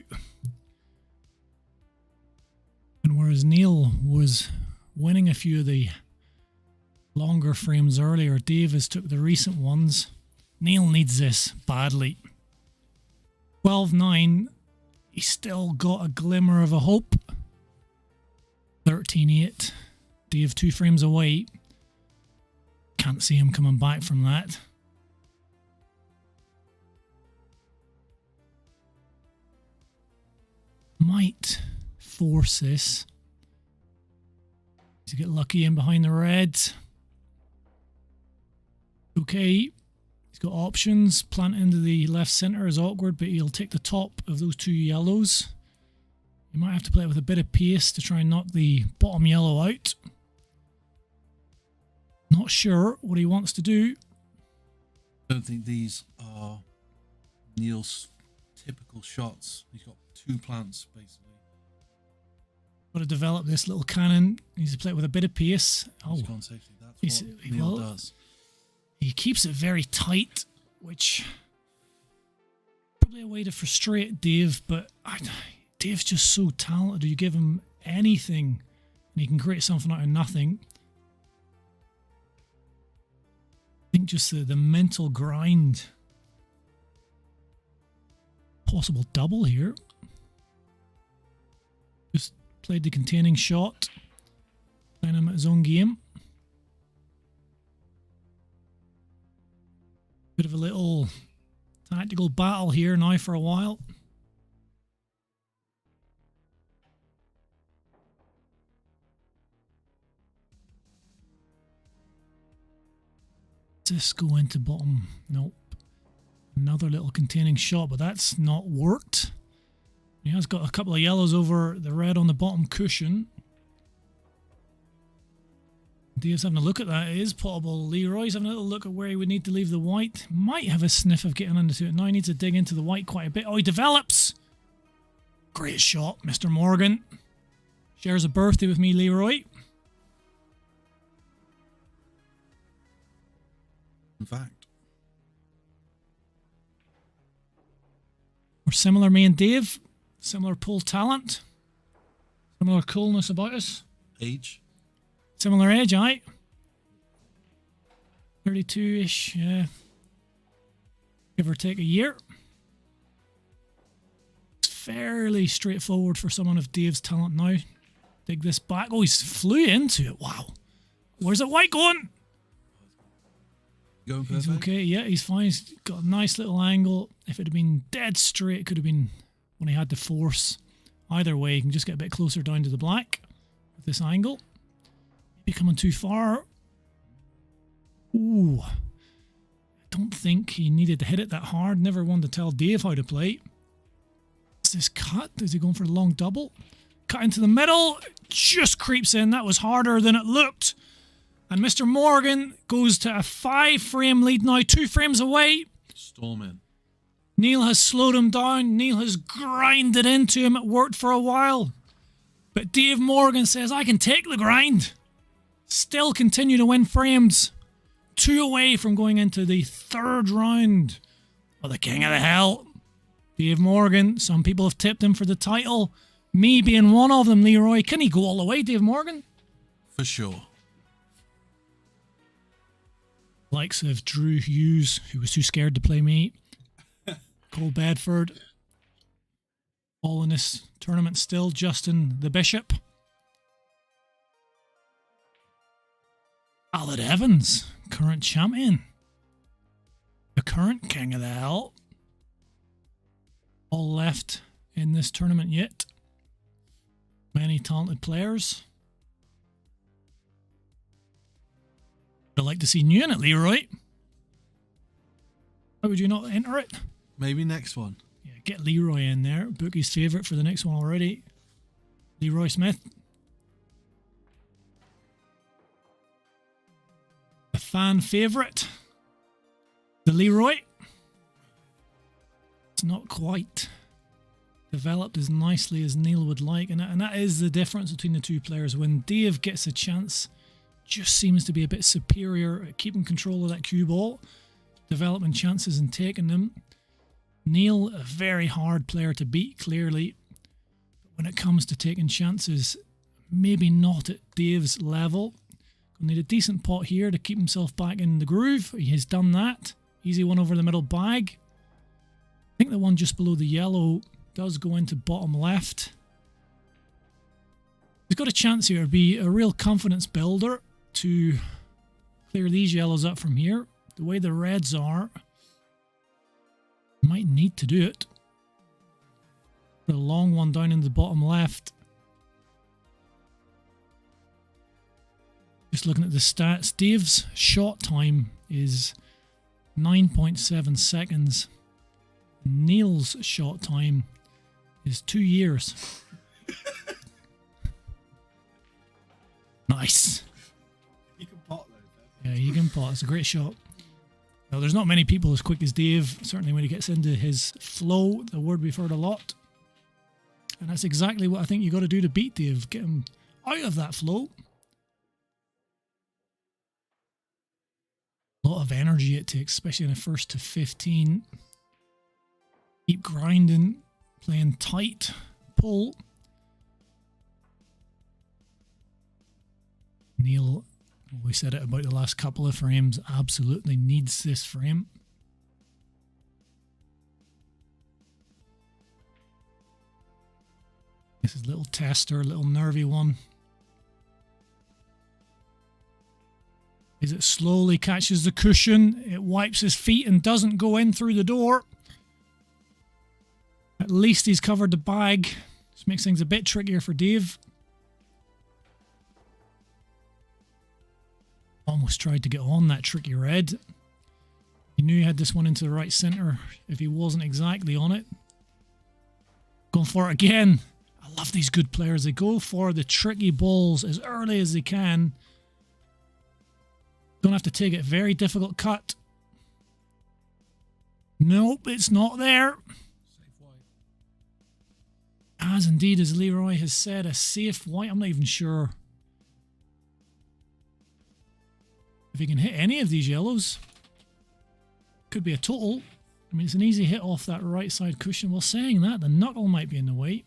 And whereas Neil was winning a few of the longer frames earlier, Dave has took the recent ones. Neil needs this badly. 12-9, he's still got a glimmer of a hope. 13-8, Dave 2 frames away. Can't see him coming back from that. Might force this. To get lucky in behind the reds. Okay, he's got options. Plant into the left centre is awkward, but he'll take the top of those two yellows. You might have to play it with a bit of pace to try and knock the bottom yellow out. Not sure what he wants to do. I don't think these are Neil's typical shots. He's got 2 plants, basically. Got to develop this little cannon. He needs to play it with a bit of pace. Oh, He's gone safely. That's what Neil does. He keeps it very tight, which probably a way to frustrate Dave, but Dave's just so talented. You give him anything and he can create something out of nothing. I think just the mental grind. Possible double here. Just played the containing shot. Playing him at his own game. Bit of a little tactical battle here now for a while. Does this go into bottom? Nope. Another little containing shot, but that's not worked. He has got a couple of yellows over the red on the bottom cushion. Dave's having a look at that. It is potable. Leroy's having a little look at where he would need to leave the white. Might have a sniff of getting into it. Now he needs to dig into the white quite a bit. Oh, he develops! Great shot, Mr. Morgan. Shares a birthday with me, Leroy. In fact. We're similar, me and Dave. Similar pull talent. Similar coolness about us. Age. Similar age, aye. 32-ish, yeah. Give or take a year. It's fairly straightforward for someone of Dave's talent now. Dig this back. Oh, he's flew into it. Wow. Where's the white going? Going perfect? He's okay, yeah, he's fine. He's got a nice little angle. If it had been dead straight, it could have been when he had the force. Either way, you can just get a bit closer down to the black with this angle. Maybe coming too far. Ooh. I don't think he needed to hit it that hard. Never wanted to tell Dave how to play. Is this cut? Is he going for a long double? Cut into the middle. Just creeps in. That was harder than it looked. And Mr. Morgan goes to a 5-frame lead now. 2 frames away. Storming. Neil has slowed him down. Neil has grinded into him. It worked for a while. But Dave Morgan says, I can take the grind. Still continue to win frames. 2 away from going into the 3rd round of the King of the Hill. Dave Morgan, some people have tipped him for the title. Me being one of them, Leroy. Can he go all the way, Dave Morgan? For sure. Likes of Drew Hughes, who was too scared to play me. Cole Bedford. All in this tournament still. Justin the Bishop. Aled Evans, current champion. The current King of the Hill. All left in this tournament yet. Many talented players. I'd like to see you in it, Leroy. Why would you not enter it? Maybe next one. Yeah, get Leroy in there. Bookie's favourite for the next one already. Leroy Smith. The fan favourite. The Leroy. It's not quite developed as nicely as Neil would like, and that is the difference between the two players. When Dave gets a chance, just seems to be a bit superior at keeping control of that cue ball, developing chances and taking them. Neil, a very hard player to beat, clearly. But when it comes to taking chances, maybe not at Dave's level. Gonna need a decent pot here to keep himself back in the groove. He has done that. Easy one over the middle bag. I think the one just below the yellow does go into bottom left. He's got a chance here to be a real confidence builder to clear these yellows up from here. The way the reds are, might need to do it. Put a long one down in the bottom left. Just looking at the stats, Dave's shot time is 9.7 seconds. Neil's shot time is 2 years. Nice. You can pot though. Yeah, you can pot. It's a great shot. Now, there's not many people as quick as Dave, certainly when he gets into his flow, the word we've heard a lot. And that's exactly what I think you got to do to beat Dave. Get him out of that flow. A lot of energy it takes, especially in the first to 15. Keep grinding, playing tight, pull. Neil, we said it about the last couple of frames, absolutely needs this frame. This is a little tester, a little nervy one. As it slowly catches the cushion, it wipes his feet and doesn't go in through the door. At least he's covered the bag. This makes things a bit trickier for Dave. Almost tried to get on that tricky red. He knew he had this one into the right centre if he wasn't exactly on it. Going for it again. I love these good players. They go for the tricky balls as early as they can. Don't have to take it. Very difficult cut. Nope, it's not there. Safe white. As indeed, as Leroy has said, a safe white. I'm not even sure if he can hit any of these yellows. Could be a total. I mean, it's an easy hit off that right side cushion. Well, saying that, the knuckle might be in the way.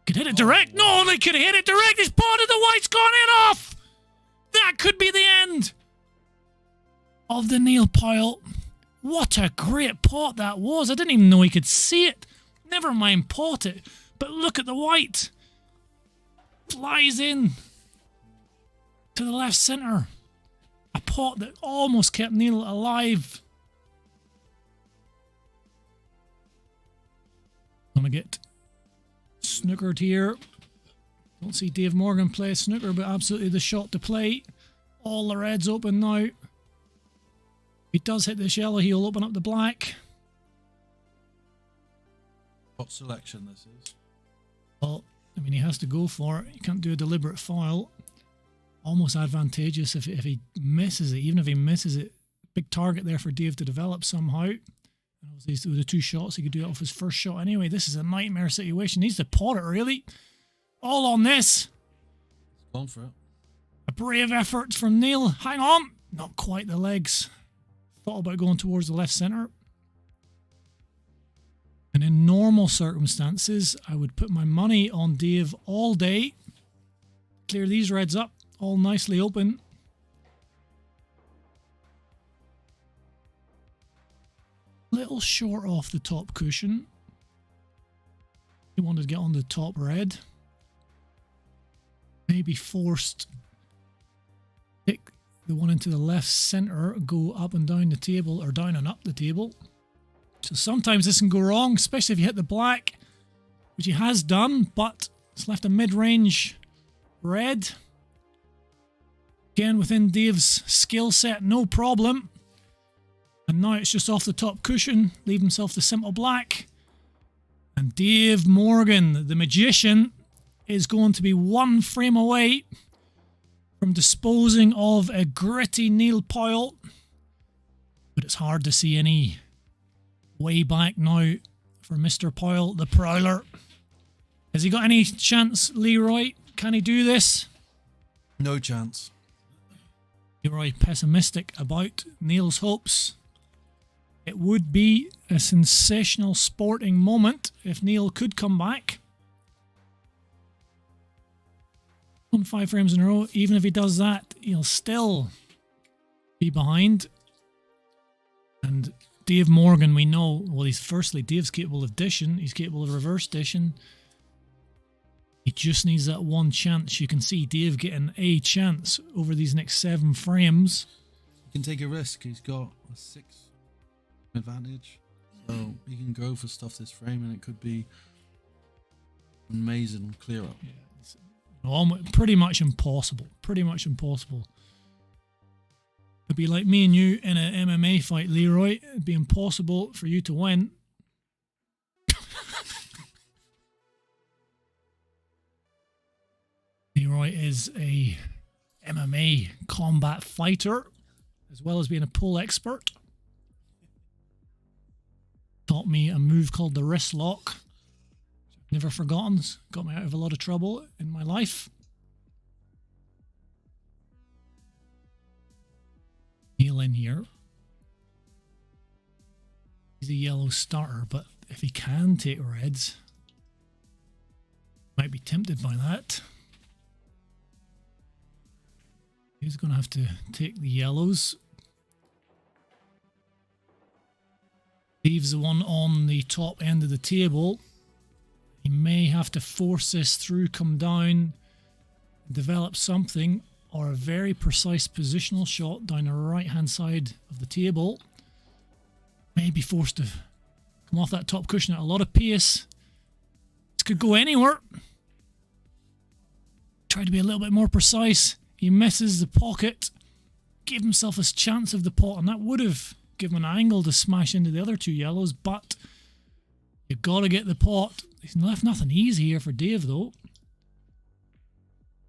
Could hit it direct. No, they could hit it direct. He's potted. The white's gone in off. That could be the end of the Neil Powell. What a great pot that was. I didn't even know he could see it. Never mind pot it. But look at the white. Flies in to the left centre. A pot that almost kept Neil alive. Gonna get snookered here. Don't see Dave Morgan play snooker, but absolutely the shot to play. All the reds open now. If he does hit this yellow, he'll open up the black. What selection this is? Well, I mean, he has to go for it. You can't do a deliberate foul. Almost advantageous if he misses it. Even if he misses it, big target there for Dave to develop somehow. And obviously, with the two shots, he could do it off his first shot anyway. This is a nightmare situation. He needs to pot it, really. All on this. Gone for it. A brave effort from Neil. Hang on. Not quite the legs. Thought about going towards the left centre. And in normal circumstances, I would put my money on Dave all day. Clear these reds up, all nicely open. Little short off the top cushion. He wanted to get on the top red. Maybe forced. Pick the one into the left centre, go up and down the table, or down and up the table. So sometimes this can go wrong, especially if you hit the black, which he has done, but it's left a mid-range red. Again, within Dave's skill set, no problem. And now it's just off the top cushion, leave himself the simple black. And Dave Morgan, the magician, is going to be one frame away from disposing of a gritty Neil Powell. But it's hard to see any way back now for Mr. Powell, the Prowler. Has he got any chance, Leroy? Can he do this? No chance. Leroy pessimistic about Neil's hopes. It would be a sensational sporting moment if Neil could come back. On 5 frames in a row, even if he does that, he'll still be behind. And Dave Morgan, we know, well, Dave's capable of dishing, he's capable of reverse dishing. He just needs that one chance. You can see Dave getting a chance over these next 7 frames. He can take a risk. He's got a 6 advantage. So he can go for stuff this frame and it could be amazing clear up. Yeah, it's pretty much impossible. Pretty much impossible. It'd be like me and you in an MMA fight, Leroy. It'd be impossible for you to win. Leroy is a MMA combat fighter, as well as being a pool expert. Taught me a move called the wrist lock. Never forgotten. It's got me out of a lot of trouble in my life. Neil in here. He's a yellow starter, but if he can take reds, might be tempted by that. He's going to have to take the yellows. Leaves the one on the top end of the table. He may have to force this through, come down, develop something, or a very precise positional shot down the right hand side of the table. May be forced to come off that top cushion at a lot of pace. This could go anywhere. Try to be a little bit more precise. He misses the pocket, gave himself a chance of the pot, and that would have given him an angle to smash into the other 2 yellows, but you've got to get the pot. He's left nothing easy here for Dave, though.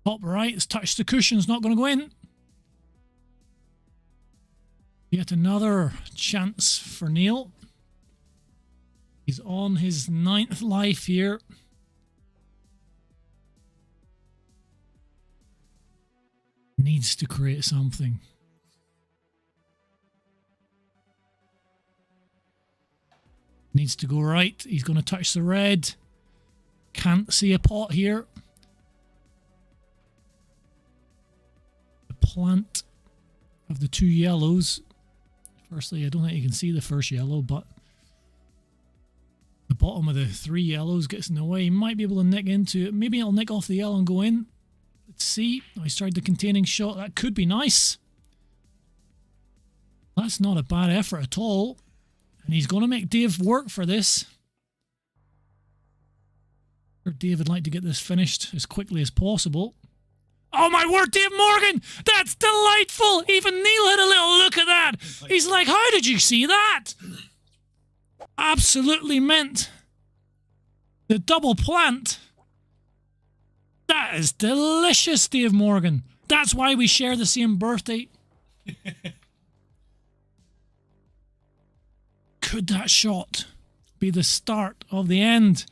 Top right has touched the cushion, it's not going to go in. Yet another chance for Neil. He's on his 9th life here. Needs to create something. Needs to go right. He's going to touch the red. Can't see a pot here. The plant of the 2 yellows. Firstly, I don't think you can see the first yellow, but the bottom of the 3 yellows gets in the way. He might be able to nick into it. Maybe he'll nick off the yellow and go in. Let's see. Oh, he's tried the containing shot. That could be nice. That's not a bad effort at all. And he's going to make Dave work for this. Dave would like to get this finished as quickly as possible. Oh my word, Dave Morgan! That's delightful! Even Neil had a little look at that. He's like, how did you see that? Absolutely meant. The double plant. That is delicious, Dave Morgan. That's why we share the same birthday. Could that shot be the start of the end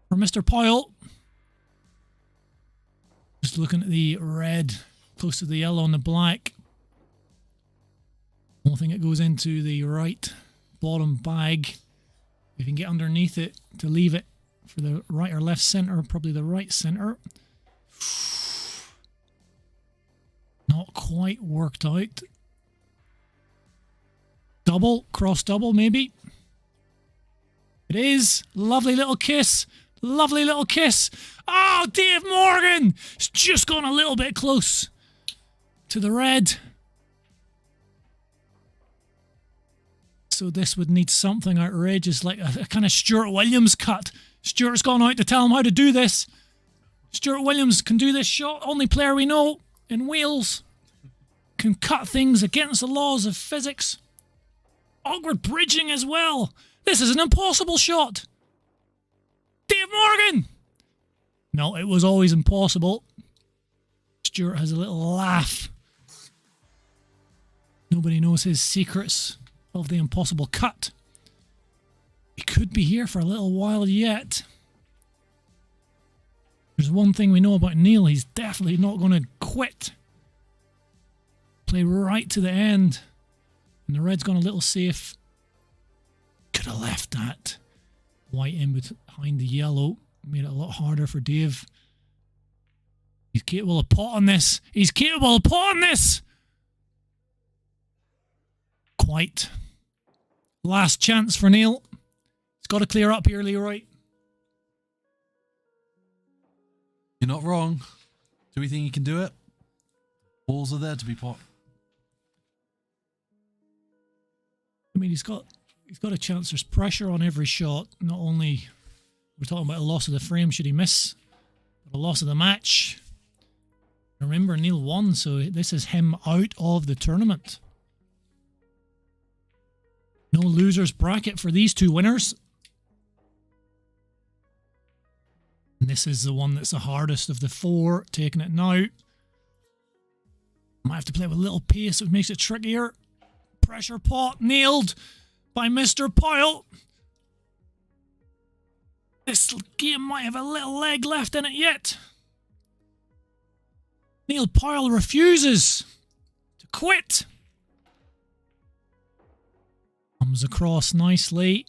for Mr. Powell? Just looking at the red close to the yellow and the black. I don't think it goes into the right bottom bag. If you can get underneath it to leave it for the right or left center, probably the right center. Not quite worked out. Double, cross double maybe. It is. Lovely little kiss. Lovely little kiss. Oh, Dave Morgan! It's just gone a little bit close to the red. So this would need something outrageous, like a kind of Stuart Williams cut. Stuart's gone out to tell him how to do this. Stuart Williams can do this shot. Only player we know in Wales. Can cut things against the laws of physics. Awkward bridging as well. This is an impossible shot. Dave Morgan! No, it was always impossible. It's Stuart has a little laugh. Nobody knows his secrets of the impossible cut. He could be here for a little while yet. There's one thing we know about Neil. He's definitely not going to quit. Play right to the end. And the red's gone a little safe. Could have left that white in behind the yellow. Made it a lot harder for Dave. He's capable of potting this. He's capable of potting this. Quite. Last chance for Neil. He's got to clear up here, Leroy. You're not wrong. Do we think he can do it? Balls are there to be popped. I mean, he's got a chance. There's pressure on every shot. Not only we're talking about a loss of the frame should he miss, but a loss of the match. Remember, Neil won, so this is him out of the tournament. No losers bracket for these two winners. And this is the one that's the hardest of the four. Taking it now. Might have to play with a little pace, which makes it trickier. Pressure pot nailed by Mr. Powell. This game might have a little leg left in it yet. Neil Powell refuses to quit. Comes across nicely.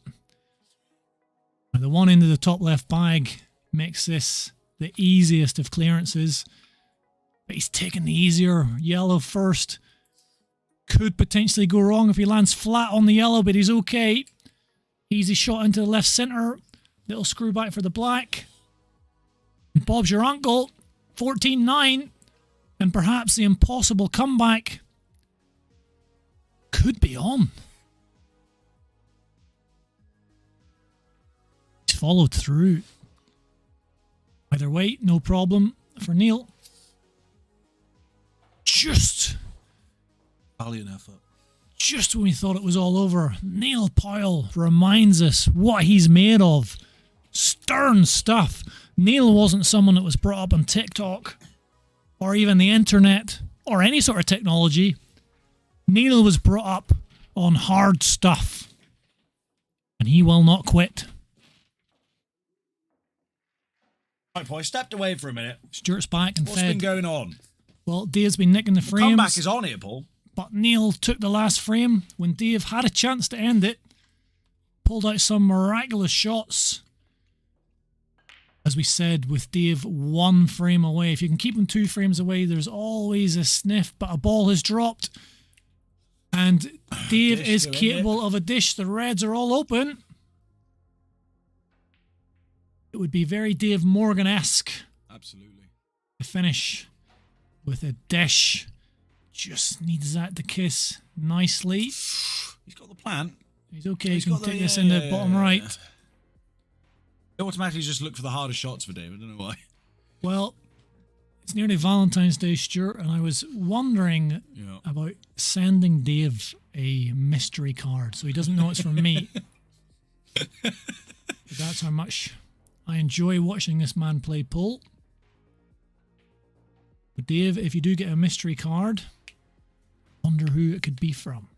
Now the one end of the top left bag makes this the easiest of clearances. But he's taking the easier yellow first. Could potentially go wrong if he lands flat on the yellow, but he's okay. Easy shot into the left centre. Little screw back for the black. Bob's your uncle. 14-9. And perhaps the impossible comeback could be on. He's followed through. Either way, no problem for Neil. Valiant effort. Just when we thought it was all over, Neil Powell reminds us what he's made of. Stern stuff. Neil wasn't someone that was brought up on TikTok or even the internet or any sort of technology. Neil was brought up on hard stuff. And he will not quit. Right, boy, stepped away for a minute. Stuart's back and What's fed. been going on? Well, Dave's been nicking the frames. Comeback is on here, Paul. But Neil took the last frame when Dave had a chance to end it. Pulled out some miraculous shots. As we said, with Dave 1 frame away. If you can keep him 2 frames away, there's always a sniff. But a ball has dropped. And Dave is capable of a dish. The reds are all open. It would be very Dave Morgan-esque. Absolutely. To finish with a dish. Just needs that to kiss nicely. He's got the plant. He's okay. He can take this in the bottom right. They automatically just look for the harder shots for Dave. I don't know why. Well, it's nearly Valentine's Day, Stuart, and I was wondering about sending Dave a mystery card so he doesn't know it's from me. But that's how much I enjoy watching this man play pool. But Dave, if you do get a mystery card, wonder who it could be from.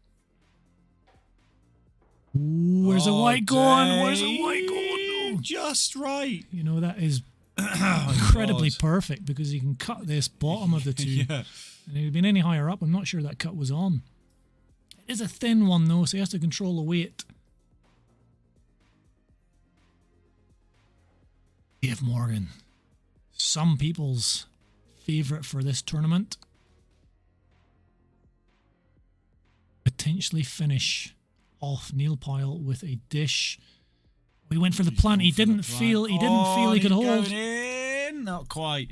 Ooh, where's the white going? Where's the white going? No. Just right. You know, that is incredibly perfect because you can cut this bottom of the two. Yeah. And if it had been any higher up, I'm not sure that cut was on. It is a thin one though, so he has to control the weight. Dave Morgan. Some people's favourite for this tournament. Potentially finish off Neil Powell with a dish. We went for the plant. He didn't feel he could hold. Going in. Not quite.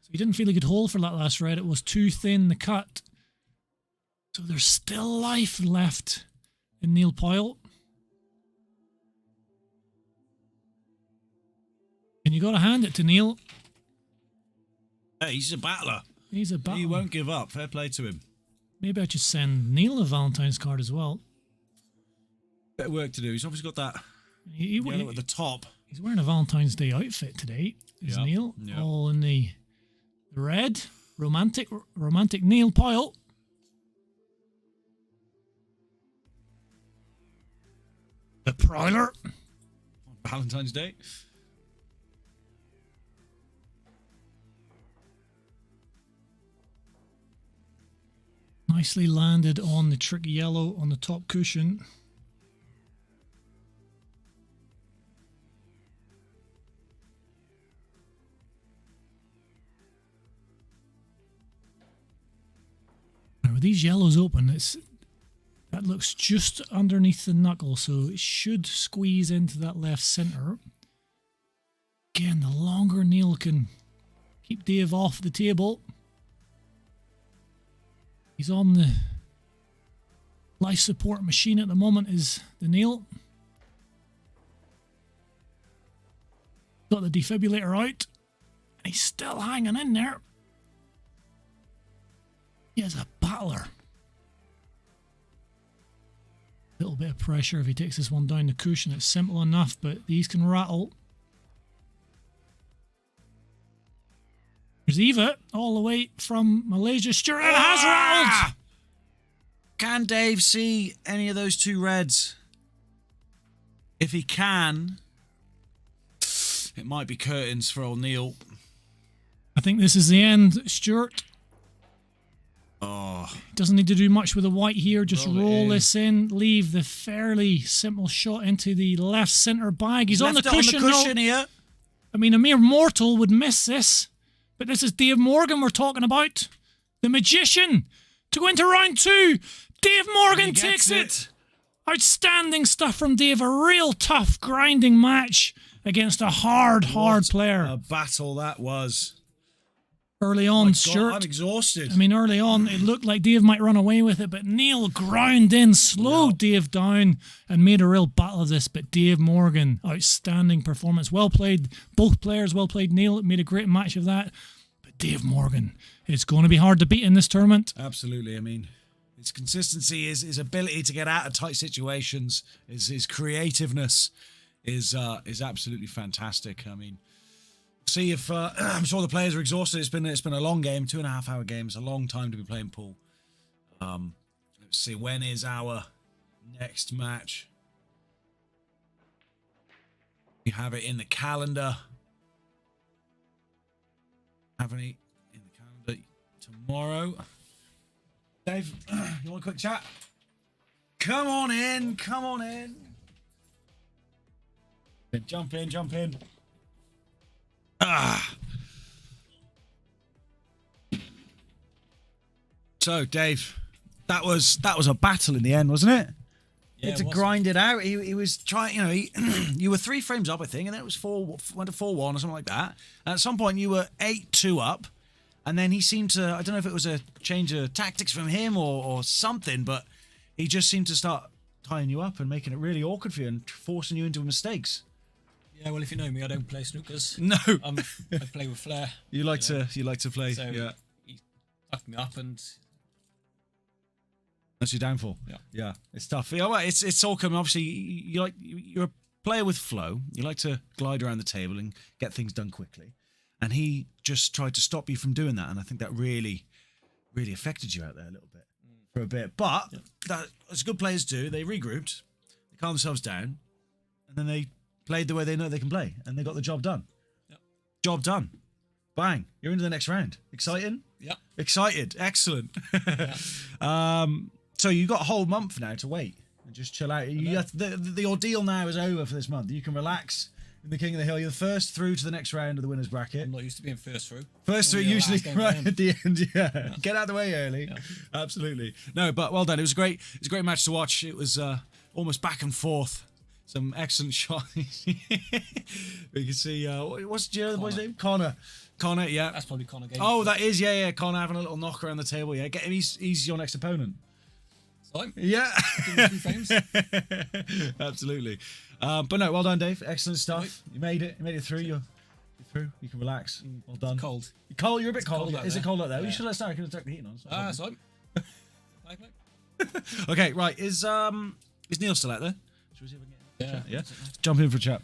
So he didn't feel he could hold for that last red. It was too thin, the cut. So there's still life left in Neil Powell. And you got to hand it to Neil. Hey, he's a battler. He's a battler. He won't give up. Fair play to him. Maybe I should send Neil a Valentine's card as well. Bit of work to do. He's obviously got that yellow at the top. He's wearing a Valentine's Day outfit today, is Neil. Yeah. All in the red. Romantic Neil Powell. The Prowler. On Valentine's Day. Nicely landed on the tricky yellow on the top cushion. Now with these yellows open, that looks just underneath the knuckle, so it should squeeze into that left centre. Again, the longer Neil can keep Dave off the table. He's on the life support machine at the moment, is the Neil. Got the defibrillator out. And he's still hanging in there. He is a battler. A little bit of pressure if he takes this one down the cushion. It's simple enough, but these can rattle. There's Eva, all the way from Malaysia. Stuart has rattled! Can Dave see any of those two reds? If he can, it might be curtains for old Neil. I think this is the end, Stuart. Oh. Doesn't need to do much with the white here. Just roll this in. Leave the fairly simple shot into the left centre bag. He's on the cushion here. I mean, a mere mortal would miss this. But this is Dave Morgan we're talking about. The magician. To go into round 2. Dave Morgan takes it. Outstanding stuff from Dave. A real tough, grinding match against a hard player. A battle that was. Early on, Stuart. I'm exhausted. I mean, early on, it looked like Dave might run away with it, but Neil ground in, slowed Dave down, and made a real battle of this. But Dave Morgan, outstanding performance. Well played. Both players well played. Neil made a great match of that. But Dave Morgan, it's going to be hard to beat in this tournament. Absolutely. I mean, his consistency, his ability to get out of tight situations, his creativeness is absolutely fantastic. I mean, see if I'm sure the players are exhausted. It's been a long game, 2.5 hour game. It's a long time to be playing pool. Let's see, when is our next match? We have it in the calendar. Have any in the calendar tomorrow? Dave, you want a quick chat? Come on in, come on in. Jump in, jump in. So, Dave, that was a battle in the end, wasn't it? Yeah, to grind it out. He was trying, you were 3 frames up, I think, and then it was went to 4-1 or something like that. And at some point, you were 8-2 up, and then he seemed to, I don't know if it was a change of tactics from him or something, but he just seemed to start tying you up and making it really awkward for you and forcing you into mistakes. Yeah, well, if you know me, I don't play snookers. No, I play with flair. You like to play. So yeah, he tucked me up, and that's your downfall. Yeah, it's tough. Yeah, well, it's all coming. Obviously, you're a player with flow. You like to glide around the table and get things done quickly, and he just tried to stop you from doing that. And I think that really affected you out there a little bit for a bit. But that, as good players do, they regrouped, they calmed themselves down, and then they played the way they know they can play, and they got the job done. Yep. Job done. Bang. You're into the next round. Exciting? Yeah. Excited. Excellent. So you got a whole month now to wait and just chill out. The ordeal now is over for this month. You can relax in the King of the Hill. You're the first through to the next round of the winners bracket. I'm not used to being first through. First through, usually right at the end. Yeah. Get out of the way early. Yeah. Absolutely. No, but well done. It was a great match to watch. It was almost back and forth. Some excellent shots. We can see, what's the boy's name? Connor, yeah. That's probably Connor. Oh, that is, yeah. Connor having a little knock around the table, yeah. Get him, he's your next opponent. So, yeah. give me 2 frames. Absolutely. But no, well done, Dave. Excellent stuff. Right. You made it through. You're through. You can relax. Well done. It's cold. You're cold? You're a bit cold. Cold is it cold out there? Yeah. You should let us know. I can turn the heating on. So. Okay, right. Is Neil still out there? Should we see if we can get him? Yeah. Jump in for a chat.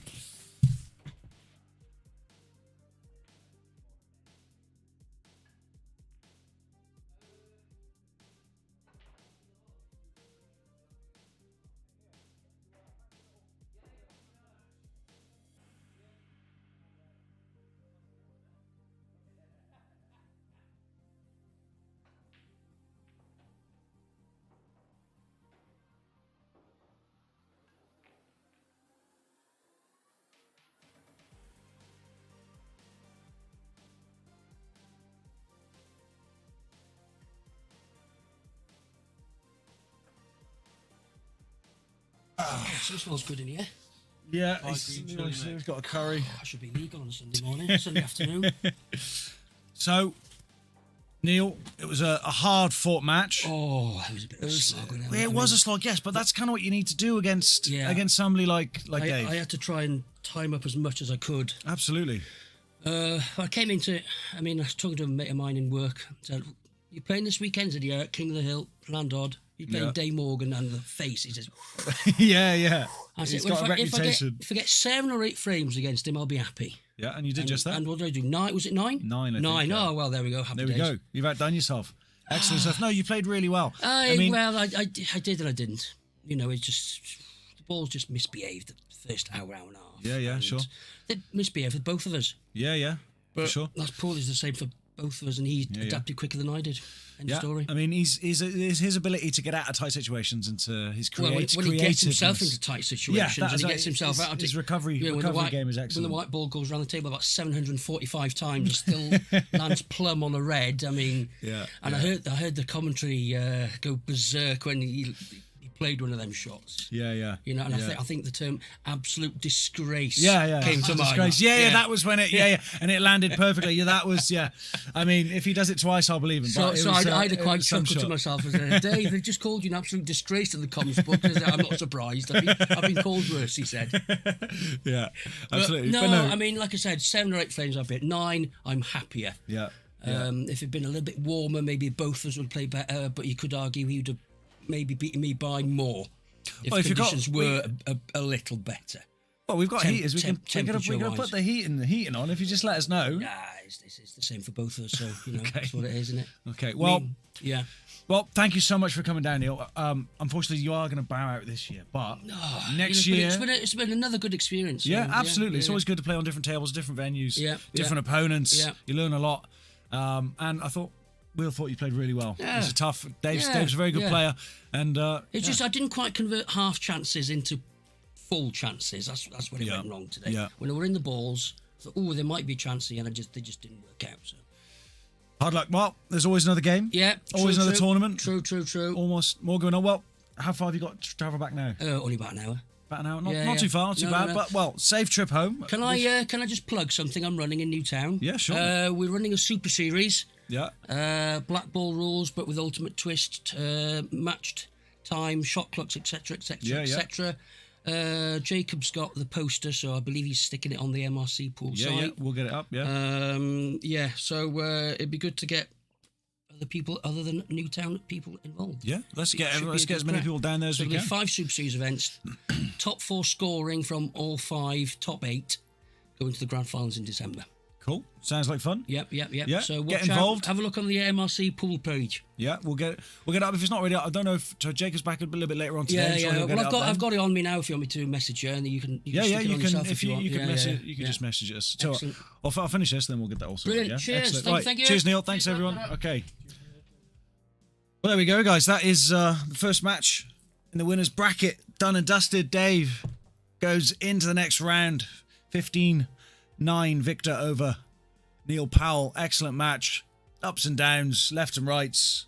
So it smells good in here. Yeah, green chili, mate. we've got a curry. I should be legal on a Sunday morning, Sunday afternoon. So, Neil, it was a hard-fought match. Oh, it was a bit of a slog. It was a slog, yes, but that's kind of what you need to do against somebody like Dave. I had to try and time up as much as I could. Absolutely. I came into it, I was talking to a mate of mine in work. Said, "You playing this weekend?" I said, "Yeah, King of the Hill, Landod." You playing Dave Morgan and the face. He says, yeah. I said, He's got a reputation. If I get 7 or 8 frames against him, I'll be happy. Yeah, and you did just that. And what did I do? 9? Was it 9? 9, I think. 9. Yeah. Oh, well, there we go. Happy There we days. go. You've outdone yourself. Excellent stuff. No, you played really well. I did and I didn't. It's just the balls just misbehaved the first hour and a half. Yeah, and sure. They misbehaved for both of us. Yeah, for sure. That's probably the same for both of us, and he adapted quicker than I did. End of story. His ability to get out of tight situations and to his when he gets himself into tight situations and he gets himself out of his recovery game is excellent. When the white ball goes around the table about 745 times, he still lands plumb on the red. And I heard the commentary go berserk when he played one of them shots. Yeah. I think the term absolute disgrace came to mind. Disgrace. Yeah, that was when it, and it landed perfectly. Yeah, that was, if he does it twice, I'll believe him. I had a quite chuckle to myself. I said, "Dave, they've just called you an absolute disgrace in the comments book." I said, "I'm not surprised. I've been called worse," he said. Yeah, absolutely. But no, like I said, 7 or 8 frames I've hit. 9, I'm happier. Yeah. If it'd been a little bit warmer, maybe both of us would play better, but you could argue he would have maybe beaten me by more if conditions were a little better. Well, we've got heaters. We can put the heating on if you just let us know. Yeah, it's the same for both of us, so that's what it is, isn't it? Okay, well, yeah. Well, thank you so much for coming down, Neil. Unfortunately, you are going to bow out this year, but next year... It's been another good experience. Yeah, absolutely. It's always good to play on different tables, different venues, different opponents. Yeah. You learn a lot. And I thought... We all thought you played really well. Yeah. It was tough. Dave's a very good player, and it's just I didn't quite convert half chances into full chances. That's when it went wrong today. Yeah. When they were in the balls, I thought, there might be a chance here, and they just didn't work out. So hard luck. Well, there's always another game. Yeah, always another tournament. True. Almost more going on. Well, how far have you got to travel back now? Only about an hour. About an hour. Not too far, not too bad. No. But safe trip home. Can I just plug something I'm running in Newtown? Yeah, sure. We're running a super series. Yeah. Black ball rules, but with ultimate twist, matched time, shot clocks, etc., etc. Jacob's got the poster, so I believe he's sticking it on the MRC pool site. Yeah, we'll get it up. Yeah. So it'd be good to get other people other than Newtown people involved. Yeah, let's get as many people down there as we can. There'll be 5 super series events, top 4 scoring from all 5, top 8 going to the grand finals in December. Cool. Sounds like fun. Yep. Yeah, So get involved. Have a look on the MRC pool page. Yeah, we'll get it up if it's not already up. I don't know if Jacob's back a little bit later on today. Yeah. Well, I've got it on me now. If you want me to message you, and you can. You can. If you can message, you can just message us. So I'll finish this, then we'll get that also. Brilliant. Cheers. Thank you. Cheers, Neil. Thanks, everyone. Okay. Well, there we go, guys. That is the first match in the winners bracket done and dusted. Dave goes into the next round. 15-9 victor over Neil Powell. Excellent match. Ups and downs, left and rights.